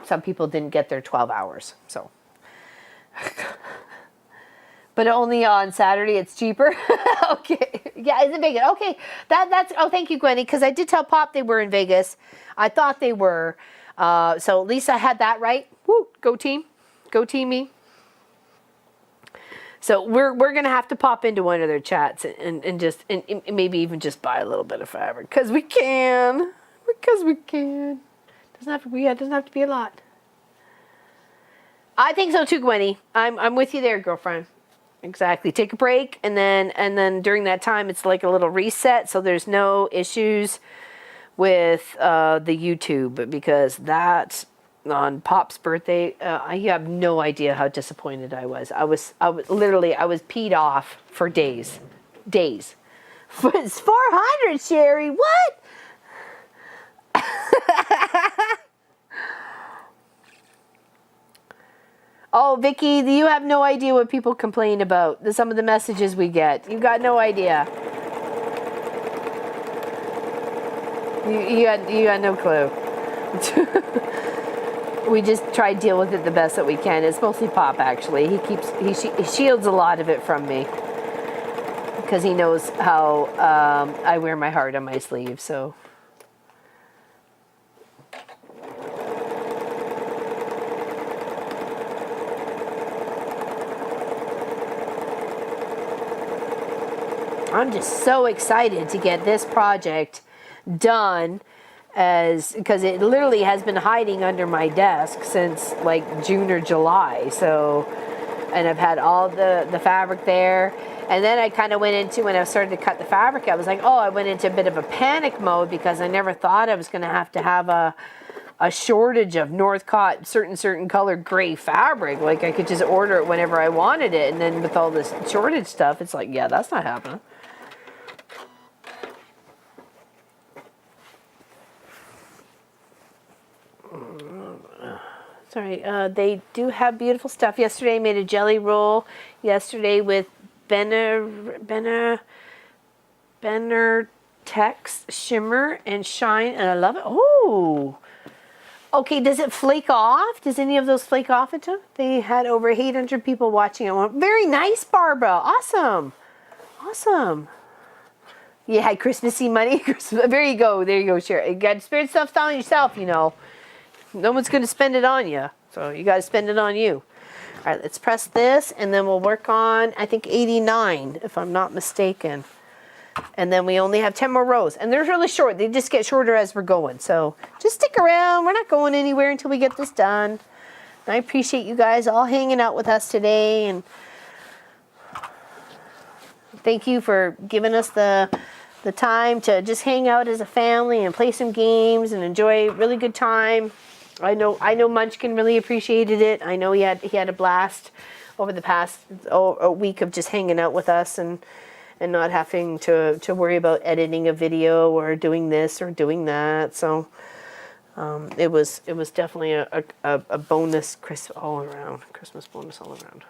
some people didn't get their 12 hours. So. But only on Saturday it's cheaper. Okay. Yeah, it's in Vegas. Okay. That's oh, thank you, Gwenny, because I did tell Pop they were in Vegas. I thought they were. So at least I had that right. Woo, go team. Go team me. So we're gonna have to pop into one of their chats and just maybe even just buy a little bit of fabric. Because we can. Because we can. Doesn't have to be a lot. I think so too, Gwenny. I'm with you there, girlfriend. Exactly. Take a break, and then during that time, it's like a little reset, so there's no issues with the YouTube, because that on Pop's birthday, I have no idea how disappointed I was. I was peed off for days. It's 400, Sherry. What? Oh, Vicky, you have no idea what people complain about. Some of the messages we get. You got no idea. You got no clue. We just try to deal with it the best that we can. It's mostly Pop, actually. He shields a lot of it from me because he knows how I wear my heart on my sleeve. So. I'm just so excited to get this project done, because it literally has been hiding under my desk since like June or July. So, and I've had all the fabric there. And then I kind of went into, when I started to cut the fabric, I was like, oh, I went into a bit of a panic mode because I never thought I was going to have a shortage of Northcott certain color gray fabric. Like I could just order it whenever I wanted it. And then with all this shortage stuff, it's like, yeah, that's not happening. Sorry, they do have beautiful stuff. Yesterday I made a jelly roll. Yesterday with Benner Tex Shimmer and Shine, and I love it. Oh, okay. Does it flake off? Does any of those flake off at all? They had over 800 people watching it. Very nice, Barbara. Awesome, awesome. You had Christmassy money. There you go, Sharon. You got to spend stuff on yourself, you know. No one's going to spend it on you, so you got to spend it on you. All right, let's press this, and then we'll work on, I think, 89, if I'm not mistaken. And then we only have 10 more rows, and they're really short. They just get shorter as we're going, so just stick around. We're not going anywhere until we get this done. And I appreciate you guys all hanging out with us today, and thank you for giving us the time to just hang out as a family and play some games and enjoy a really good time. I know Munchkin really appreciated it. I know he had a blast over the past a week of just hanging out with us and not having to worry about editing a video or doing this or doing that. So it was definitely a bonus Christmas bonus all around.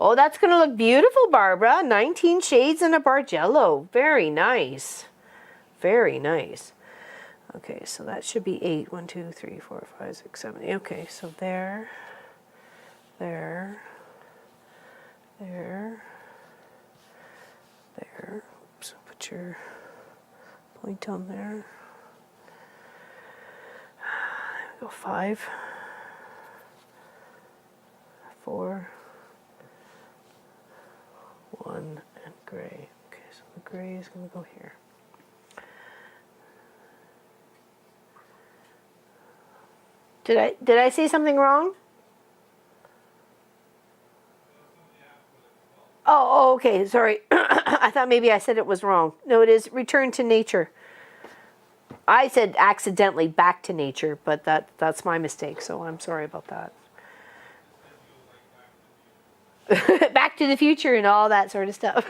Oh, that's going to look beautiful, Barbara. 19 shades in a Bargello. Very nice. Very nice. Okay, so that should be 8. 1, 2, 3, 4, 5, 6, 7, 8. Okay, so there, there, there, there. So put your point on there. Go 5, 4, 1, and gray. Okay, so the gray is going to go here. Did I say something wrong? Oh, okay, sorry. I thought maybe I said it was wrong. No, it is return to nature. I said accidentally back to nature, but that's my mistake, so I'm sorry about that. Back to the future and all that sort of stuff.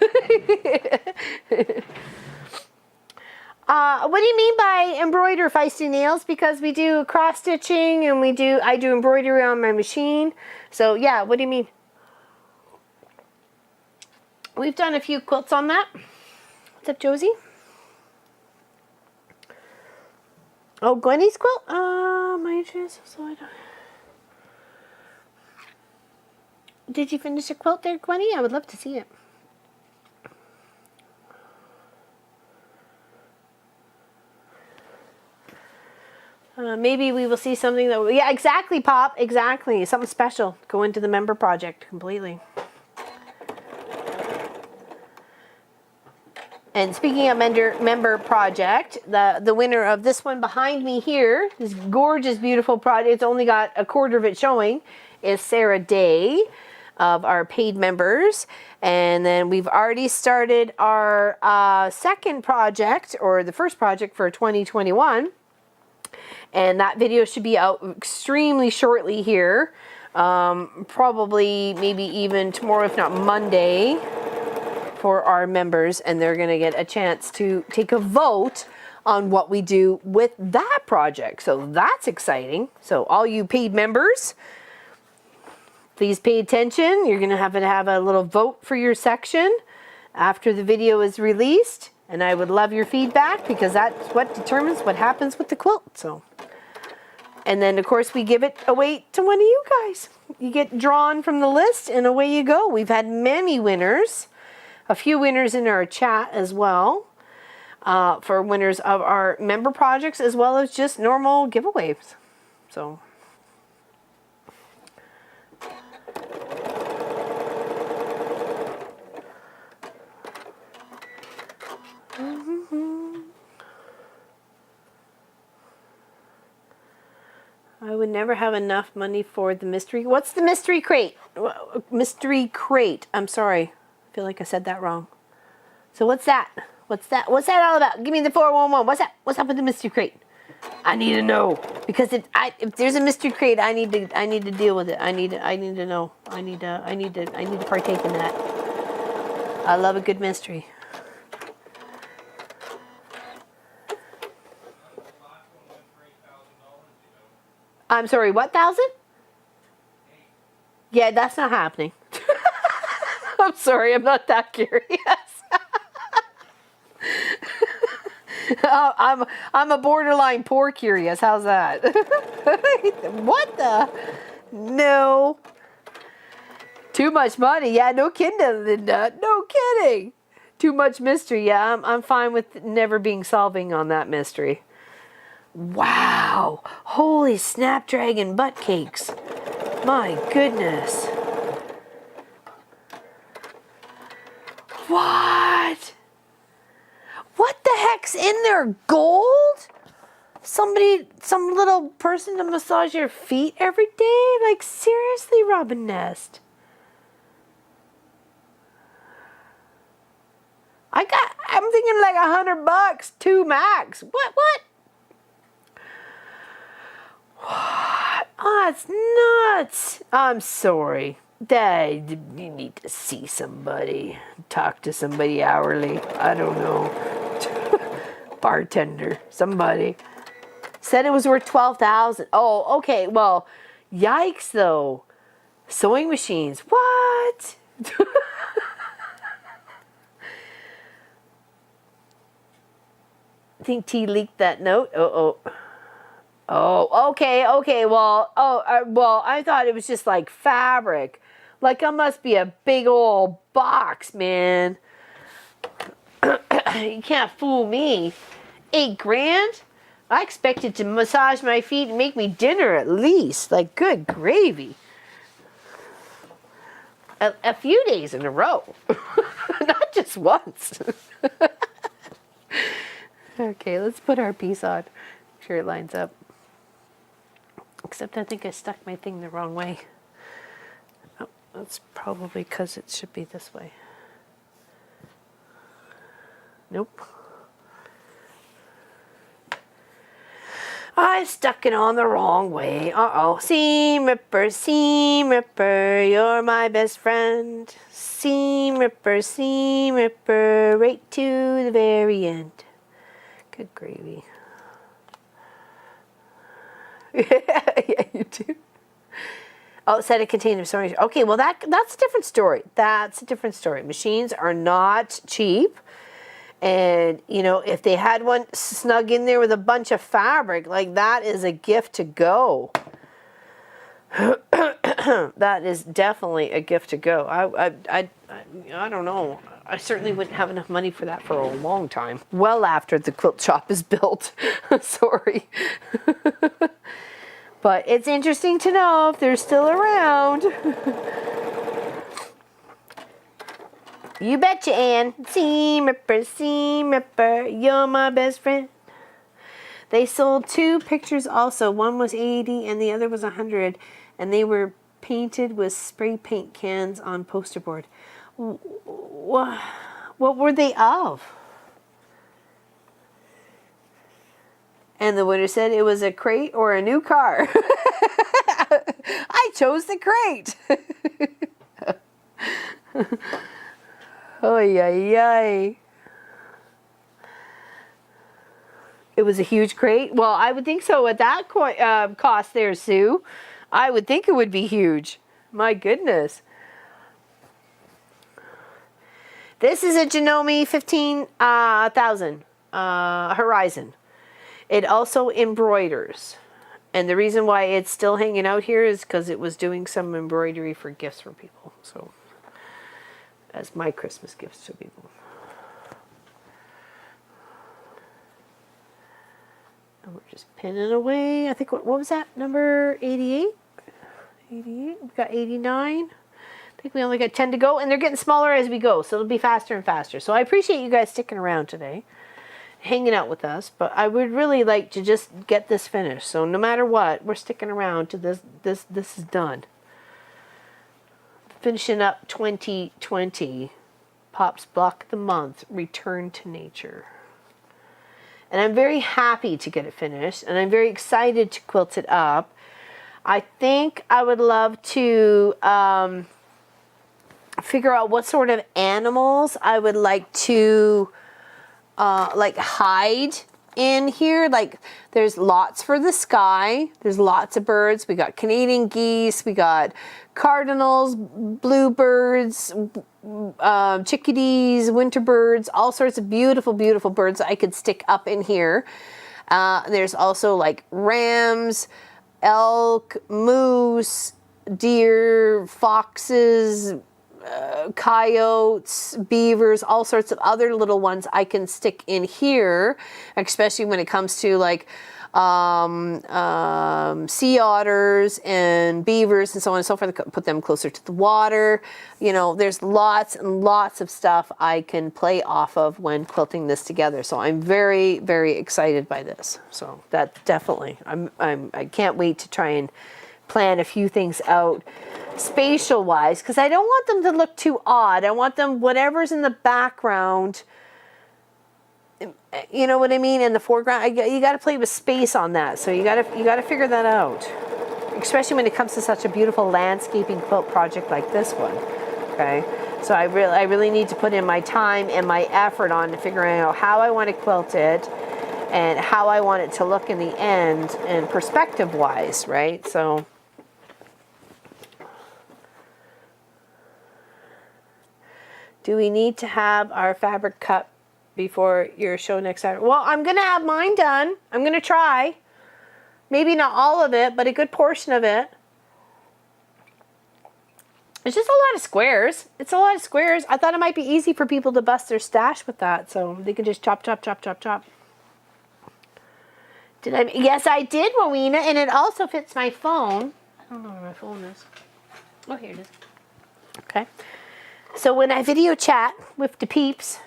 What do you mean by embroider, Feisty Nails? Because we do cross stitching and I do embroidery on my machine. So yeah, what do you mean? We've done a few quilts on that. What's up, Josie? Oh, Gwenny's quilt? My interest, so I don't... Did you finish a quilt there, Gwenny? I would love to see it. Maybe we will see something that... Yeah, exactly, Pop. Exactly. Something special. Go into the member project completely. And speaking of member project, the winner of this one behind me here, this gorgeous, beautiful project, it's only got a quarter of it showing, is Sarah Day of our paid members. And then we've already started our second project, or the first project for 2021. And that video should be out extremely shortly here. Probably maybe even tomorrow, if not Monday, for our members. And they're going to get a chance to take a vote on what we do with that project. So that's exciting. So all you paid members, please pay attention. You're going to have a little vote for your section after the video is released. And I would love your feedback because that's what determines what happens with the quilt. So, and then of course we give it away to one of you guys. You get drawn from the list and away you go. We've had many winners, a few winners in our chat as well, for winners of our member projects as well as just normal giveaways. So. I would never have enough money for the mystery. What's the mystery crate? Mystery crate. I'm sorry. I feel like I said that wrong. So what's that? What's that? What's that all about? Give me the 411. What's that? What's up with the mystery crate? I need to know because if there's a mystery crate, I need to deal with it. I need to know. I need to partake in that. I love a good mystery. I'm sorry, what 1,000? Yeah, that's not happening. I'm sorry, I'm not that curious. I'm a borderline poor curious. How's that? What the? No. Too much money. Yeah, no kidding, Linda. No kidding. Too much mystery. Yeah, I'm fine with never being solving on that mystery. Wow. Holy snapdragon butt cakes. My goodness. What? What the heck's in there? Gold? Some little person to massage your feet every day? Like seriously, Robin Nest. I'm thinking like $100, 2 max. What? Oh, it's nuts. I'm sorry. Dad, you need to see somebody. Talk to somebody hourly. I don't know. Bartender. Somebody. Said it was worth $12,000. Oh, okay. Well, yikes though. Sewing machines. What? I think T leaked that note. Oh, okay. Well, well, I thought it was just like fabric. Like it must be a big old box, man. You can't fool me. $8,000? I expected to massage my feet and make me dinner at least. Like, good gravy. A few days in a row. Not just once. Okay, let's put our piece on. Make sure it lines up. Except I think I stuck my thing the wrong way. Oh, that's probably because it should be this way. Nope. I stuck it on the wrong way. Uh-oh. Seam ripper, you're my best friend. Seam ripper, right to the very end. Good gravy. Yeah, you do. Oh, set a container. Sorry. Okay, well that's a different story. That's a different story. Machines are not cheap. And, you know, if they had one snug in there with a bunch of fabric, like that is a gift to go. That is definitely a gift to go. I don't know. I certainly wouldn't have enough money for that for a long time. Well after the quilt shop is built. Sorry. But it's interesting to know if they're still around. You betcha, Ann. Seam ripper, you're my best friend. They sold 2 pictures also. One was 80 and the other was 100. And they were painted with spray paint cans on poster board. What were they of? And the winner said it was a crate or a new car. I chose the crate. Oy, ay, ay. It was a huge crate. Well, I would think so at that cost there, Sue. I would think it would be huge. My goodness. This is a Janome 15,000 Horizon. It also embroiders. And the reason why it's still hanging out here is because it was doing some embroidery for gifts for people. So, as my Christmas gifts to people. And we're just pinning away. I think, what was that? Number 88? 88? We've got 89. I think we only got 10 to go. And they're getting smaller as we go. So it'll be faster and faster. So I appreciate you guys sticking around today. Hanging out with us. But I would really like to just get this finished. So no matter what, we're sticking around to this. This is done. Finishing up 2020. Pop's Block of the Month. Return to Nature. And I'm very happy to get it finished. And I'm very excited to quilt it up. I think I would love to figure out what sort of animals I would like to like hide in here. Like there's lots for the sky. There's lots of birds. We got Canadian geese. We got cardinals, bluebirds, chickadees, winter birds, all sorts of beautiful, beautiful birds I could stick up in here. There's also like rams, elk, moose, deer, foxes, coyotes, beavers, all sorts of other little ones I can stick in here, especially when it comes to like sea otters and beavers and so on and so forth. Put them closer to the water. You know, there's lots and lots of stuff I can play off of when quilting this together. So I'm very, very excited by this. So that definitely, I can't wait to try and plan a few things out spatial wise, because I don't want them to look too odd. I want them, whatever's in the background, you know what I mean? In the foreground, you got to play with space on that. So you got to figure that out, especially when it comes to such a beautiful landscaping quilt project like this one. Okay, so I really need to put in my time and my effort on figuring out how I want to quilt it and how I want it to look in the end and perspective wise, right? So. Do we need to have our fabric cut before your show next Saturday? Well, I'm going to have mine done. I'm going to try. Maybe not all of it, but a good portion of it. It's just a lot of squares. It's a lot of squares. I thought it might be easy for people to bust their stash with that, so they can just chop, chop, chop, chop, chop. Did I? Yes, I did, Rowena, and it also fits my phone. I don't know where my phone is. Oh, here it is. Okay. So when I video chat with the peeps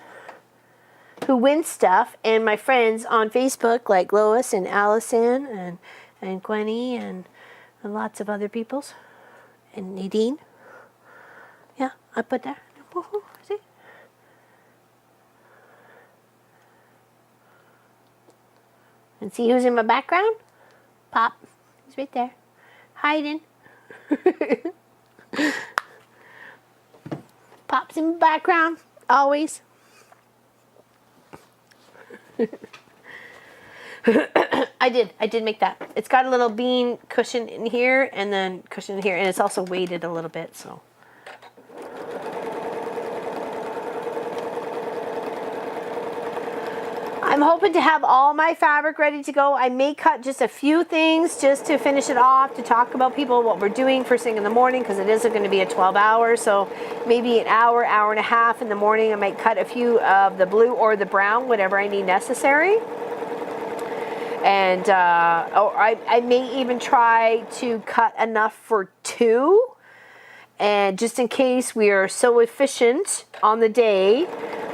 who win stuff and my friends on Facebook like Lois and Allison and Gwenny and lots of other peoples and Nadine. Yeah, I put that. See? And see who's in my background? Pop. He's right there. Hiding. Pops in the background, always. I did make that. It's got a little bean cushion in here and then cushion here, and it's also weighted a little bit, so. I'm hoping to have all my fabric ready to go. I may cut just a few things just to finish it off, to talk about people what we're doing first thing in the morning, because it isn't going to be a 12 hour, so maybe an hour, hour and a half in the morning. I might cut a few of the blue or the brown, whatever I need necessary. And I may even try to cut enough for 2. And just in case we are so efficient on the day,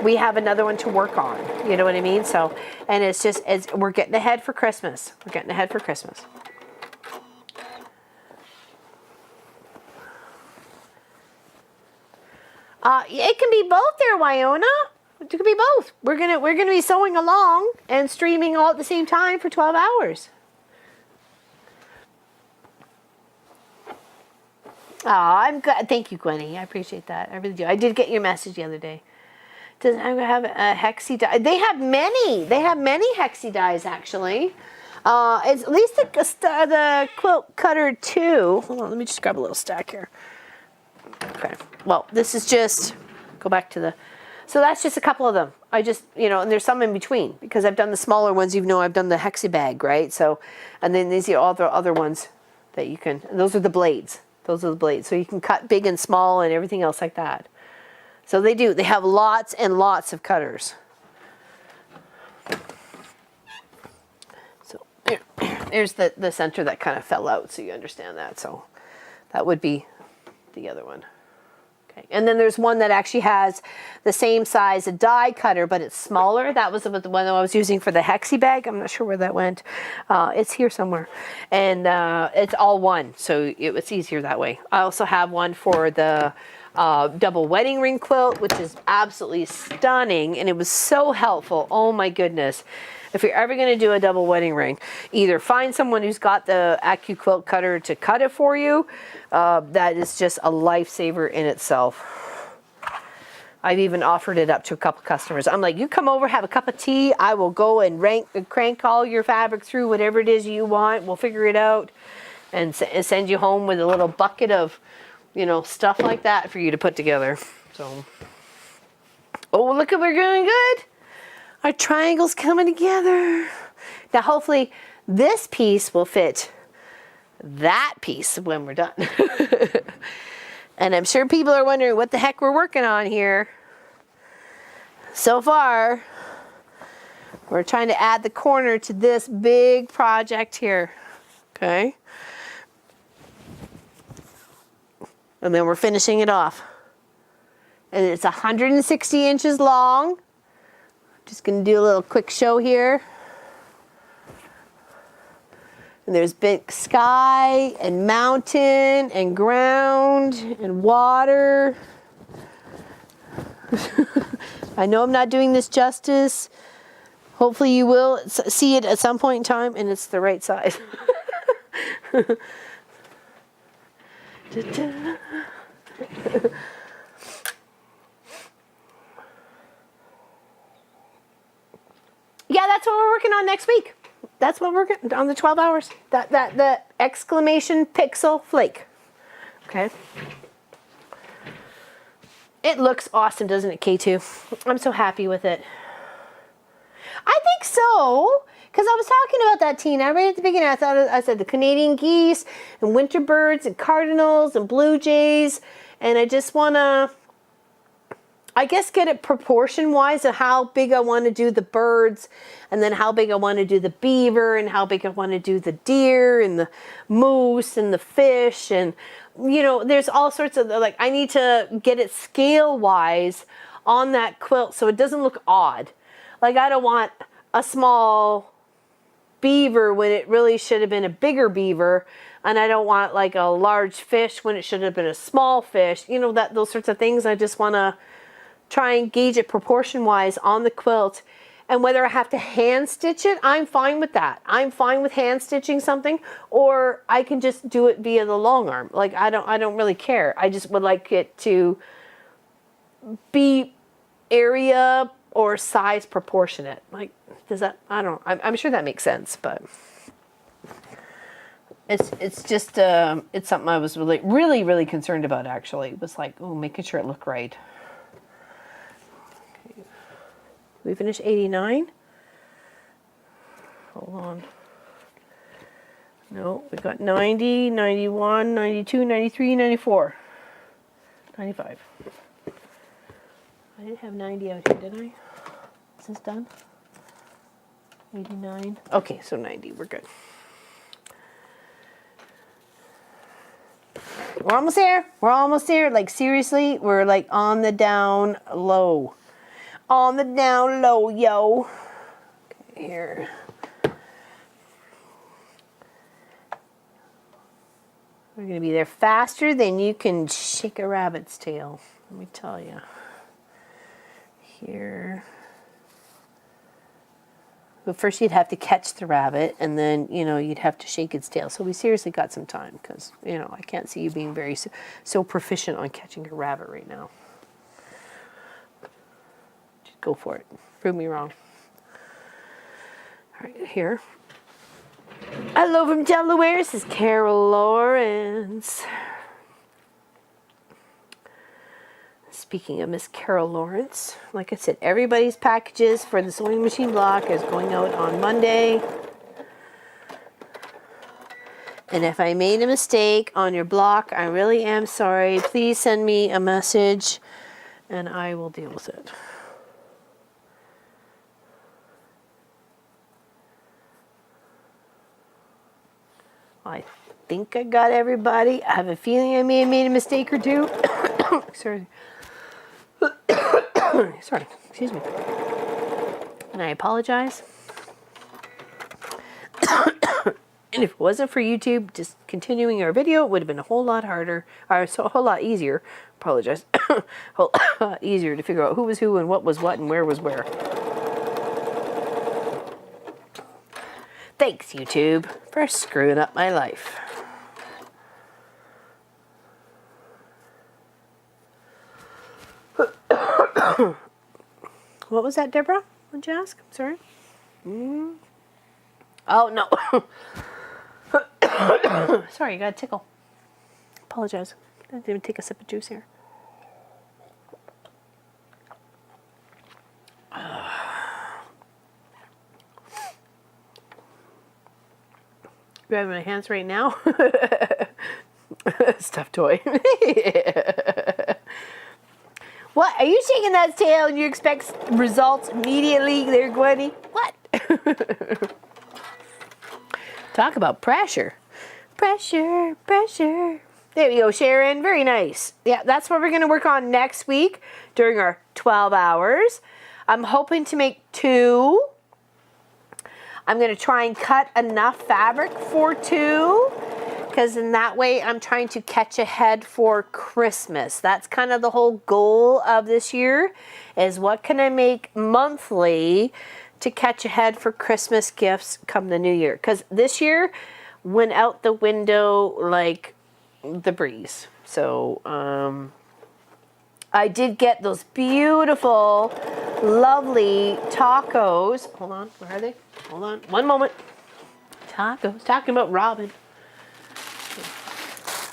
we have another one to work on. You know what I mean? So, and it's just, we're getting ahead for Christmas. We're getting ahead for Christmas. It can be both there, Wyona. It could be both. We're gonna be sewing along and streaming all at the same time for 12 hours. Oh, I'm good. Thank you, Gwenny. I appreciate that. I really do. I did get your message the other day. Does I'm gonna have a hexie die? They have many. They have many hexie dies actually. It's at least the Quilt Cutter 2. Hold on, let me just grab a little stack here. Okay. Well, this is just go back to the. So that's just a couple of them. I just, and there's some in between because I've done the smaller ones. I've done the hexie bag, right? So, and then these are all the other ones that you can. Those are the blades. Those are the blades. So you can cut big and small and everything else like that. So they do. They have lots and lots of cutters. So there's the center that kind of fell out, so you understand that. So that would be the other one. Okay. And then there's one that actually has the same size a die cutter, but it's smaller. That was the one that I was using for the hexie bag. I'm not sure where that went. It's here somewhere. And it's all one, so it's easier that way. I also have one for the double wedding ring quilt, which is absolutely stunning, and it was so helpful. Oh my goodness. If you're ever going to do a double wedding ring, either find someone who's got the Accu Quilt Cutter to cut it for you. That is just a lifesaver in itself. I've even offered it up to a couple customers. I'm like, you come over, have a cup of tea. I will go and crank all your fabric through whatever it is you want. We'll figure it out and send you home with a little bucket of, stuff like that for you to put together. So, oh, look at, we're doing good. Our triangle's coming together. Now, hopefully, this piece will fit that piece when we're done. And I'm sure people are wondering what the heck we're working on here. So far, we're trying to add the corner to this big project here. Okay. And then we're finishing it off. And it's 160 inches long. Just going to do a little quick show here. And there's big sky and mountain and ground and water. I know I'm not doing this justice, Hopefully you will see it at some point in time and it's the right size. Yeah, that's what we're working on next week. That's what we're working on, the 12 hours. The exclamation pixel flake. Okay. It looks awesome, doesn't it, K2? I'm so happy with it. I think so, because I was talking about that, Tina, right at the beginning. I said the Canadian geese and winter birds and cardinals and blue jays, and I just want to, I guess, get it proportion-wise of how big I want to do the birds, and then how big I want to do the beaver, and how big I want to do the deer and the moose and the fish, and you know, there's all sorts of, like, I need to get it scale-wise on that quilt so it doesn't look odd. Like, I don't want a small beaver when it really should have been a bigger beaver, and I don't want like a large fish when it should have been a small fish. You know, that those sorts of things. I just want to try and gauge it proportion-wise on the quilt. And whether I have to hand stitch it, I'm fine with that. I'm fine with hand stitching something, or I can just do it via the long arm. Like, I don't really care. I just would like it to be area or size proportionate. Like, does that, I don't know. I'm sure that makes sense, but it's just, it's something I was really concerned about, actually. It was like, oh, making sure it looked right. Okay. We finished 89. Hold on. No, we got 90, 91, 92, 93, 94, 95. I didn't have 90 out here, did I? Is this done? 89. Okay, so 90, we're good. We're almost there. We're almost there. Like, seriously, we're like on the down low. On the down low, yo. Okay, here. We're going to be there faster than you can shake a rabbit's tail. Let me tell you. Here. But first you'd have to catch the rabbit, and then, you know, you'd have to shake its tail. So we seriously got some time, because, you know, I can't see you being very so proficient on catching a rabbit right now. Just go for it. Prove me wrong. All right, here. Hello from Delaware, says Carol Lawrence. Speaking of Miss Carol Lawrence, like I said, everybody's packages for the sewing machine block is going out on Monday. And if I made a mistake on your block, I really am sorry. Please send me a message and I will deal with it. I think I got everybody. I have a feeling I may have made a mistake or two. Sorry. Sorry, excuse me. And I apologize. And if it wasn't for YouTube just continuing our video, it would have been a whole lot harder, or so a whole lot easier. Apologize. A whole lot easier to figure out who was who and what was what and where was where. Thanks, YouTube, for screwing up my life. What was that, Deborah? Would you ask? I'm sorry. Oh, no. Sorry, you got a tickle. Apologize. I didn't even take a sip of juice here. Grabbing my hands right now. Stuffed toy. What? Are you shaking that tail and you expect results immediately there, Gwenny? What? Talk about pressure. Pressure, pressure. There we go, Sharon. Very nice. Yeah, that's what we're going to work on next week during our 12 hours. I'm hoping to make 2. I'm going to try and cut enough fabric for 2, because in that way I'm trying to catch ahead for Christmas. That's kind of the whole goal of this year, is what can I make monthly to catch ahead for Christmas gifts come the new year. Because this year went out the window like the breeze. So I did get those beautiful, lovely tacos. Hold on, where are they? Hold on, one moment. Tacos, talking about Robin.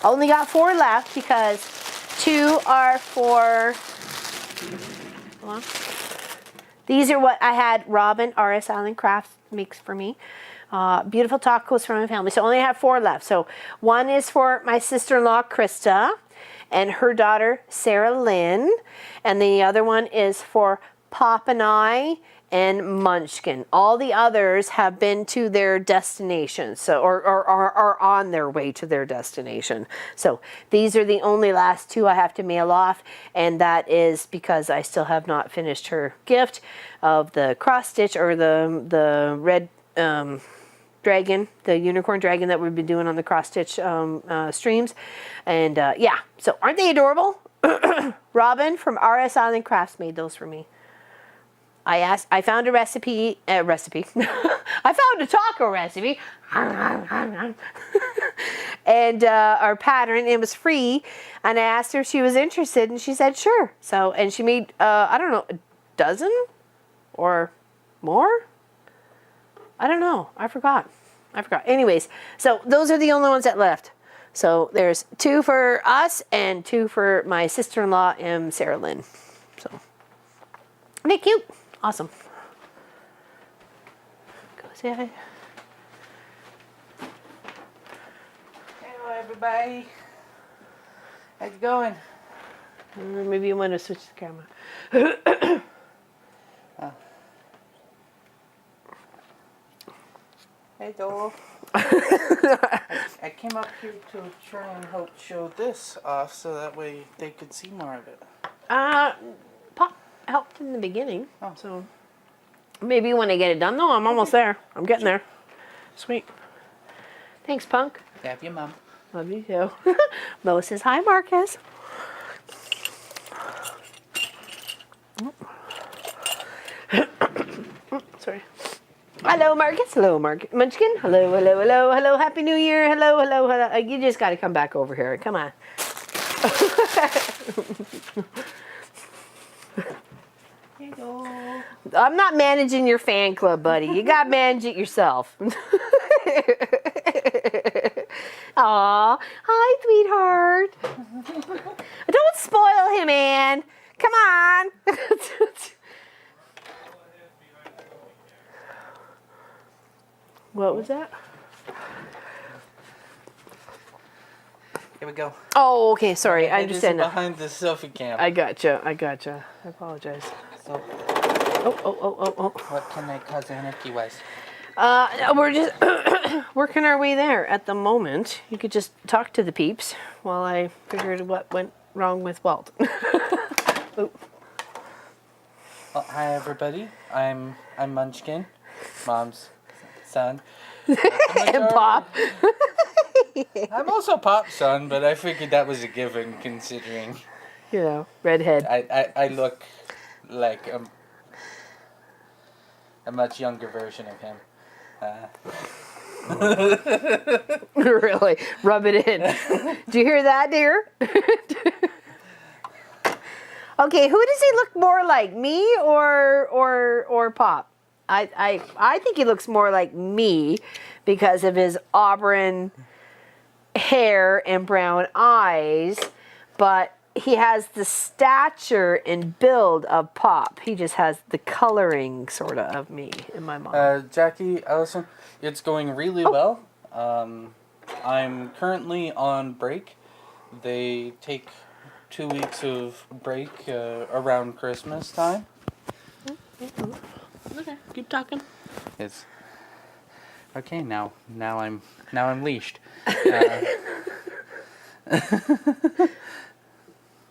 Only got 4 left because 2 are for, hold on. These are what I had Robin, RS Island Crafts, makes for me. Beautiful tacos for my family. So I only have 4 left. So 1 is for my sister-in-law, Krista, and her daughter, Sarah Lynn. And the other one is for Pop and I and Munchkin. All the others have been to their destination, so or are on their way to their destination. So these are the only last 2 I have to mail off, and that is because I still have not finished her gift of the cross stitch or the red dragon, the unicorn dragon that we've been doing on the cross stitch streams. And yeah, so aren't they adorable? Robin from RS Island Crafts made those for me. I found a recipe. I found a taco recipe. And our pattern, it was free. And I asked her if she was interested, and she said sure. So, and she made, I don't know, a dozen or more? I don't know. I forgot. Anyways, so those are the only ones that left. So there's 2 for us and 2 for my sister-in-law and Sarah Lynn. So, aren't they cute? Awesome. Go say hi. Hello, everybody. How's it going? Maybe you want to switch the camera. Hey, Dole. I came up here to try and help show this off so that way they could see more of it. Pop helped in the beginning. Oh. So maybe when I get it done, though, I'm almost there. I'm getting there. Sweet. Thanks, Punk. Love you, Mom. Love you too. Lois says hi, Marcus. Sorry. Hello, Marcus. Hello, Munchkin. Hello, hello, hello, hello. Happy New Year. Hello, hello, hello. You just got to come back over here. Come on. Hello. I'm not managing your fan club, buddy. You got to manage it yourself. Aw. Hi, sweetheart. Don't spoil him, Ann. Come on. What was that? Here we go. Oh, okay. Sorry. I It is understand now. behind the Sophie cam. I gotcha. I apologize. So, Oh. what can I cause anarchy wise? We're just working our way there at the moment. You could just talk to the peeps while I figured what went wrong with Walt. Well, hi, everybody. I'm Munchkin, Mom's son. And Pop. I'm also Pop's son, but I figured that was a given considering You know, redhead. I look like a much younger version of him. Really, rub it in. Do you hear that, dear? Okay, who does he look more like, me or Pop? I think he looks more like me because of his auburn hair and brown eyes, but he has the stature and build of Pop. He just has the coloring sort of me in my mom. Jackie, Allison, it's going really well. I'm currently on break. They take 2 weeks of break around Christmas time. Okay, keep talking. It's okay now. Now I'm leashed. I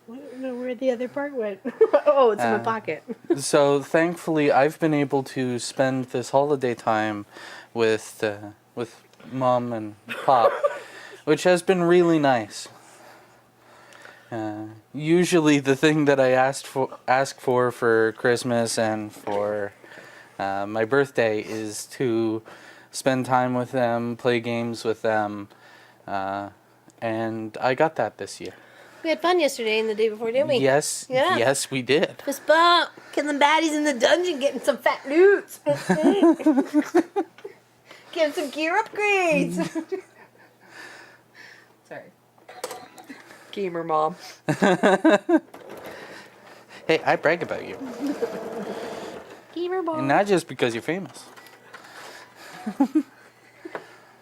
don't know where the other part went. Oh, it's in my pocket. So thankfully, I've been able to spend this holiday time with Mom and Pop, which has been really nice. Usually, the thing that I ask for Christmas and for My birthday is to spend time with them, play games with them, and I got that this year. We had fun yesterday and the day before, didn't we? Yes, Yeah. yes, we did. Fist bump, killing baddies in the dungeon, getting some fat loots. Getting some gear upgrades. Sorry. Gamer mom. Hey, I brag about you. Gamer mom. And not just because you're famous.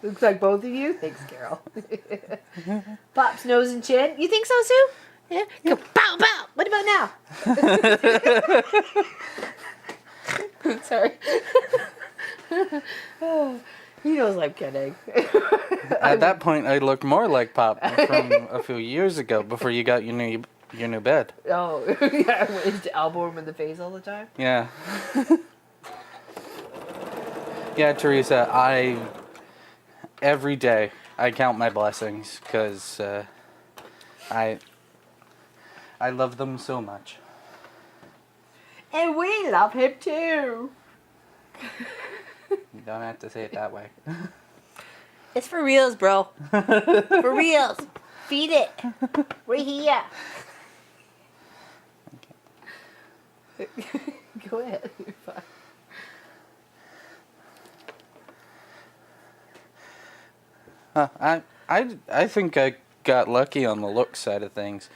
Looks like both of you. Thanks, Carol. Pop's nose and chin. You think so, Sue? Yeah. Go pow pow. What about now? Sorry. He knows I'm kidding. At that point, I looked more like Pop from a few years ago before you got your new bed. Oh, yeah. I used to elbow him in the face all the time. Yeah. Yeah, Teresa, every day I count my blessings because I love them so much. And we love him too. You don't have to say it that way. It's for reals, bro. For reals. Feed it. We're here. Go ahead. You're fine. I think I got lucky on the look side of things.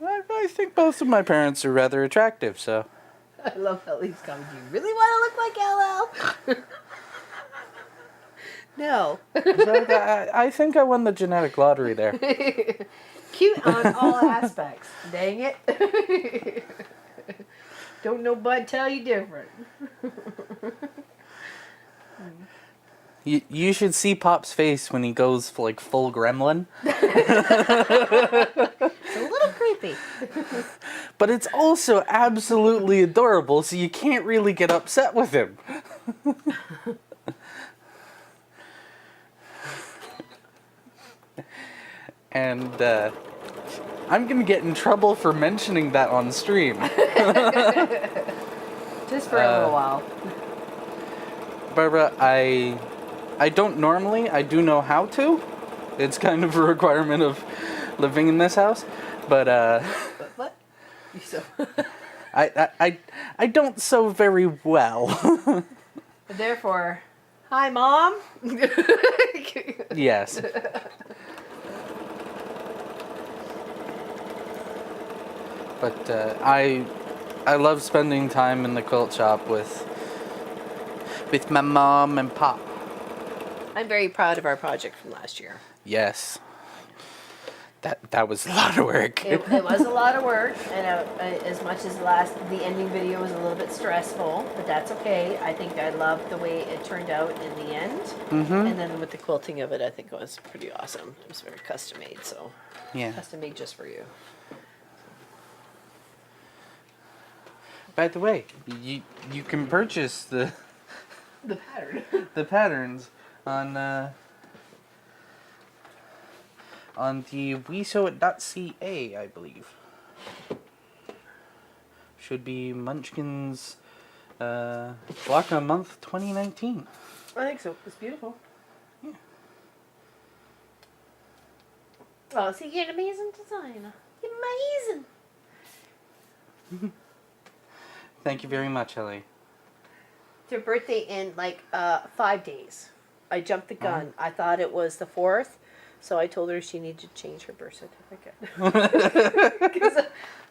I think both of my parents are rather attractive, so. I love how he's coming. Do you really want to look like LL? No. So I think I won the genetic lottery there. Cute on all aspects. Dang it. Don't no bud tell you different. You should see Pop's face when he goes for like full gremlin. It's a little creepy. But it's also absolutely adorable, so you can't really get upset with him. And I'm going to get in trouble for mentioning that on stream. Just for a little while. Barbara, I don't normally. I do know how to. It's kind of a requirement of living in this house. But What? You so I don't sew very well. Therefore, hi mom. Yes. But I love spending time in the quilt shop with my mom and pop. I'm very proud of our project from last year. Yes. That was a lot of work. It was a lot of work, and as much as the ending video was a little bit stressful, but that's okay. I think I loved the way it turned out in the end, and then with the quilting of it, I think it was pretty awesome. It was very custom made, so Yeah. custom made just for you. By the way, you can purchase the pattern. the patterns on the WeSewIt.ca, I believe. Should be Munchkin's Block a Month 2019. I think so. It's beautiful. Yeah. Oh, see, you're an amazing designer. You're amazing. Thank you very much, Ellie. It's her birthday in like 5 days. I jumped the gun. I thought it was the 4th, so I told her she needed to change her birth certificate. Because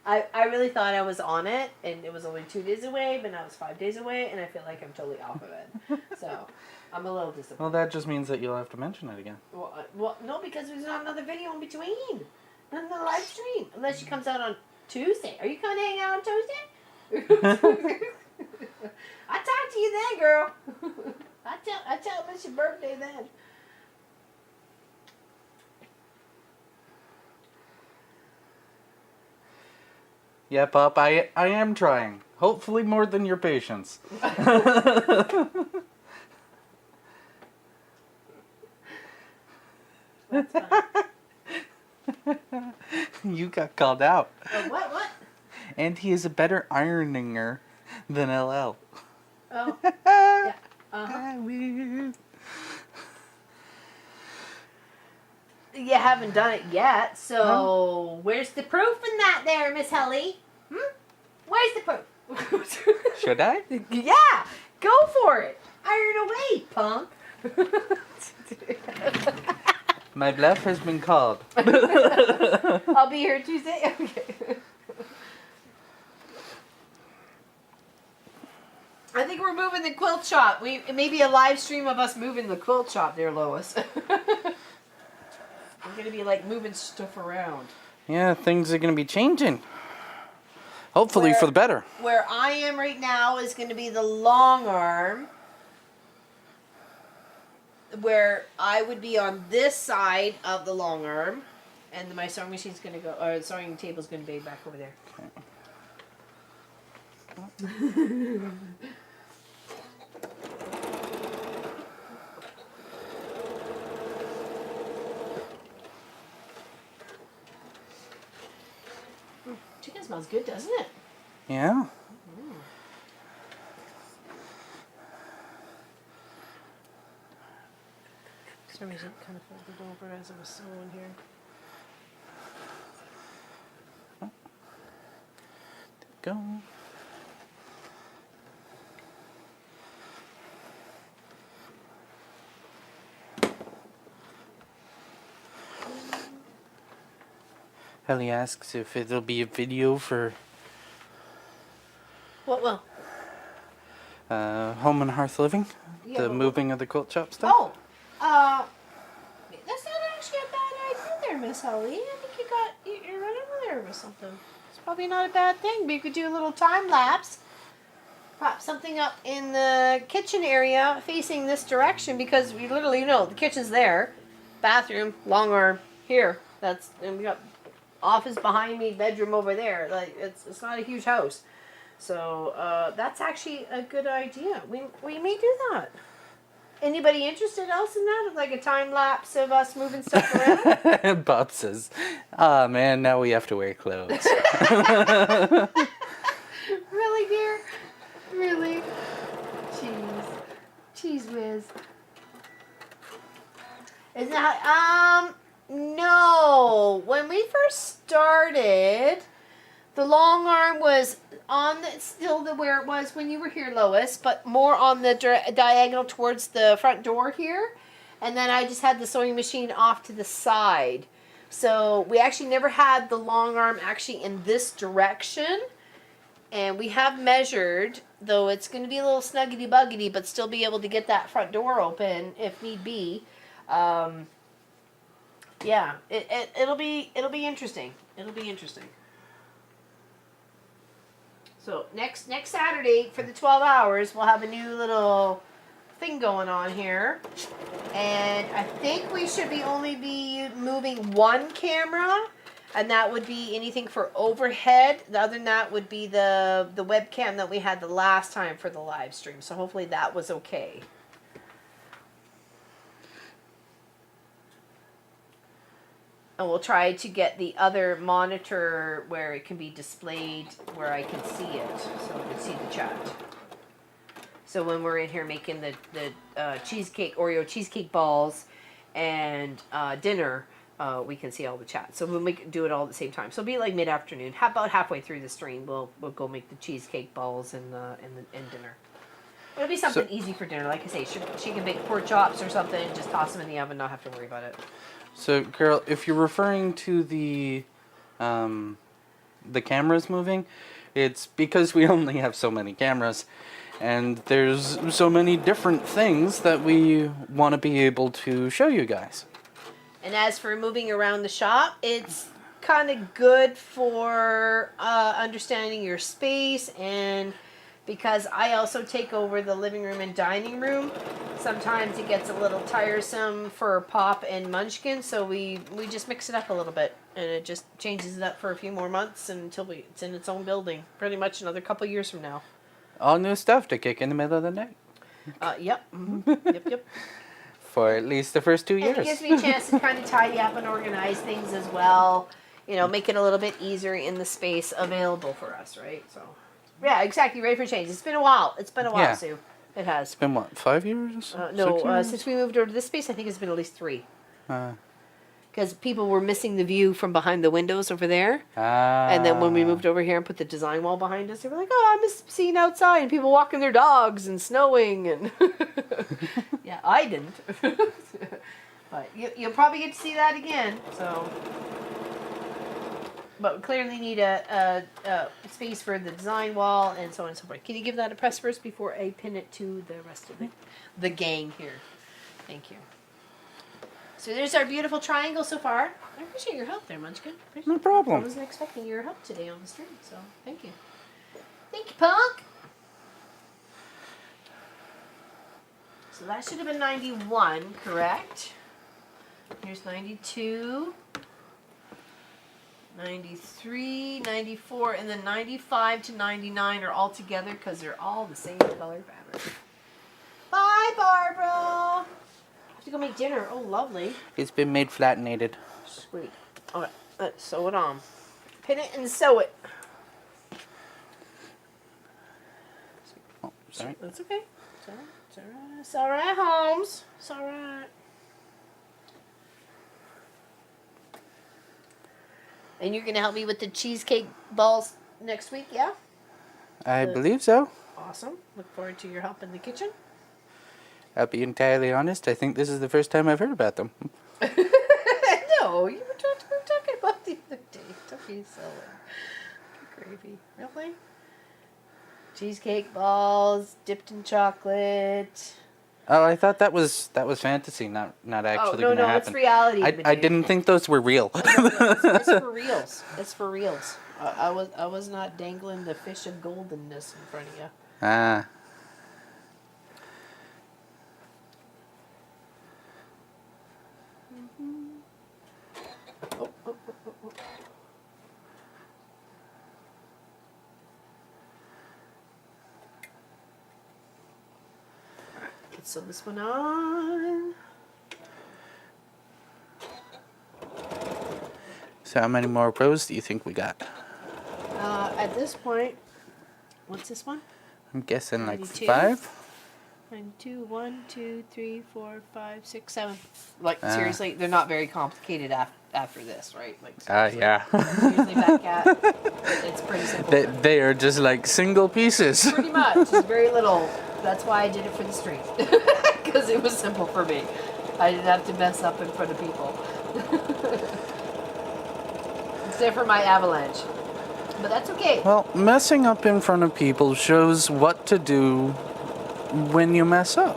I really thought I was on it, and it was only 2 days away, but now it's 5 days away, and I feel like I'm totally off of it. So I'm a little disappointed. Well, that just means that you'll have to mention it again. Well, no, because there's not another video in between. Not another live stream. Unless she comes out on Tuesday. Are you coming to hang out on Tuesday? I'll talk to you then, girl. I tell them it's your birthday then. Yeah, Pop, I am trying. Hopefully more than your patience. That's fine. You got called out. What? And he is a better ironinger than LL. Oh. Yeah. I will. You haven't done it yet, so where's the proof in that there, Miss Helly? Where's the proof? Should I? Yeah, go for it. Iron away, punk. My bluff has been called. I'll be here Tuesday. Okay. I think we're moving the quilt shop. Maybe a live stream of us moving the quilt shop there, Lois. We're gonna be like moving stuff around. Yeah, things are gonna be changing. Hopefully for the better. Where I am right now is gonna be the long arm. Where I would be on this side of the long arm, and my sewing machine's gonna go, or the sewing table's gonna be back over there. Chicken smells good, doesn't it? Yeah. For some reason, it kind of folded over as I was sewing here. Go. Ellie asks if it'll be a video for What will? Home and Hearth Living, Yeah, the but- moving of the quilt shop stuff. Oh, that's not actually a bad idea there, Miss Holly. I think you're running over there with something. It's probably not a bad thing. We could do a little time lapse. Pop something up in the kitchen area facing this direction because we literally know the kitchen's there, bathroom, long arm here. And we got office behind me, bedroom over there. Like it's not a huge house, so that's actually a good idea. We may do that. Anybody interested else in that? Like a time lapse of us moving stuff around? Bob says, "Ah, man, now we have to wear clothes." Really, dear? Really? Cheese whiz. Is that no. When we first started, the long arm was on still where it was when you were here, Lois, but more on the diagonal towards the front door here. And then I just had the sewing machine off to the side. So we actually never had the long arm actually in this direction. And we have measured, though it's going to be a little snuggety buggety, but still be able to get that front door open if need be. Yeah, it'll be interesting. It'll be interesting. So next Saturday for the 12 hours, we'll have a new little thing going on here. And I think we should only be moving one camera, and that would be anything for overhead. The other than that would be the webcam that we had the last time for the live stream. So hopefully that was okay. And we'll try to get the other monitor where it can be displayed where I can see it, so we can see the chat. So when we're in here making the Oreo cheesecake balls and dinner, we can see all the chat. So we'll do it all at the same time. So it'll be like mid-afternoon. About halfway through the stream, we'll go make the cheesecake balls and dinner. It'll be something easy for dinner. Like I say, she can make pork chops or something, just toss them in the oven, not have to worry about it. So, Carol, if you're referring to the cameras moving, it's because we only have so many cameras, and there's so many different things that we want to be able to show you guys. And as for moving around the shop, it's kind of good for understanding your space, and because I also take over the living room and dining room, sometimes it gets a little tiresome for Pop and Munchkin, so we just mix it up a little bit, and it just changes it up for a few more months until it's in its own building, pretty much another couple years from now. All new stuff to kick in the middle of the night. Yep. Mm-hmm. Yep. For at least the first 2 years. And it gives me a chance to kind of tidy up and organize things as well. You know, make it a little bit easier in the space available for us, right? So. Yeah, exactly. Ready for change. It's been a while. It's been a while, Yeah. Sue. It has. It's been what, 5 years? No, 6 years? since we moved over to this space, I think it's been at least 3. Uh, Because people were missing the view from behind the windows over there. And then when we moved over here and put the design wall behind us, they were like, "Oh, I miss seeing outside and people walking their dogs and snowing." And yeah, I didn't, but you'll probably get to see that again. So, but we clearly need a space for the design wall and so on and so forth. Can you give that a press first before I pin it to the rest of the gang here? Thank you. So there's our beautiful triangle so far. I appreciate your help there, Munchkin. No problem. I wasn't expecting your help today on the stream, so thank you. Thank you, Punk. So that should have been 91, correct? Here's 92, 93, 94, and then 95 to 99 are all together because they're all the same color fabric. Bye, Barbara. To go make dinner. Oh, lovely. It's been made flattenated. Sweet. All right, let's sew it on. Pin it and sew it. Oh, sorry. That's okay. It's all right. It's all right. It's all right, Holmes. It's all right. And you're gonna help me with the cheesecake balls next week, yeah? I believe so. Awesome. Look forward to your help in the kitchen. I'll be entirely honest, I think this is the first time I've heard about them. No, you were talking about the other day. Don't be silly. Gravy. Really? Cheesecake balls dipped in chocolate. Oh, I thought that was fantasy, not actually no, gonna no, happen. it's reality. I didn't think those were real. It's for reals. It's for reals. I was not dangling the fish of goldenness in front of you. Ah. Let's sew this one on. So how many more rows do you think we got? At this point, what's this one? I'm guessing like 92. 5? 92, 1, 2, 3, 4, 5, 6, 7. Like, seriously, they're not very complicated after this, right? Like, seriously. Yeah. Seriously, Fat Cat. It's pretty simple. They are just like single pieces. Pretty much. It's very little. That's why I did it for the stream. Because it was simple for me. I didn't have to mess up in front of people. Except for my avalanche. But that's okay. Well, messing up in front of people shows what to do when you mess up.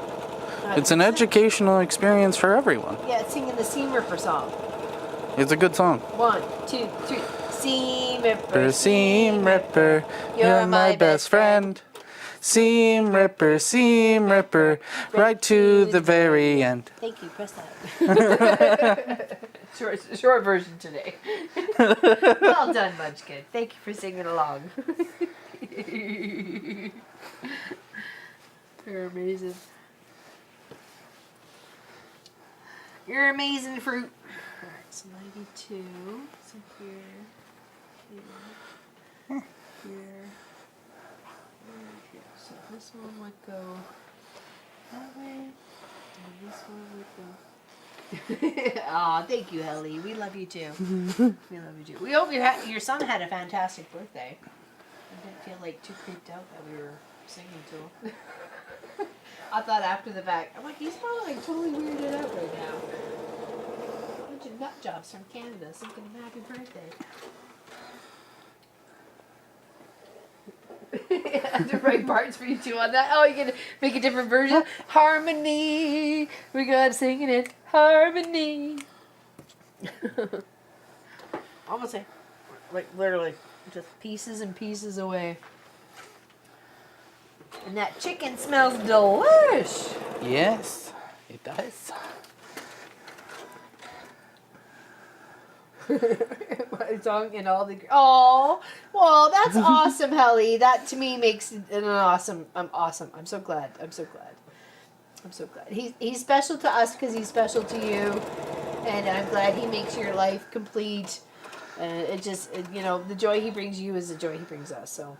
It's an educational experience for everyone. Yeah, it's singing the Seam Ripper song. It's a good song. 1, 2, 3. Seam Ripper, Ripper, Seam Ripper, you're my best friend. Seam Ripper, right to the very end. Thank you, press that. short version today. Well done, Munchkin. Thank you for singing along. You're amazing. You're amazing fruit. Alright, so 92. So here, here, here. So this one would go that way, and this one would go. Aw, thank you, Ellie. We love you too. We love you too. We hope your son had a fantastic birthday. I didn't feel like too creeped out that we were singing to him. I thought after the fact, I'm like, he's probably like totally weirded out right now. A bunch of nut jobs from Canada singing him happy birthday. I have to write parts for you too on that. Oh, you can make a different version. Harmony. We gotta sing it in harmony. Almost like literally just pieces and pieces away. And that chicken smells delish. Yes, it does. My song and all the oh well, that's awesome, Helly. That to me makes it an awesome. I'm awesome. I'm so glad. I'm so glad. I'm so glad. He's special to us because he's special to you, and I'm glad he makes your life complete. And it just the joy he brings you is the joy he brings us. So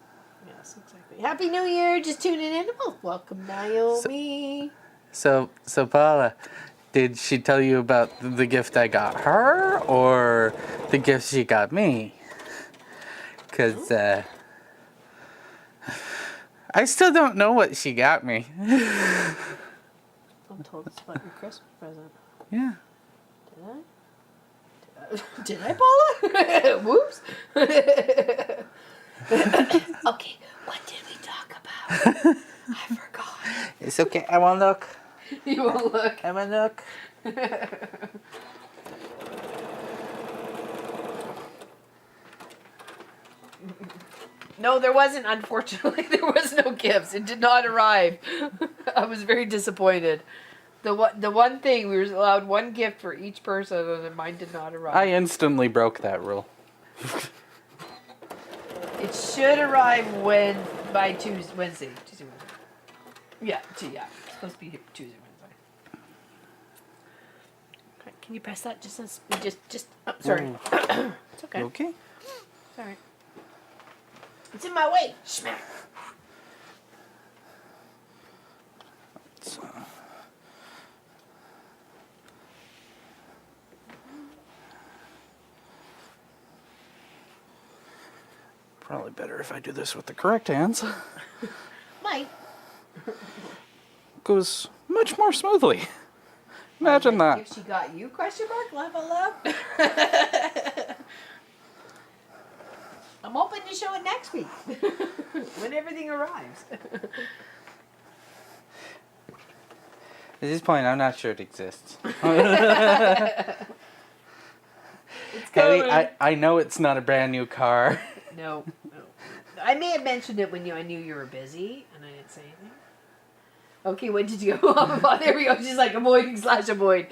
Yes, exactly. Happy New Year! Just tuning in. Oh, welcome, Naomi. So Paula, did she tell you about the gift I got her or the gift she got me? Because I still don't know what she got me. I'm told it's about your Christmas present. Yeah. Did I, Paula? Whoops. Okay, what did we talk about? I forgot. It's okay. I won't look. You won't look. I won't look. No, there wasn't, unfortunately. There was no gifts. It did not arrive. I was very disappointed. The one thing, we were allowed one gift for each person, and mine did not arrive. I instantly broke that rule. It should arrive by Tuesday, Wednesday. Yeah, it's supposed to be here Tuesday, Wednesday. Okay, can you press that? Just, oh, sorry. It's okay. Okay. It's alright. It's in my way. Smack. Probably better if I do this with the correct hands. Mike. Goes much more smoothly. Imagine that. If she got you, question mark, level up. I'm hoping to show it next week. When everything arrives. At this point, I'm not sure it exists. It's Kelly, coming. I know it's not a brand new car. No. I may have mentioned it when I knew you were busy, and I didn't say anything. Okay, when did you go off about? There we go. She's like avoid. Avoid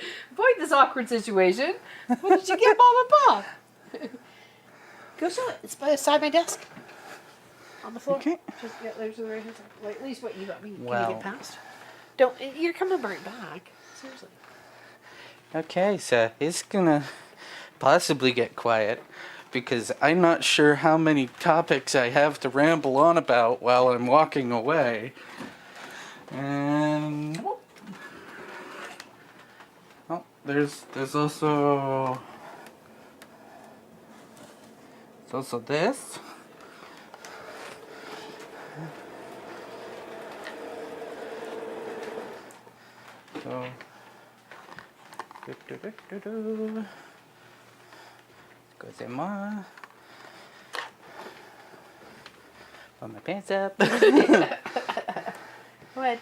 this awkward situation. What did you get, Mom and Pop? Go show it. It's beside my desk. On the floor. Okay. Just, yeah, there's the right hand side. Well, at least what you got me. Can Wow. you get past? Don't. You're coming right back. Seriously. Okay, so it's gonna possibly get quiet because I'm not sure how many topics I have to ramble on about while I'm walking away. And oh, there's also this. So excusez-moi. Put my pants up. What?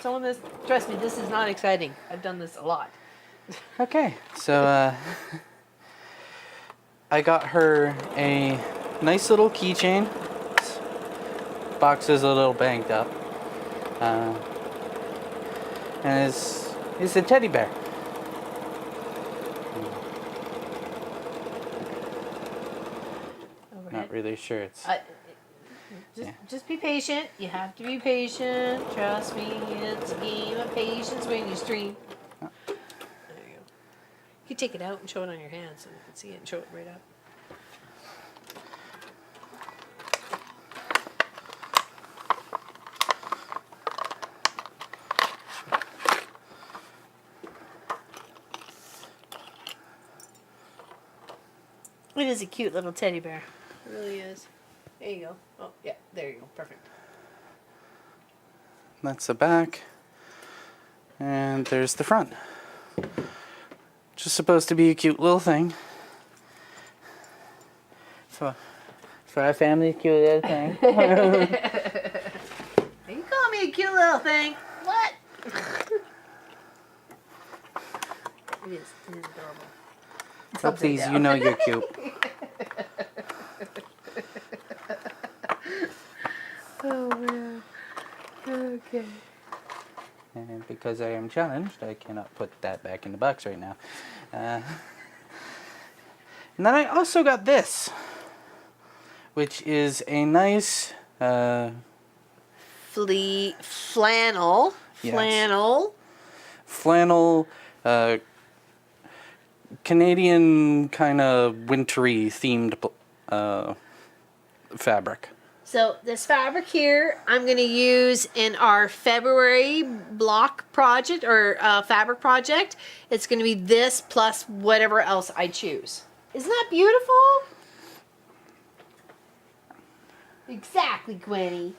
Some of this. Trust me, this is not exciting. I've done this a lot. Okay, so I got her a nice little keychain. Box is a little banged up. And it's a teddy bear. Overhead. Not really sure it's... Just be patient. You have to be patient. Trust me, it's a game of patience when you stream. Oh. There you go. You can take it out and show it on your hand so you can see it and show it right up. It is a cute little teddy bear. It really is. There you go. Oh, yeah, there you go. Perfect. That's the back. And there's the front. Just supposed to be a cute little thing. For our family, cute little thing. You call me a cute little thing. What? It is adorable. It's Oh, upside please, down. you know you're cute. Oh, man. Okay. And because I am challenged, I cannot put that back in the box right now. And then I also got this, which is a nice Flannel. Yes. Flannel. Canadian kind of wintry themed fabric. So this fabric here, I'm going to use in our February block project or fabric project. It's going to be this plus whatever else I choose. Isn't that beautiful? Exactly, Gwenny.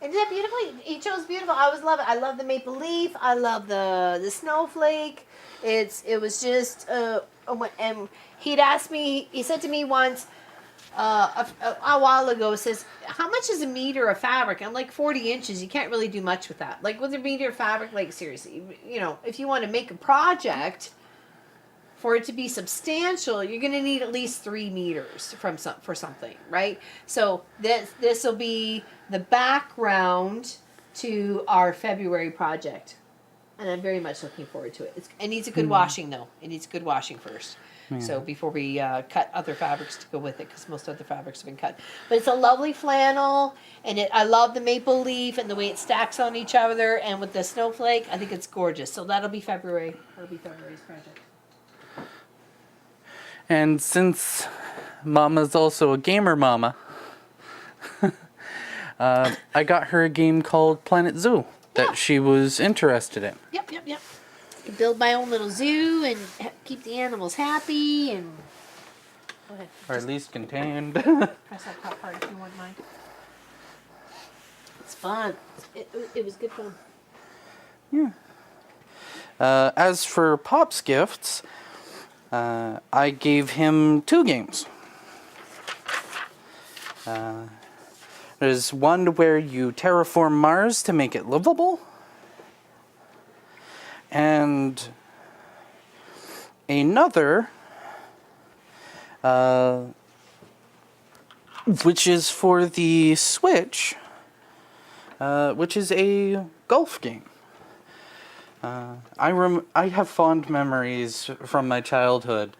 Isn't that beautiful? He chose beautiful. I always love it. I love the maple leaf. I love the snowflake. It was just and he'd asked me. He said to me once a while ago. Says, "How much is a meter of fabric?" I'm like 40 inches. You can't really do much with that. Like with a meter of fabric, like seriously, if you want to make a project. For it to be substantial, you're going to need at least 3 meters for something, right? So this will be the background to our February project, and I'm very much looking forward to it. It needs a good washing, though. It needs good washing first. Yeah. So before we cut other fabrics to go with it, because most other fabrics have been cut. But it's a lovely flannel, and I love the maple leaf and the way it stacks on each other, and with the snowflake, I think it's gorgeous. So that'll be February. That'll be February's project. And since Mama's also a gamer mama, I got her a game called Planet Zoo that she was interested in. Yep. I can build my own little zoo and keep the animals happy and. Go ahead. Or at least contained. Press that top part if you wouldn't mind. It's fun. It was good fun. Yeah. As for Pop's gifts, I gave him 2 games. There's one where you terraform Mars to make it livable, and another which is for the Switch, which is a golf game. I have fond memories from my childhood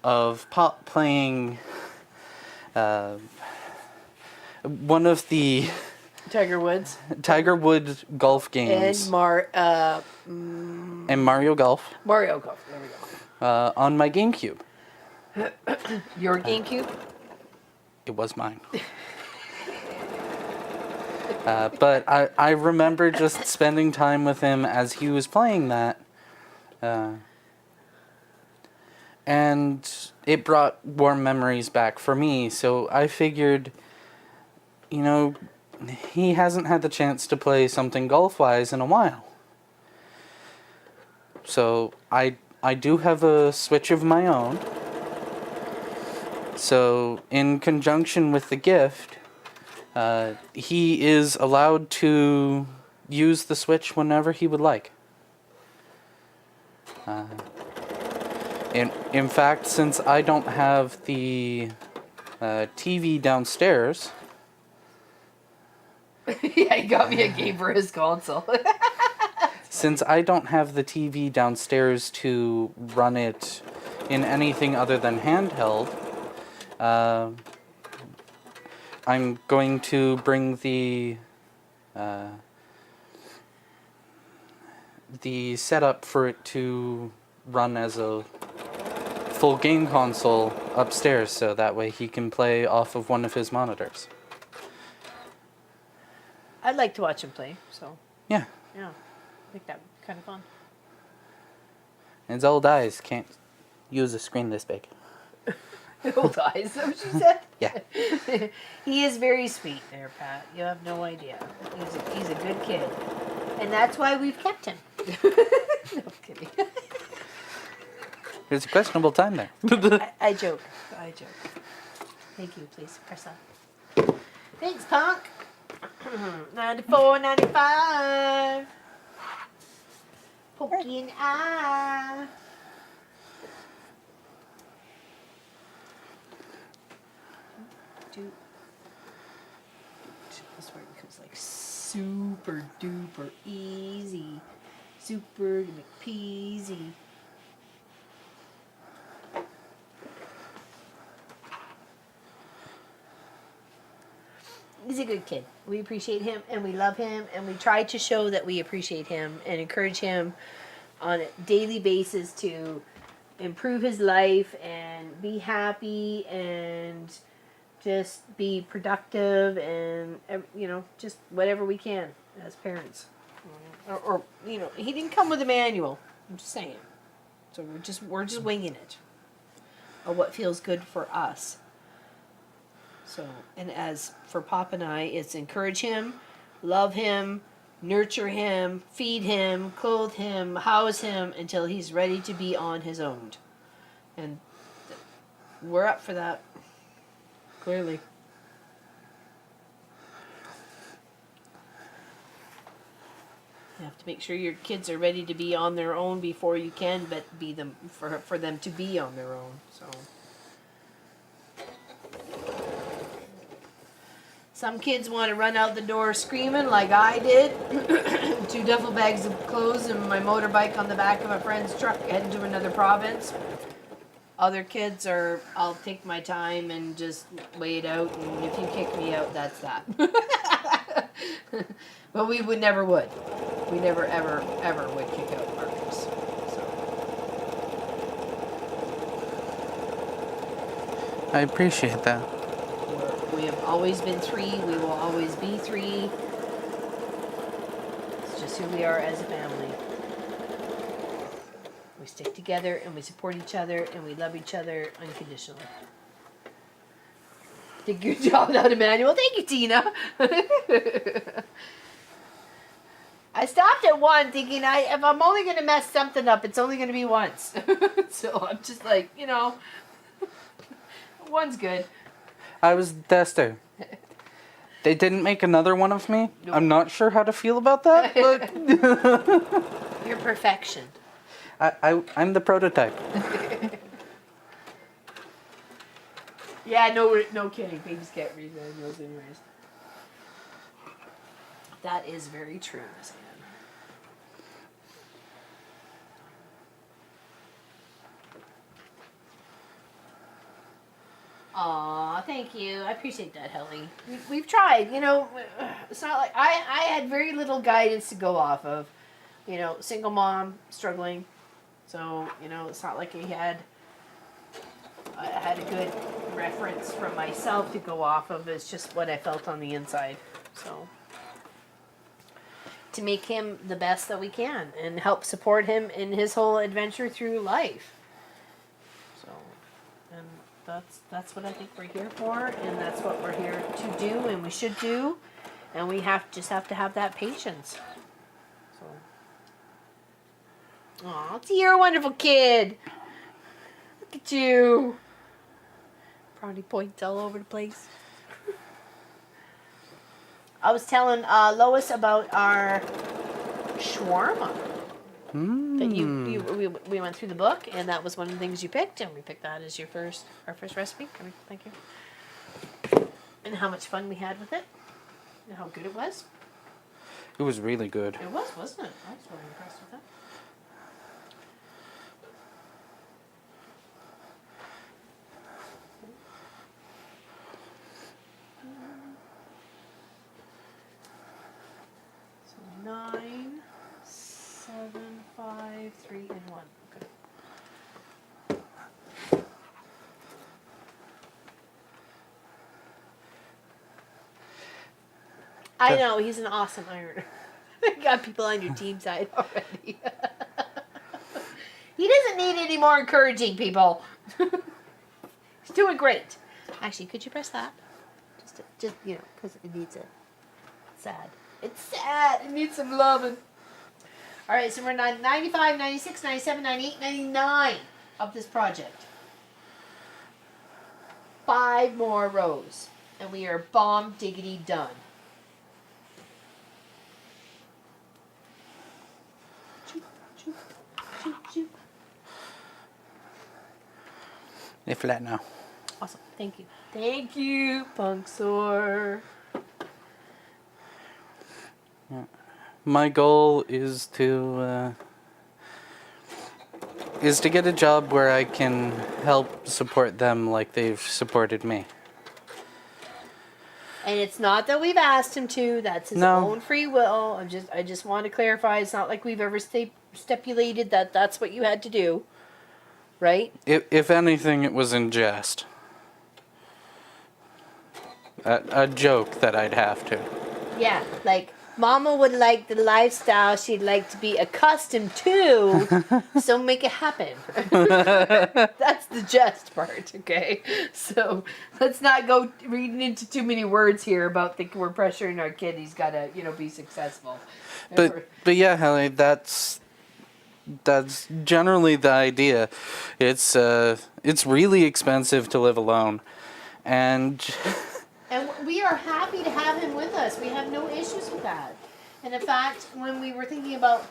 of Pop playing one of the Tiger Woods Tiger Woods golf games and Mario Golf Mario Golf. There we go. on my GameCube. Your GameCube? It was mine. But I remember just spending time with him as he was playing that. And it brought warm memories back for me. So I figured, he hasn't had the chance to play something golf-wise in a while. So I do have a Switch of my own. So in conjunction with the gift, he is allowed to use the Switch whenever he would like. In fact, since I don't have the TV downstairs... Yeah, he got me a game for his console. Since I don't have the TV downstairs to run it in anything other than handheld, I'm going to bring the setup for it to run as a full game console upstairs, so that way he can play off of one of his monitors. I'd like to watch him play, so Yeah. yeah, I think that would be kind of fun. His old eyes can't use a screen this big. Old eyes, is that what she said? Yeah. He is very sweet there, Pat. You have no idea. He's a good kid. And that's why we've kept him. No, I'm kidding. There's a questionable time there. I joke. Thank you, please. Press on. Thanks, Punk. 94, 95. Pokey and I. This where it becomes like super duper easy. Super McPeasy. He's a good kid. We appreciate him and we love him and we try to show that we appreciate him and encourage him on a daily basis to improve his life and be happy and just be productive and, you know, just whatever we can as parents. Or you know, he didn't come with a manual. I'm just saying. So we're just winging it. Of what feels good for us. So, and as for Pop and I, it's encourage him, love him, nurture him, feed him, clothe him, house him until he's ready to be on his own. And we're up for that. Clearly. You have to make sure your kids are ready to be on their own before you can be them for them to be on their own. So some kids want to run out the door screaming like I did. 2 duffel bags of clothes and my motorbike on the back of a friend's truck heading to another province. Other kids are, I'll take my time and just wait it out, and if you kick me out, that's that. But we never would. We never, ever, ever would kick out Marcus. So. I appreciate that. We have always been 3. We will always be 3. It's just who we are as a family. We stick together and we support each other and we love each other unconditionally. Did a good job without a manual. Thank you, Tina. I stopped at 1 thinking if I'm only going to mess something up, it's only going to be once. So I'm just like, you know, 1's good. I was Dester. They didn't make another one of me. Nope. I'm not sure how to feel about that, but You're perfection. I'm the prototype. Yeah, no kidding. Babies can't read manuals anyways. That is very true, Miss Anne. Aw, thank you. I appreciate that, Helly. We've tried, you know. It's not like I had very little guidance to go off of. You know, single mom, struggling. So, you know, it's not like I had a good reference from myself to go off of. It's just what I felt on the inside. So, to make him the best that we can and help support him in his whole adventure through life. So, and that's what I think we're here for, and that's what we're here to do, and we should do, and we just have to have that patience. So. Aw, you're a wonderful kid. Look at you. Brownie points all over the place. I was telling Lois about our shawarma. That we went through the book, and that was one of the things you picked, and we picked that as our first recipe. Thank you. And how much fun we had with it, and how good it was. It was really good. It was, wasn't it? I was really impressed with that. So 9, 7, 5, 3, and 1. Okay. I know, he's an awesome ironer. You got people on your team side already. He doesn't need any more encouraging people. He's doing great. Actually, could you press that? Just you know, because it needs it. Sad. It's sad. It needs some loving. All right, so we're 95, 96, 97, 98, 99 of this project. 5 more rows, and we are bomb diggity done. They flat now. Awesome. Thank you. Thank you, Punxsutawney. My goal is to get a job where I can help support them like they've supported me. And it's not that we've asked him to. That's his own free will. I just want to clarify. It's not like we've ever stipulated that that's what you had to do. Right? If anything, it was in jest. a joke that I'd have to. Yeah, like Mama would like the lifestyle she'd like to be accustomed to, so make it happen. That's the jest part, okay? So let's not go reading into too many words here about thinking we're pressuring our kid. He's got to, be successful. But yeah, Hallie, that's generally the idea. It's really expensive to live alone, and we are happy to have him with us. We have no issues with that. And in fact, when we were thinking about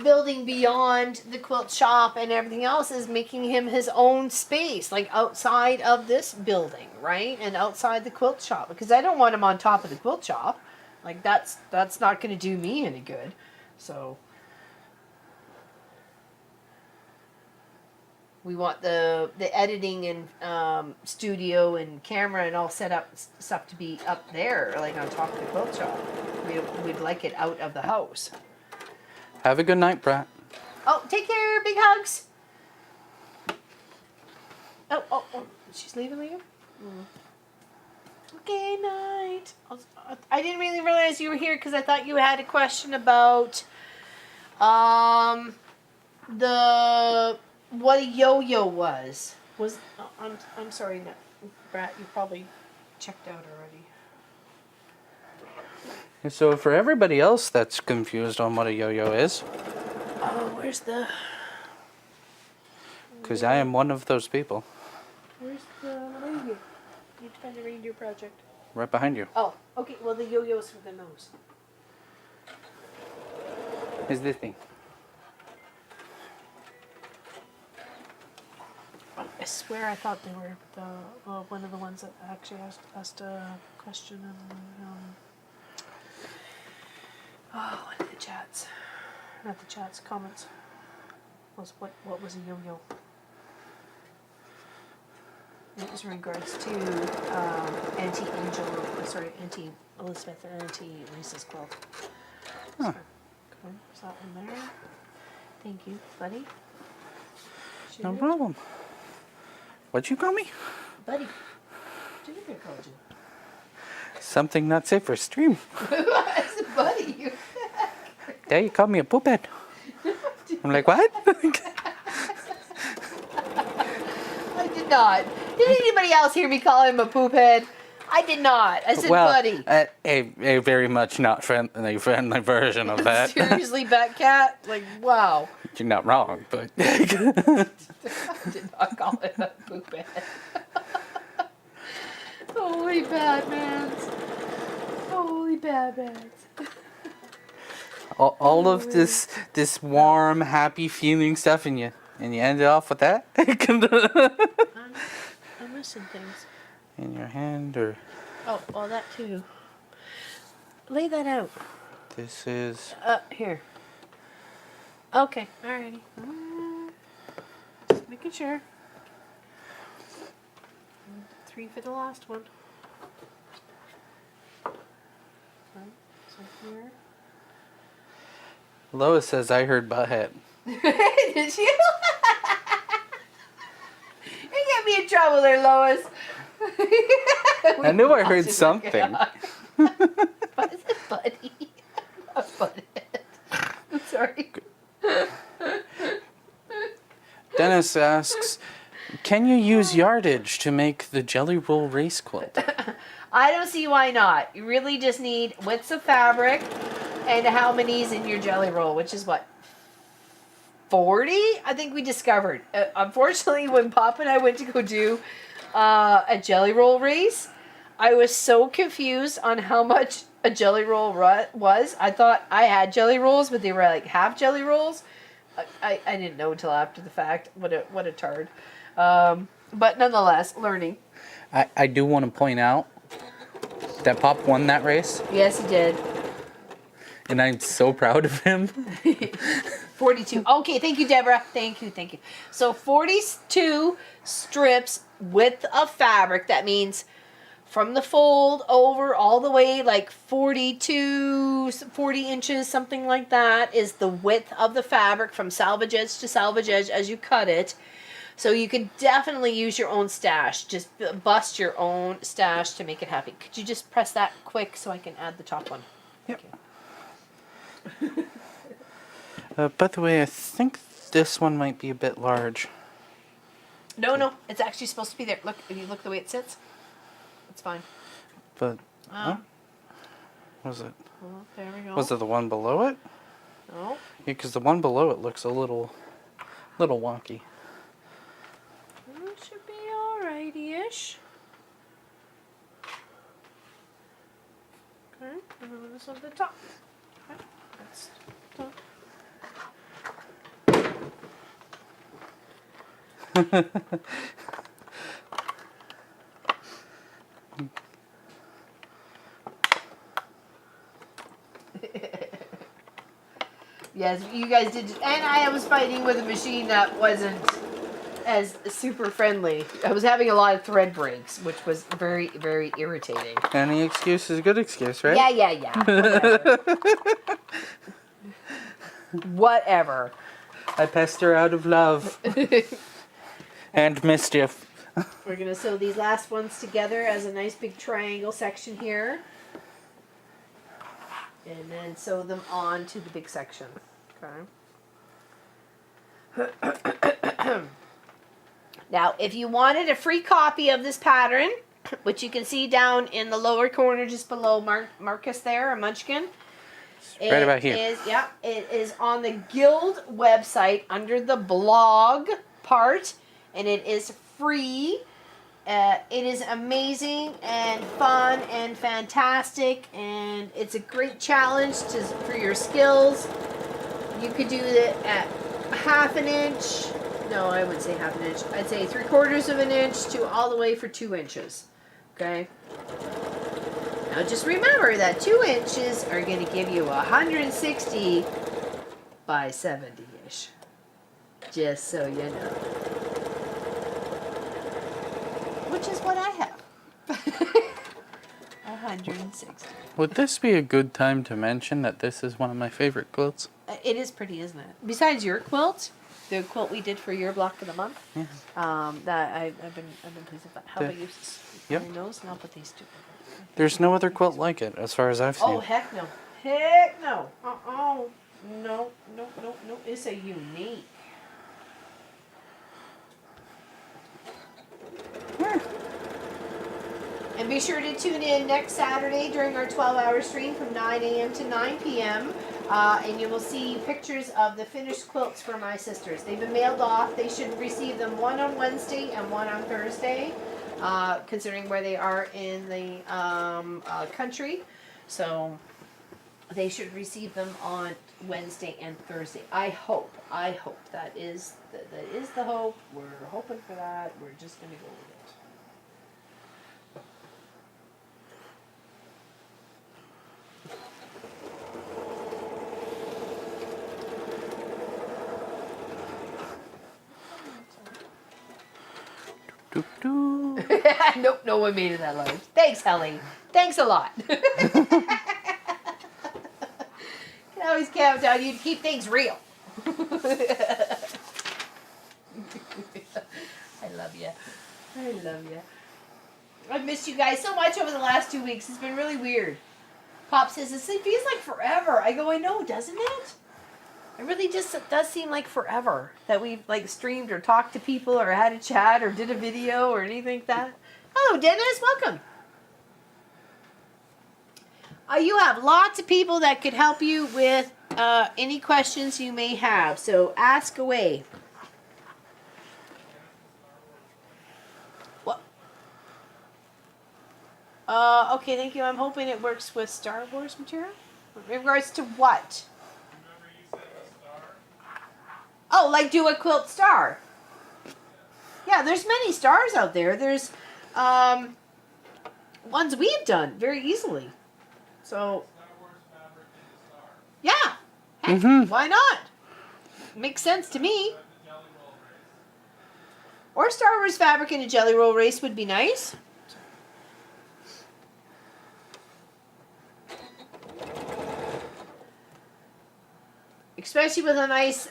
building beyond the quilt shop and everything else, is making him his own space, like outside of this building, right? And outside the quilt shop, because I don't want him on top of the quilt shop. Like that's not going to do me any good. So we want the editing and studio and camera and all set up stuff to be up there, like on top of the quilt shop. We'd like it out of the house. have a good night, Brat. Oh, take care. Big hugs. Oh. She's leaving you? Okay, night. I didn't really realize you were here because I thought you had a question about what a yo-yo was. I'm sorry, no, Brat, you probably checked out already. So for everybody else that's confused on what a yo-yo is, Oh, where's the... because I am one of those people, Where's the reindeer? You find the reindeer project. right behind you. Oh, okay, well the yo-yo's for the nose. Is this thing? I swear I thought they were one of the ones that actually asked a question in one of the chats. Not the chats, comments. Was what was a yo-yo? It was in regards to Auntie Auntie Elizabeth and Auntie Lisa's quilt. Huh. Okay, is that one there? Thank you, buddy. No Shoot. problem. What'd you call me? Buddy. Jennifer called you. Something not safe for stream. I said, buddy. You. Yeah, you called me a poophead. I'm like, what? I did not. Did anybody else hear me call him a poop head? I did not. I said, buddy. A very much not friendly version of that. Seriously, Batcat? Like, wow. You're not wrong, but I did not call him a poop head. Holy Batmans. Holy Batmans. all of this warm, happy feeling stuff, and you end it off with that I'm missing things. in your hand, or Oh, well, that too. Lay that out. this is Here. Okay, alrighty. Just making sure. 3 for the last one. Right, so here. Lois says I heard butthead. Did you? You get me in trouble there, Lois. I knew I heard something. What is it, buddy? Not butthead. I'm sorry. Dennis asks, can you use yardage to make the jelly roll race quilt? I don't see why not. You really just need widths of fabric and how many's in your jelly roll, which is what? 40? I think we discovered. Unfortunately, when Pop and I went to go do a jelly roll race, I was so confused on how much a jelly roll was. I thought I had jelly rolls, but they were like half jelly rolls. I didn't know until after the fact. What a tard. But nonetheless, learning. I do want to point out that Pop won that race, Yes, he did. and I'm so proud of him. 42. Okay, thank you, Deborah. Thank you. So 42 strips width of fabric. That means from the fold over all the way, like 40 inches, something like that, is the width of the fabric from salvage edge to salvage edge as you cut it. So you could definitely use your own stash. Just bust your own stash to make it happy. Could you just press that quick so I can add the top one? Yep. Thank you. By the way, I think this one might be a bit large. No, it's actually supposed to be there. Look, if you look the way it sits, it's fine. But, was it? Well, there we go. Was it the one below it? No. Yeah, because the one below it looks a little wonky. It should be alrighty-ish. Okay, and then this on the top. Okay, that's top. Yes, you guys did, and I was fighting with a machine that wasn't as super friendly. I was having a lot of thread breaks, which was very, very irritating. Any excuse is a good excuse, right? Yeah. Whatever. Whatever. I pester out of love and mischief. We're gonna sew these last ones together as a nice big triangle section here. And then sew them on to the big section. Okay. Now, if you wanted a free copy of this pattern, which you can see down in the lower corner just below Marcus there, or Munchkin. Right about here. It is on the Guild website under the blog part, and it is free. It is amazing and fun and fantastic, and it's a great challenge for your skills. You could do it at 1/2 inch. No, I wouldn't say 1/2 inch. I'd say 3/4 of an inch to all the way for 2 inches. Okay. Now just remember that 2 inches are going to give you 160 by 70-ish. Just so you know. Which is what I have. 160. Would this be a good time to mention that this is one of my favorite quilts? It is pretty, isn't it? Besides your quilt, the quilt we did for your block of the month, Yeah. that I've been pleased with that. How about you? Yep. My nose, and I'll put these two. There's no other quilt like it, as far as I've seen. Oh heck no! Heck no! No! It's a unique. And be sure to tune in next Saturday during our 12-hour stream from 9 a.m. to 9 p.m. And you will see pictures of the finished quilts for my sisters. They've been mailed off. They should receive them one on Wednesday and one on Thursday, considering where they are in the country. So they should receive them on Wednesday and Thursday. I hope that is the hope. We're hoping for that. We're just gonna go with it. Doop doo. Nope, no one made it that loud. Thanks, Helly. Thanks a lot. You can always count down. You keep things real. I love you. I love you. I've missed you guys so much over the last 2 weeks. It's been really weird. Pop says, it feels like forever. I go, I know, doesn't it? It really just does seem like forever that we've like streamed or talked to people or had a chat or did a video or anything like that. Hello, Dennis. Welcome. You have lots of people that could help you with any questions you may have. So ask away. What? Okay, thank you. I'm hoping it works with Star Wars material. In regards to what? Oh, like do a quilt star. Yeah, there's many stars out there. There's ones we've done very easily. So, yeah. Heck, why not? Makes sense to me. Or Star Wars fabric in a jelly roll race would be nice. especially with a nice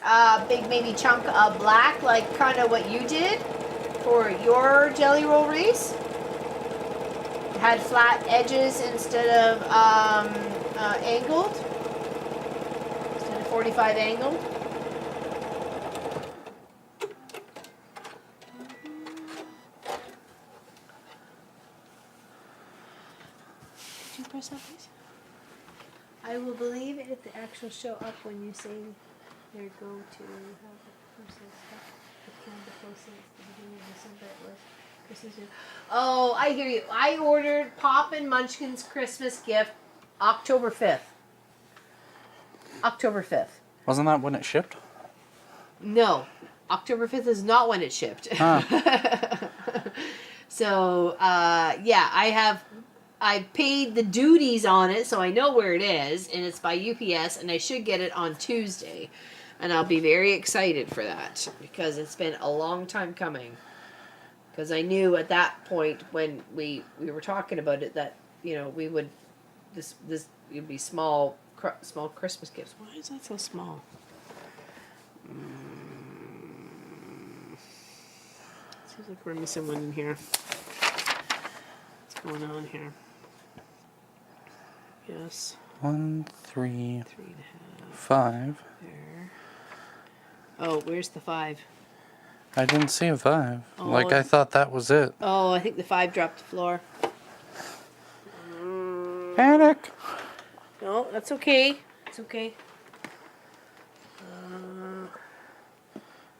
big maybe chunk of black, like kind of what you did for your jelly roll race. It had flat edges instead of angled, instead of 45 angled. Did you press that, please? I will believe it if the actual show up when you say there go to have the process stuff. The calendar process at the beginning of December it was Christmas Eve. Oh, I hear you. I ordered Pop and Munchkin's Christmas gift October 5th. October 5th. Wasn't that when it shipped? No. October 5th is not when it shipped. Huh. So, yeah, I paid the duties on it, so I know where it is, and it's by UPS, and I should get it on Tuesday. And I'll be very excited for that, because it's been a long time coming. Because I knew at that point, when we were talking about it, that, you know, we would, this would be small Christmas gifts. Why is that so small? Seems like we're missing one in here. What's going on here? Yes. 1, 3, 3.5. 5. There. Oh, where's the 5? I didn't see a 5. Oh, Like, I thought that was it. Oh, I think the 5 dropped to the floor. Panic! No, that's okay. It's okay.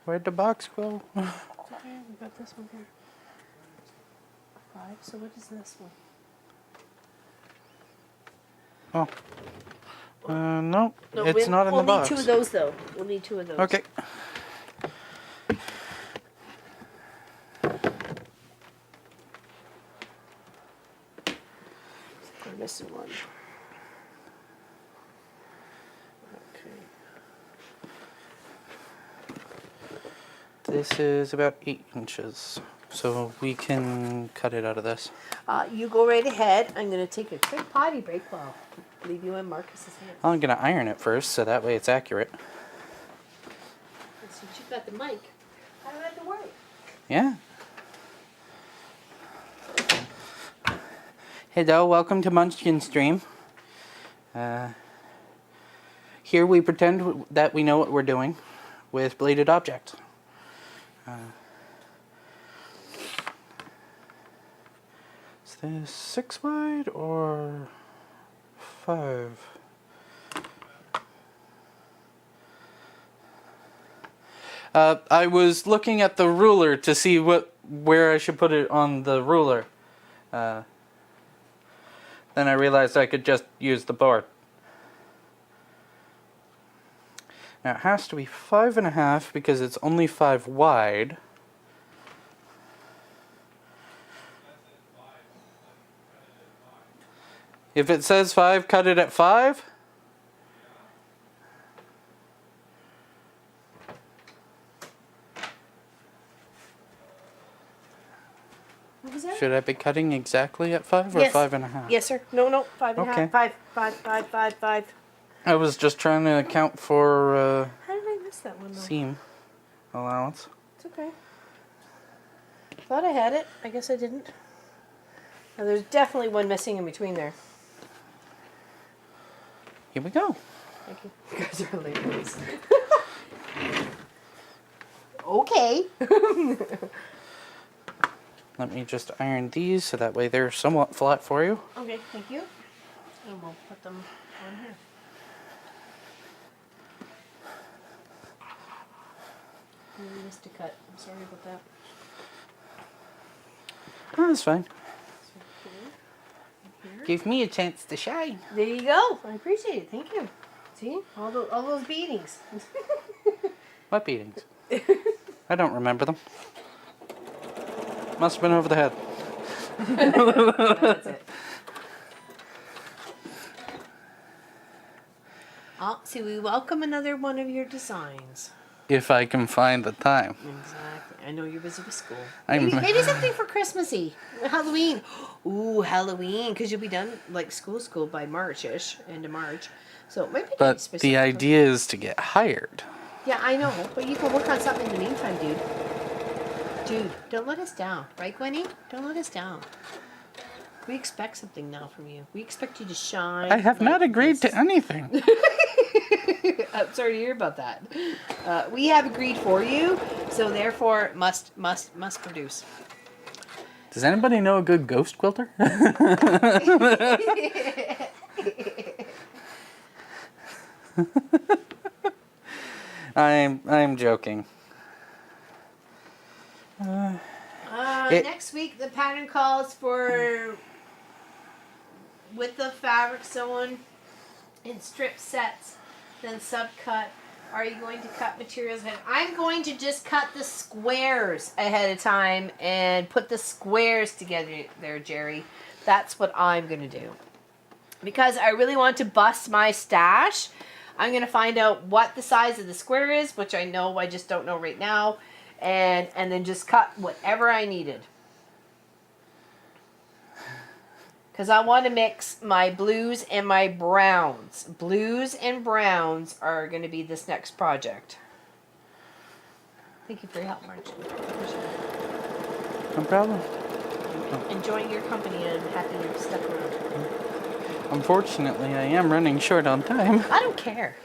Where'd the box go? It's okay. We got this one here. 5. So what is this one? Oh. No, No, it's not in the box. We'll need 2 of those, though. We'll need 2 of those. Okay. We're missing one. Okay. This is about 8 inches, so we can cut it out of this. You go right ahead. I'm going to take a quick potty break while I leave you in Marcus's hands. I'm gonna iron it first, so that way it's accurate. Since you've got the mic, I don't have to worry. Yeah. Hello, welcome to Munchkin Stream. Here we pretend that we know what we're doing with bladed objects. Is this 6 wide or 5? I was looking at the ruler to see where I should put it on the ruler. Then I realized I could just use the board. Now it has to be 5.5 because it's only 5 wide. If it says 5, cut it at 5. What was that? Should I be cutting exactly at 5 or Yes. 5.5? Yes, sir. No, 5.5. Okay. 5. I was just trying to account for How did I miss that one, though? seam allowance. It's okay. Thought I had it. I guess I didn't. Now, there's definitely one missing in between there. Here we go. Thank you. You guys are hilarious. Okay. Let me just iron these so that way they're somewhat flat for you. Okay, thank you. And we'll put them on here. I missed a cut. I'm sorry about that. Oh, that's fine. So here. Give me a chance to shine. There you go. I appreciate it. Thank you. See? All those beatings. What beatings? I don't remember them. Must have been over the head. That's it. Oh, see, we welcome another one of your designs. if I can find the time. Exactly. I know you're busy with school. I'm- Maybe something for Christmassy. Halloween. Ooh, Halloween. Because you'll be done, like, school by March-ish. End of March. So maybe But specific. the idea is to get hired. Yeah, I know. But you can work on something in the meantime, dude. Dude, don't let us down. Right, Gwenny? Don't let us down. We expect something now from you. We expect you to shine. I have like not agreed this. to anything. I'm sorry to hear about that. We have agreed for you, so therefore must produce. Does anybody know a good ghost quilter? I'm joking. Next week the pattern calls for with the fabric sewn in strip sets, then subcut. Are you going to cut materials ahead? I'm going to just cut the squares ahead of time and put the squares together there, Jerry. That's what I'm going to do. Because I really want to bust my stash. I'm going to find out what the size of the square is, which I know, I just don't know right now. And then just cut whatever I needed. Because I want to mix my blues and my browns. Blues and browns are going to be this next project. Thank you for your help, Marge. No problem. Enjoying your company and happy you're stuck around. Unfortunately, I am running short on time. I don't care.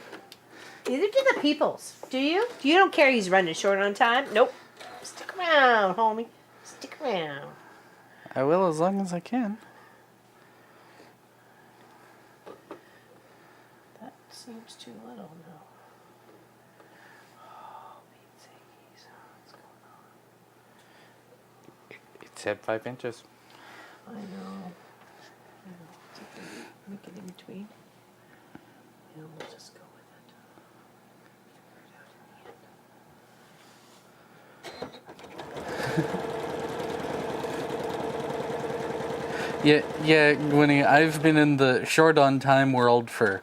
Neither do the peoples. Do you? You don't care he's running short on time? Nope. Stick around, homie. Stick around. I will as long as I can. That seems too little now. Oh, Pete's sakes. What's going on? It said 5 inches. I know. So if we make it in between. And we'll just go with it. Figure it out in the end. Yeah, Winnie, I've been in the short on time world for...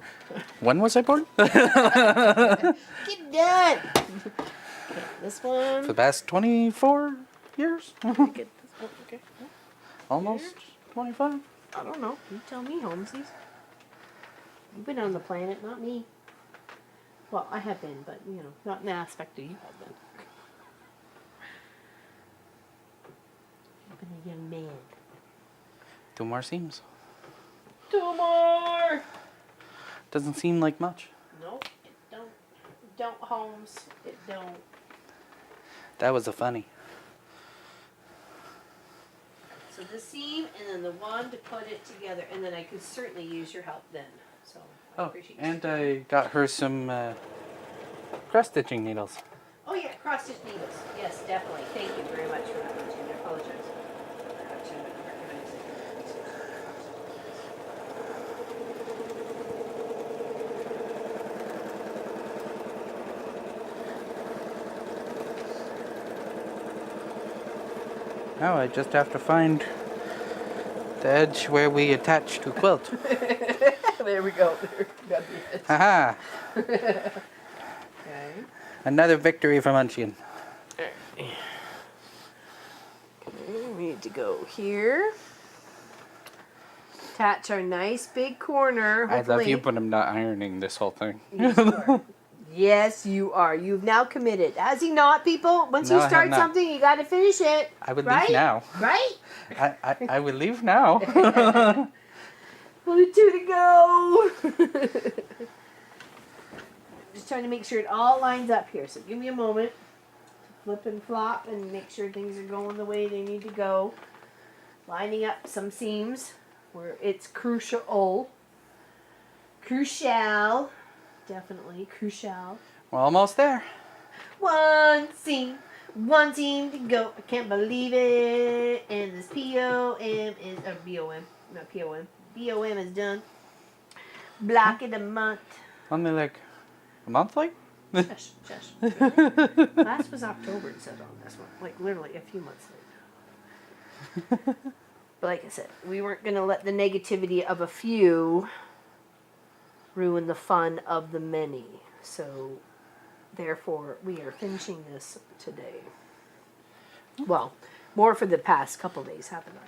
When was I born? Get done! Okay, this one. For the past 24 years? Get this one. Okay. Almost 25? I don't know. You tell me, Holmesies. You've been on the planet, not me. Well, I have been, but, you know, not in the aspect that you have been. You've been a young man. 2 more seams. 2 more! Doesn't seem like much. Nope, it don't. Don't, Holmes. It don't. That was a funny. So the seam, and then the one to put it together, and then I could certainly use your help then. So I Oh, appreciate and you. I got her some cross-stitching needles. Oh yeah, cross stitch needles. Yes, definitely. Thank you very much for that, Jim. I apologize. I forgot to recognize it. Now I just have to find the edge where we attach to a quilt. There we go. There, got the edge. Haha! Okay. Another victory for Munchkin. Okay, we need to go here. Attach our nice big corner. I love you, hopefully. but I'm not ironing this whole thing. Yes, you are. Yes, you are. You've now committed. Has he not, people? Once No, I you have start not. something, you got to finish it. I would right? leave now. Right? I would leave now. Only 2 to go. Just trying to make sure it all lines up here. So give me a moment. Flip and flop and make sure things are going the way they need to go. Lining up some seams where it's crucial. Crucial. Definitely crucial. We're almost there. One seam to go. I can't believe it. And this POM is, or BOM, not POM. BOM is done. Block it a month. Only like a month late? Shush, shush. Last was October, it said on this one. Like literally a few months late. But like I said, we weren't going to let the negativity of a few ruin the fun of the many. So therefore we are finishing this today. Well, more for the past couple days, haven't I?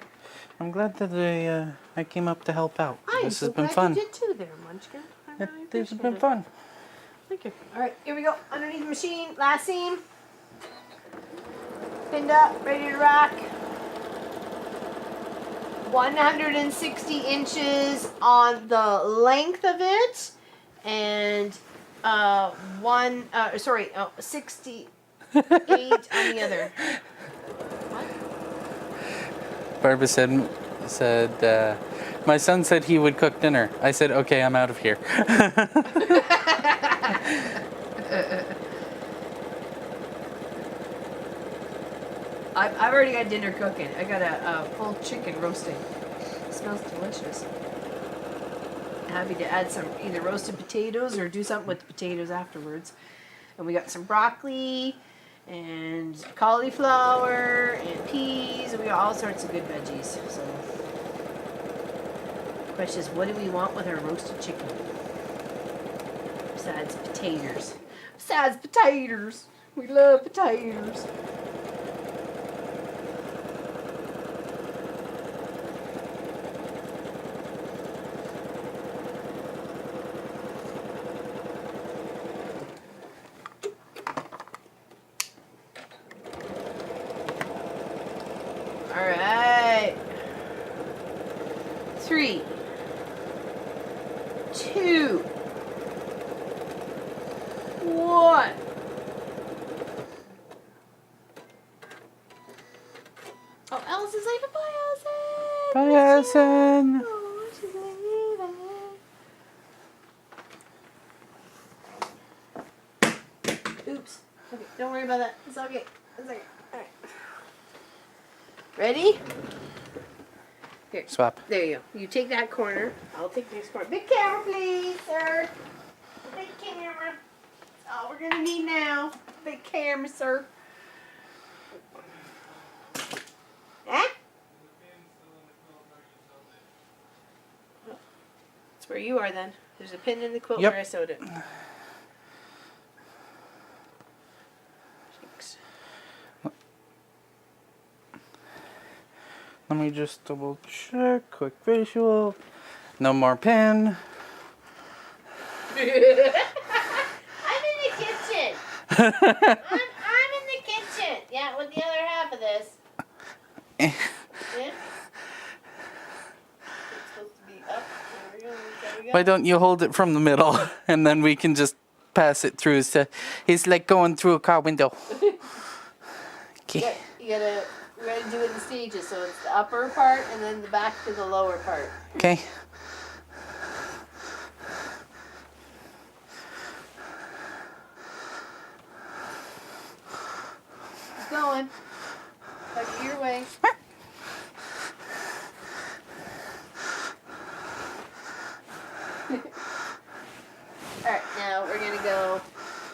I'm glad that I came up to help out. This has been glad fun. you did too there, Munchkin. I really This has appreciate been it. fun. Thank you. All right, here we go. Underneath the machine, last seam. Pinned up, ready to rock. 160 inches on the length of it, and 68 on the other. What? Barbara said my son said he would cook dinner. I said, okay, I'm out of here. I've already got dinner cooking. I got a pulled chicken roasting. It smells delicious. Happy to add some either roasted potatoes or do something with the potatoes afterwards. And we got some broccoli and cauliflower and peas. And we got all sorts of good veggies. So, the question is, what do we want with our roasted chicken? Besides potatoes. Besides potatoes. We love potatoes. All right. 3, 2, 1. Oh, Allison's leaving. Bye, Allison. Bye, Allison. Oh, she's leaving. Oops. Okay, don't worry about that. It's okay. It's okay. All right. Ready? Here. Swap. There you go. You take that corner. I'll take this corner. Big camera, please, sir. Big camera. That's all we're gonna need now. Big camera, sir. Huh? That's where you are then. There's a pin in the quilt Yep. where I sewed it. Thanks. Let me just double check. Quick visual. No more pin. I'm in the kitchen. I'm in the kitchen. Yeah, with the other half of this. Yeah. It's supposed to be up. There we go. There we go. Why don't you hold it from the middle and then we can just pass it through. So it's like going through a car window. Okay. You gotta do it in stages. So it's the upper part and then the back to the lower part. Okay. Keep going. Like your way. Alright, now we're gonna go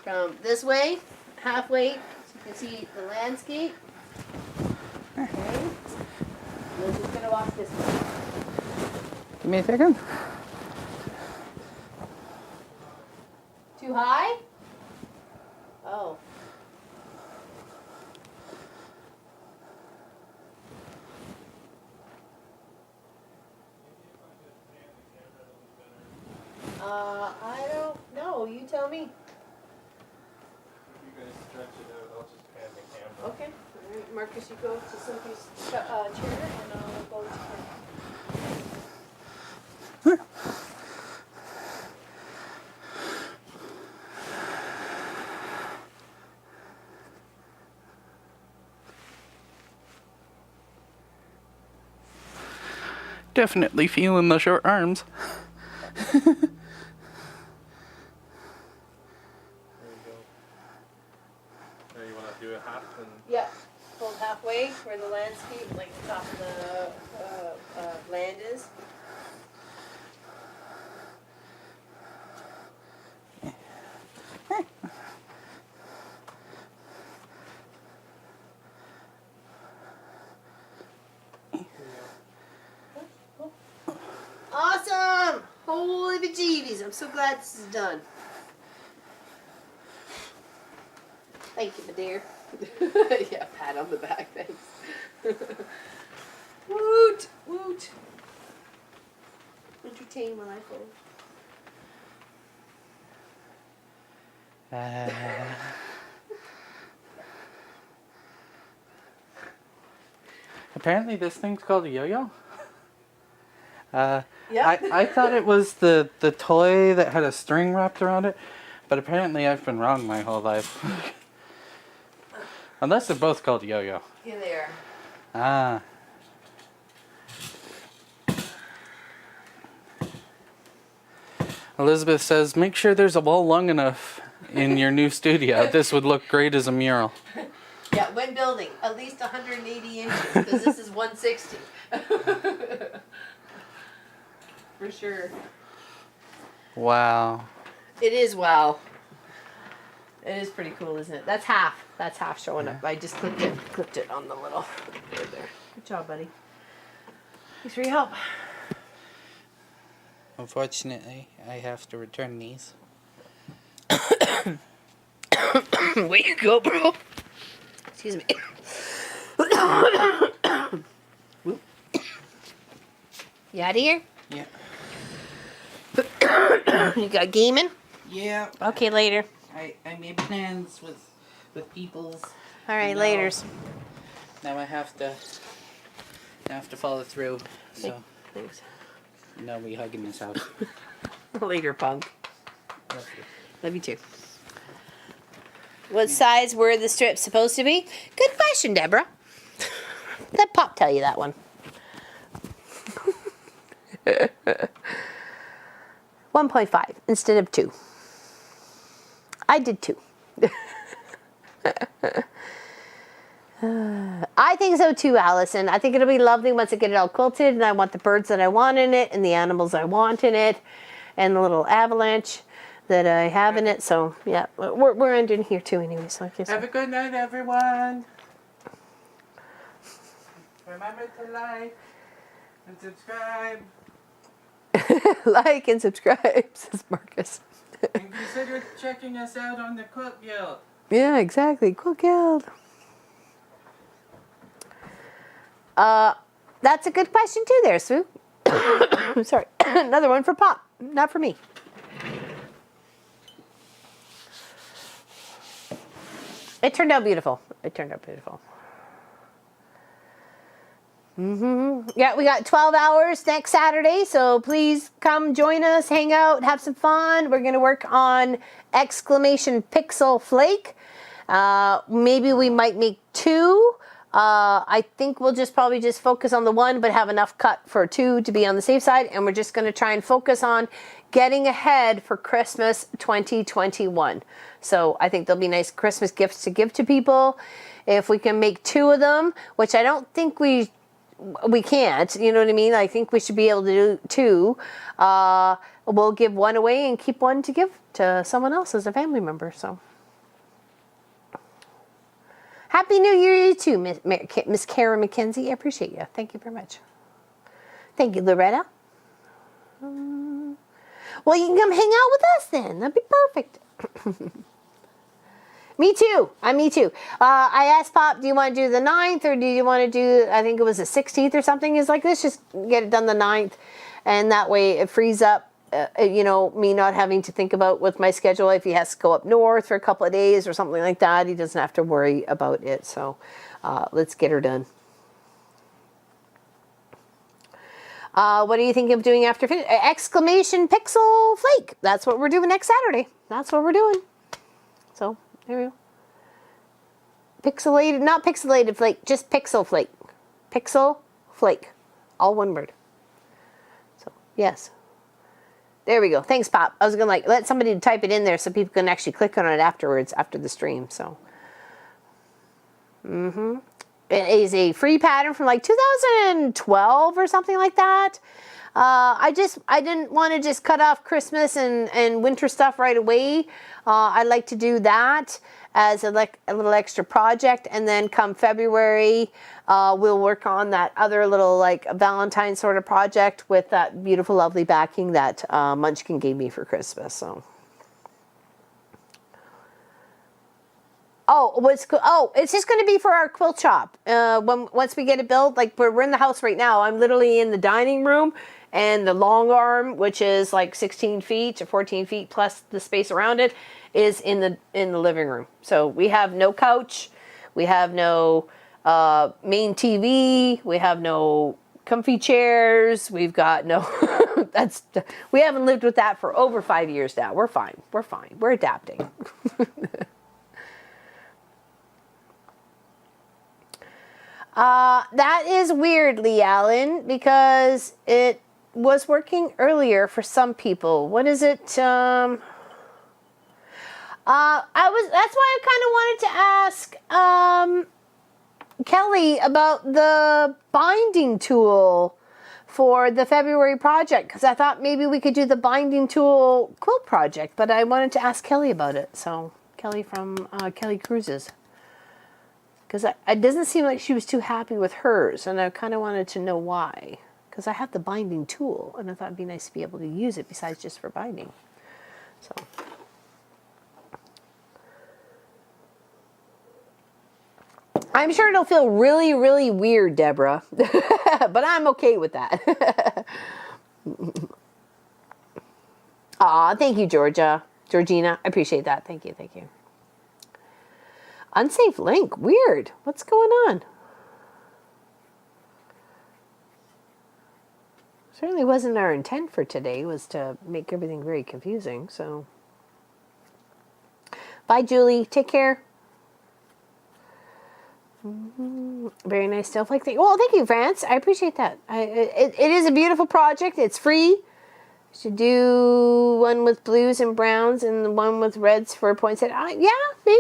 from this way, halfway, so you can see the landscape. Okay. We're just gonna walk this way. Give me a second. Too high? Oh. I don't know. You tell me. If you guys stretch it out, I'll just pan the camera. Okay. All right, Marcus, you go to Sophie's chair and I'll go to Definitely feeling the short arms. There you go. There, you want to do a half and Yeah, fold halfway where the landscape, like the top of the land is. Awesome! Holy bejeebies, I'm so glad this is done. Thank you, my dear. Yeah, pat on the back, thanks. Woot, woot. Entertain while I fold. Apparently this thing's called a yo-yo. Yep. I thought it was the toy that had a string wrapped around it, but apparently I've been wrong my whole life. Unless they're both called yo-yo. Here they are. Ah. Elizabeth says, make sure there's a wall long enough in your new studio. This would look great as a mural. Yeah, when building, at least 180 inches, because this is 160. For sure. Wow. It is, wow. It is pretty cool, isn't it? That's half. That's half showing up. I just clipped it on the little right there. Good job, buddy. Thanks for your help. Unfortunately, I have to return these. Way you go, bro. Excuse me. You out of here? Yeah. You got gaming? Yeah. Okay, later. I made plans with people's. All right, No. laters. Now I have to follow through. So Thanks. no, we hugging this out. Later, punk. Love you. Love you too. What size were the strips supposed to be? Good question, Deborah. Let Pop tell you that one. 1.5 instead of 2. I did 2. I think so too, Allison. I think it'll be lovely once I get it all quilted, and I want the birds that I want in it, and the animals I want in it, and the little avalanche that I have in it. So yeah, we're ending here too, anyways. Like I said. Have a good night, everyone. Remember to like and subscribe. Like and subscribe, says Marcus. And consider checking us out on the Quilt Guild. Yeah, exactly. Quilt Guild. That's a good question too there, Sue. Sorry. Another one for Pop, not for me. It turned out beautiful. It turned out beautiful. Yeah, we got 12 hours next Saturday, so please come join us, hang out, have some fun. We're going to work on exclamation pixel flake. Maybe we might make 2. I think we'll probably just focus on the 1, but have enough cut for 2 to be on the safe side. And we're just going to try and focus on getting ahead for Christmas 2021. So I think there'll be nice Christmas gifts to give to people. If we can make 2 of them, which I don't think we can't, you know what I mean? I think we should be able to do 2. We'll give 1 away and keep 1 to give to someone else as a family member. So Happy New Year to you too, Miss Kara McKenzie. I appreciate you. Thank you very much. Thank you, Loretta. Well, you can come hang out with us then. That'd be perfect. Me too. Me too. I asked Pop, do you want to do the 9th or do you want to do, I think it was the 16th or something. He's like, let's just get it done the 9th. And that way it frees up, you know, me not having to think about with my schedule. If he has to go up north for a couple of days or something like that, he doesn't have to worry about it. So let's get her done. What do you think of doing after finish? Exclamation pixel flake. That's what we're doing next Saturday. That's what we're doing. So there we go. Pixelated, not pixelated flake, just pixel flake. Pixel flake. All one word. So yes. There we go. Thanks, Pop. I was gonna let somebody type it in there so people can actually click on it afterwards after the stream. So it is a free pattern from like 2012 or something like that. I didn't want to just cut off Christmas and winter stuff right away. I like to do that as a little extra project, and then come February, we'll work on that other little like Valentine sort of project with that beautiful, lovely backing that Munchkin gave me for Christmas. So Oh, what's cool? Oh, it's just going to be for our quilt shop. Once we get it built, like we're in the house right now. I'm literally in the dining room, and the long arm, which is like 16 feet or 14 feet plus the space around it, is in the living room. So we have no couch, we have no main TV, we have no comfy chairs. We've got no. We haven't lived with that for over 5 years now. We're fine. We're fine. We're adapting. That is weird, Lee Allen, because it was working earlier for some people. What is it? That's why I kind of wanted to ask Kelly about the binding tool for the February project, because I thought maybe we could do the binding tool quilt project, but I wanted to ask Kelly about it. So Kelly from Kelly Cruises. Because it doesn't seem like she was too happy with hers, and I kind of wanted to know why. Because I have the binding tool, and I thought it'd be nice to be able to use it besides just for binding. So, I'm sure it'll feel really, really weird, Deborah, but I'm okay with that. Aw, thank you, Georgina. I appreciate that. Thank you, thank you. Unsafe link. Weird. What's going on? Certainly wasn't our intent for today, was to make everything very confusing. So, bye, Julie. Take care. Very nice snowflake thing. Well, thank you, France. I appreciate that. It is a beautiful project. It's free. Should do one with blues and browns and the one with reds for poinsettia. Yeah, maybe.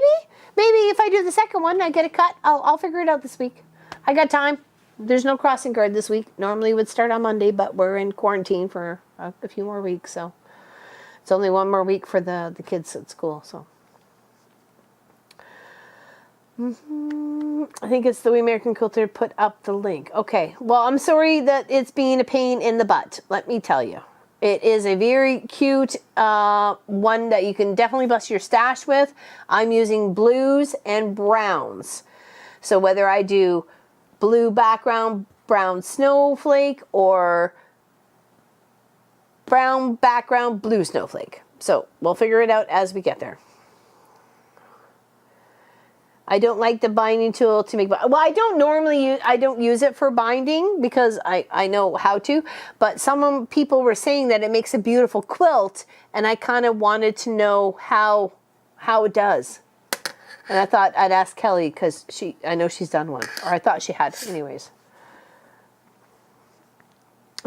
Maybe if I do the second one, I get a cut. I'll figure it out this week. I got time. There's no crossing guard this week. Normally would start on Monday, but we're in quarantine for a few more weeks, so it's only one more week for the kids at school. So I think it's the We American Quilter put up the link. Okay. Well, I'm sorry that it's being a pain in the butt. Let me tell you. It is a very cute one that you can definitely bless your stash with. I'm using blues and browns. So whether I do blue background, brown snowflake, or brown background, blue snowflake. So we'll figure it out as we get there. I don't like the binding tool to make, well, I don't normally use, I don't use it for binding because I know how to, but people were saying that it makes a beautiful quilt, and I kind of wanted to know how it does. And I thought I'd ask Kelly because I know she's done one, or I thought she had anyways.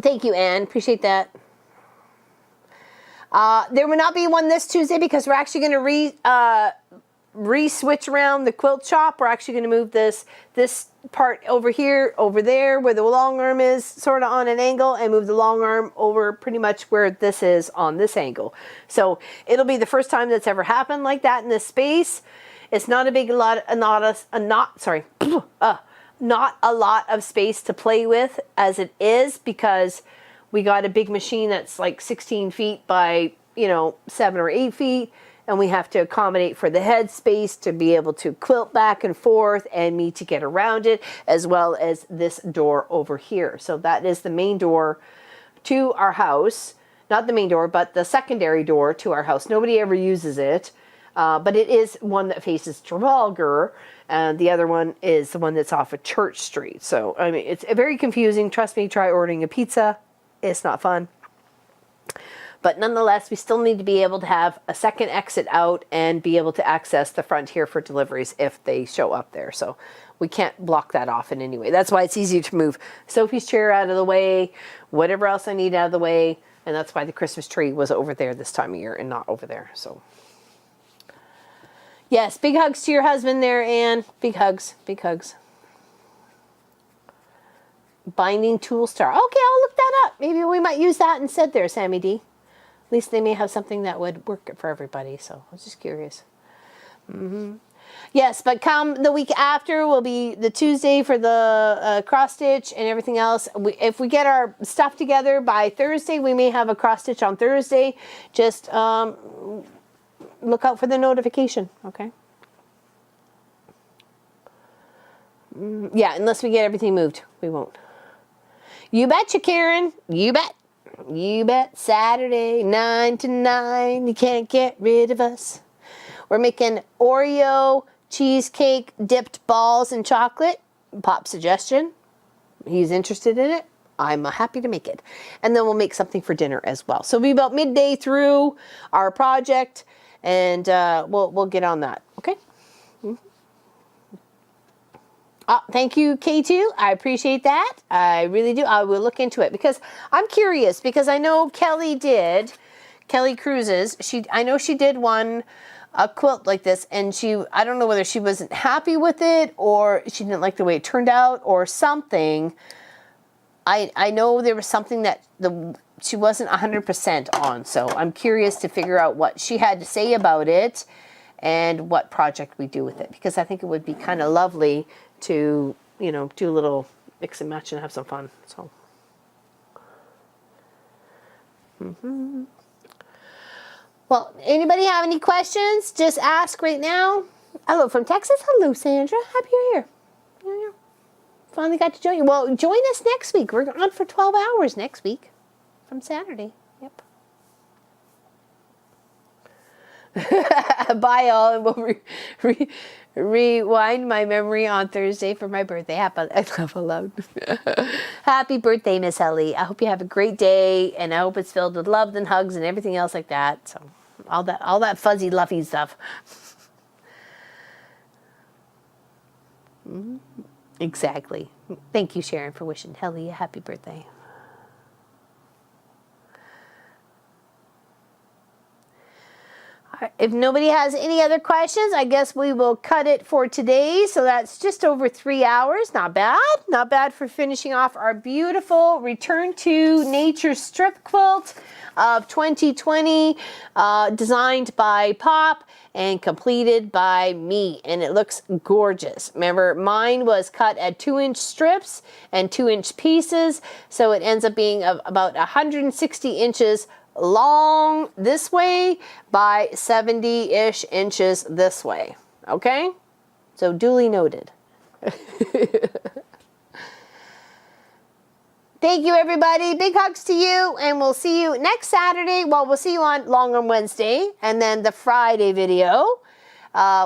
Thank you, Anne. Appreciate that. There will not be one this Tuesday because we're actually going to re-switch around the quilt shop. We're actually going to move this part over here, over there, where the long arm is sort of on an angle, and move the long arm over pretty much where this is on this angle. So it'll be the first time that's ever happened like that in this space. It's not not a lot of space to play with as it is, because we got a big machine that's like 16 feet by 7 or 8 feet. And we have to accommodate for the head space to be able to quilt back and forth and me to get around it, as well as this door over here. So that is the main door to our house. Not the main door, but the secondary door to our house. Nobody ever uses it, but it is one that faces Trafalgar, and the other one is the one that's off of Church Street. So, I mean, it's very confusing. Trust me, try ordering a pizza. It's not fun. But nonetheless, we still need to be able to have a second exit out and be able to access the front here for deliveries if they show up there. So we can't block that off in any way. That's why it's easier to move Sophie's chair out of the way, whatever else I need out of the way. And that's why the Christmas tree was over there this time of year and not over there. So yes, big hugs to your husband there, Anne. Big hugs, big hugs. Binding tool star. Okay, I'll look that up. Maybe we might use that instead there, Sammy D. At least they may have something that would work for everybody. So I was just curious. Yes, but come the week after will be the Tuesday for the cross stitch and everything else. If we get our stuff together by Thursday, we may have a cross stitch on Thursday. Just look out for the notification, okay? Yeah, unless we get everything moved, we won't. You betcha, Karen. You bet. You bet. Saturday, 9 to 9. You can't get rid of us. We're making Oreo cheesecake dipped balls in chocolate. Pop suggestion. He's interested in it. I'm happy to make it. And then we'll make something for dinner as well. So it'll be about midday through our project, and we'll get on that. Okay? Thank you, K2. I appreciate that. I really do. I will look into it because I'm curious, because I know Kelly Cruises. I know she did a quilt like this, and I don't know whether she wasn't happy with it or she didn't like the way it turned out or something. I know there was something that she wasn't 100% on, so I'm curious to figure out what she had to say about it and what project we do with it, because I think it would be kind of lovely to, do a little mix and match and have some fun. So, Well, anybody have any questions? Just ask right now. Hello from Texas. Hello, Sandra. Happy you're here. Yeah. Finally got to join you. Well, join us next week. We're on for 12 hours next week from Saturday. Yep. Bye all, and we'll rewind my memory on Thursday for my birthday. I laugh aloud. Happy birthday, Miss Ellie. I hope you have a great day, and I hope it's filled with love and hugs and everything else like that. So all that fuzzy, luffy stuff. Exactly. Thank you, Sharon, for wishing Ellie a happy birthday. If nobody has any other questions, I guess we will cut it for today. So that's just over 3 hours. Not bad. Not bad for finishing off our beautiful Return to Nature strip quilt of 2020, designed by Pop and completed by me. And it looks gorgeous. Remember, mine was cut at 2-inch strips and 2-inch pieces. So it ends up being about 160 inches long this way by 70-ish inches this way. Okay? So duly noted. Thank you, everybody. Big hugs to you, and we'll see you next Saturday. Well, we'll see you on Wednesday, and then the Friday video,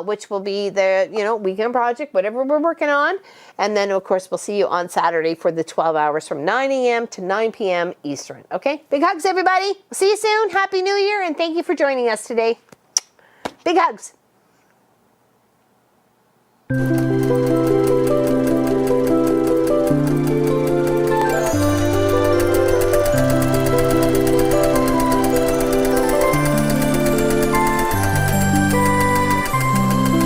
which will be the weekend project, whatever we're working on. And then, of course, we'll see you on Saturday for the 12 hours from 9 a.m. to 9 p.m. Eastern. Okay? Big hugs, everybody. We'll see you soon. Happy New Year, and thank you for joining us today. Big hugs.